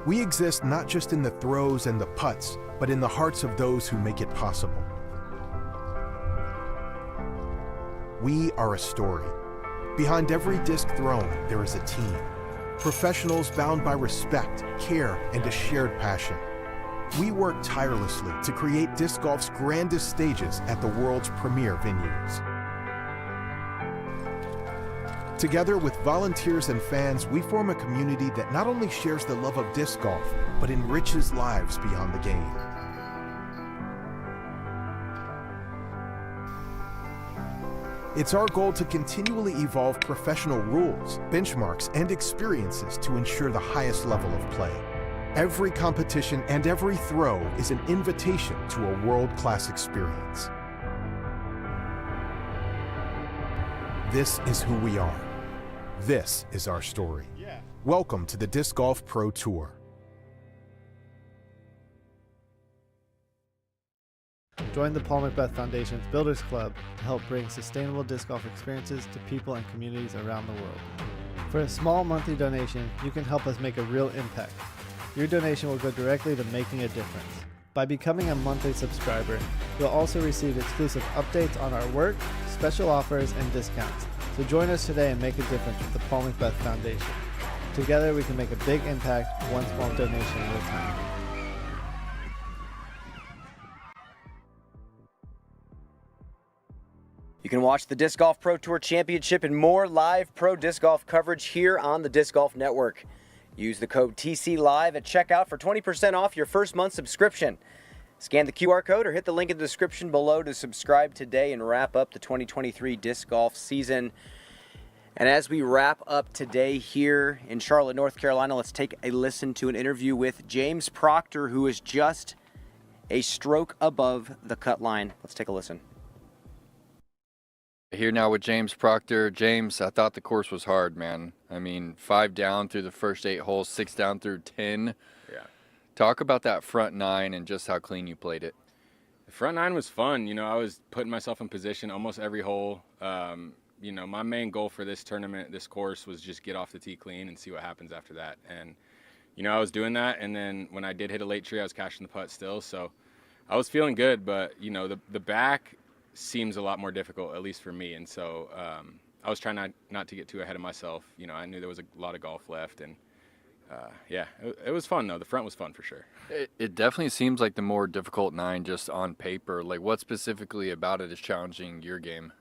S16: We exist not just in the throws and the putts, but in the hearts of those who make it possible. We are a story. Behind every disc thrown, there is a team. Professionals bound by respect, care, and a shared passion. We work tirelessly to create disc golf's grandest stages at the world's premier venues. Together with volunteers and fans, we form a community that not only shares the love of disc golf, but enriches lives beyond the game. It's our goal to continually evolve professional rules, benchmarks, and experiences to ensure the highest level of play. Every competition and every throw is an invitation to a world-class experience. This is who we are. This is our story. Welcome to the Disc Golf Pro Tour.
S12: Join the Paul Macbeth Foundation's Builders Club to help bring sustainable disc golf experiences to people and communities around the world. For a small monthly donation, you can help us make a real impact. Your donation will go directly to making a difference. By becoming a monthly subscriber, you'll also receive exclusive updates on our work, special offers, and discounts. So join us today and make a difference with the Paul Macbeth Foundation. Together we can make a big impact, one small donation at a time.
S11: You can watch the Disc Golf Pro Tour Championship and more live pro disc golf coverage here on the Disc Golf Network. Use the code TCLive at checkout for 20% off your first month subscription. Scan the QR code or hit the link in the description below to subscribe today and wrap up the 2023 disc golf season. And as we wrap up today here in Charlotte, North Carolina, let's take a listen to an interview with James Proctor, who is just a stroke above the cut line. Let's take a listen.
S9: Here now with James Proctor. James, I thought the course was hard, man. I mean, 5 down through the first 8 holes, 6 down through 10.
S13: Yeah.
S9: Talk about that front 9 and just how clean you played it.
S13: The front 9 was fun. You know, I was putting myself in position almost every hole. You know, my main goal for this tournament, this course, was just get off the tee clean and see what happens after that. And, you know, I was doing that. And then when I did hit a late tree, I was cashing the putt still. So I was feeling good. But, you know, the back seems a lot more difficult, at least for me. And so I was trying not to get too ahead of myself. You know, I knew there was a lot of golf left. And, yeah, it was fun, though. The front was fun for sure.
S9: It definitely seems like the more difficult 9 just on paper. Like, what specifically about it is challenging your game?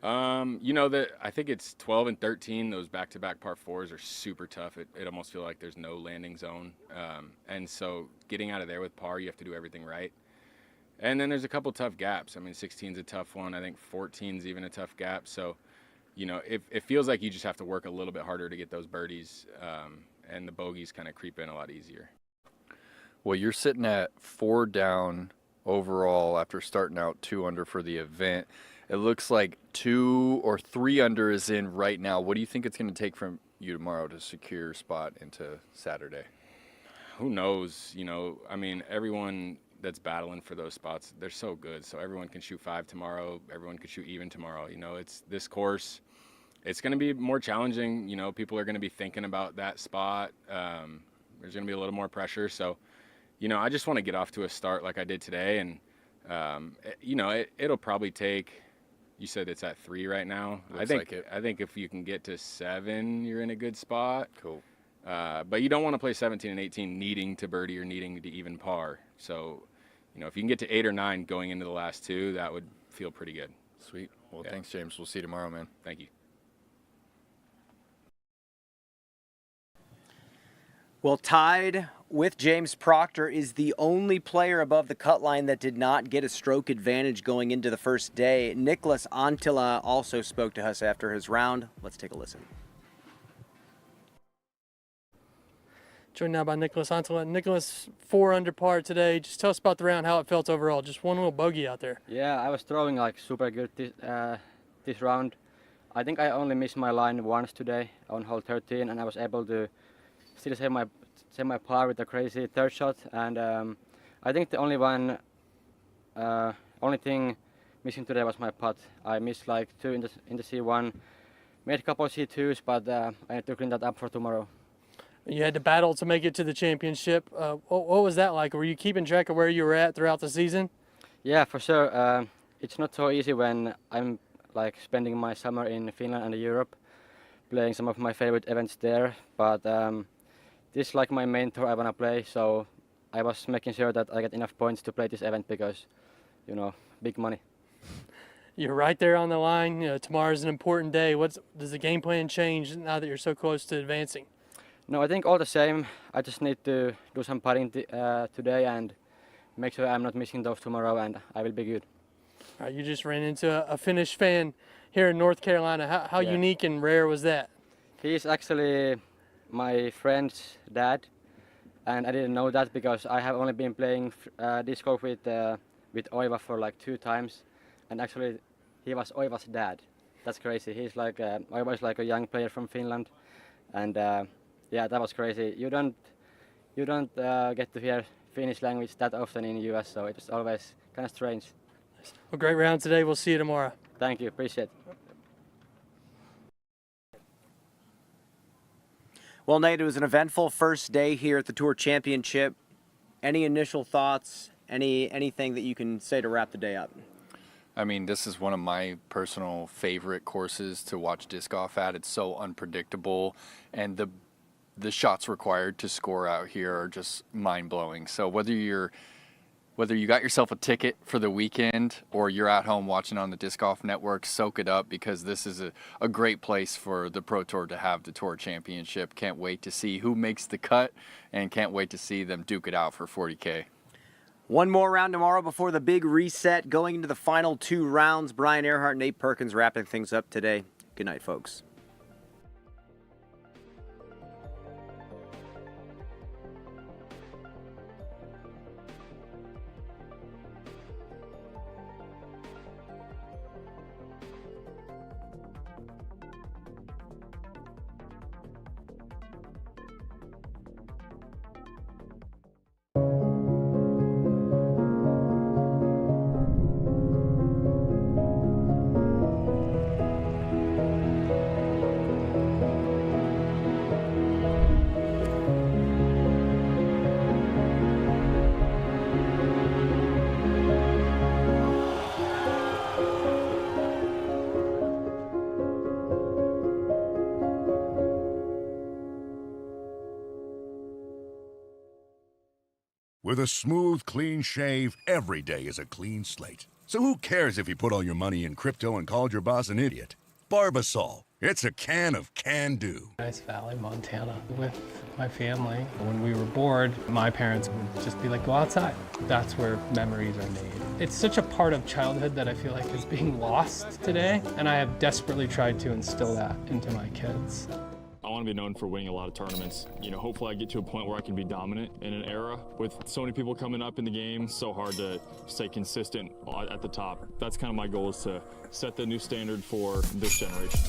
S13: You know, I think it's 12 and 13. Those back-to-back par 4s are super tough. It almost feels like there's no landing zone. And so getting out of there with par, you have to do everything right. And then there's a couple tough gaps. I mean, 16's a tough one. I think 14's even a tough gap. So, you know, it feels like you just have to work a little bit harder to get those birdies. And the bogeys kind of creep in a lot easier.
S9: Well, you're sitting at 4 down overall after starting out 2 under for the event. It looks like 2 or 3 under is in right now. What do you think it's going to take from you tomorrow to secure your spot into Saturday?
S13: Who knows? You know, I mean, everyone that's battling for those spots, they're so good. So everyone can shoot 5 tomorrow. Everyone can shoot even tomorrow. You know, it's this course. It's going to be more challenging. You know, people are going to be thinking about that spot. There's going to be a little more pressure. So, you know, I just want to get off to a start like I did today. And, you know, it'll probably take You said it's at 3 right now.
S9: Looks like it.
S13: I think if you can get to 7, you're in a good spot.
S9: Cool.
S13: But you don't want to play 17 and 18 needing to birdie or needing to even par. So, if you can get to 8 or 9 going into the last 2, that would feel pretty good.
S9: Sweet. Well, thanks, James. We'll see you tomorrow, man.
S13: Thank you.
S11: Well, tied with James Proctor is the only player above the cut line that did not get a stroke advantage going into the first day. Nicholas Antila also spoke to us after his round. Let's take a listen.
S14: Joined now by Nicholas Antila. Nicholas, 4 under par today. Just tell us about the round, how it felt overall. Just one little bogey out there.
S15: Yeah, I was throwing like super good this round. I think I only missed my line once today on hole 13, and I was able to still save my par with a crazy third shot. And I think the only thing missing today was my putt. I missed like 2 in the C1, made a couple of C2s, but I need to clean that up for tomorrow.
S14: You had to battle to make it to the championship. What was that like? Were you keeping track of where you were at throughout the season?
S15: Yeah, for sure. It's not so easy when I'm like spending my summer in Finland and Europe, playing some of my favorite events there. But this is like my main tour I want to play, so I was making sure that I get enough points to play this event because, big money.
S14: You're right there on the line. Tomorrow's an important day. Does the game plan change now that you're so close to advancing?
S15: No, I think all the same. I just need to do some putting today and make sure I'm not missing those tomorrow, and I will be good.
S14: All right, you just ran into a Finnish fan here in North Carolina. How unique and rare was that?
S15: He's actually my friend's dad, and I didn't know that because I have only been playing disc golf with Oiva for like 2 times, and actually he was Oiva's dad. That's crazy. He's like Oiva is like a young player from Finland, and yeah, that was crazy. You don't get to hear Finnish language that often in the US, so it was always kind of strange.
S14: Well, great round today. We'll see you tomorrow.
S15: Thank you. Appreciate it.
S11: Well, Nate, it was an eventful first day here at the Tour Championship. Any initial thoughts? Anything that you can say to wrap the day up?
S9: I mean, this is one of my personal favorite courses to watch disc golf at. It's so unpredictable, and the shots required to score out here are just mind-blowing. So whether you got yourself a ticket for the weekend or you're at home watching on the Disc Golf Network, soak it up because this is a great place for the Pro Tour to have the Tour Championship. Can't wait to see who makes the cut and can't wait to see them duke it out for $40K.
S11: One more round tomorrow before the big reset. Going into the final 2 rounds, Brian Earhart, Nate Perkins wrapping things up today. Good night, folks.
S4: With a smooth, clean shave, every day is a clean slate. So who cares if you put all your money in crypto and called your boss an idiot? Barbasol. It's a can of can-do.
S6: Nice Valley, Montana. With my family, when we were bored, my parents would just be like, go outside. That's where memories are made. It's such a part of childhood that I feel like is being lost today, and I have desperately tried to instill that into my kids.
S20: I want to be known for winning a lot of tournaments. Hopefully I get to a point where I can be dominant in an era with so many people coming up in the game. So hard to stay consistent at the top. That's kind of my goal, is to set the new standard for this generation.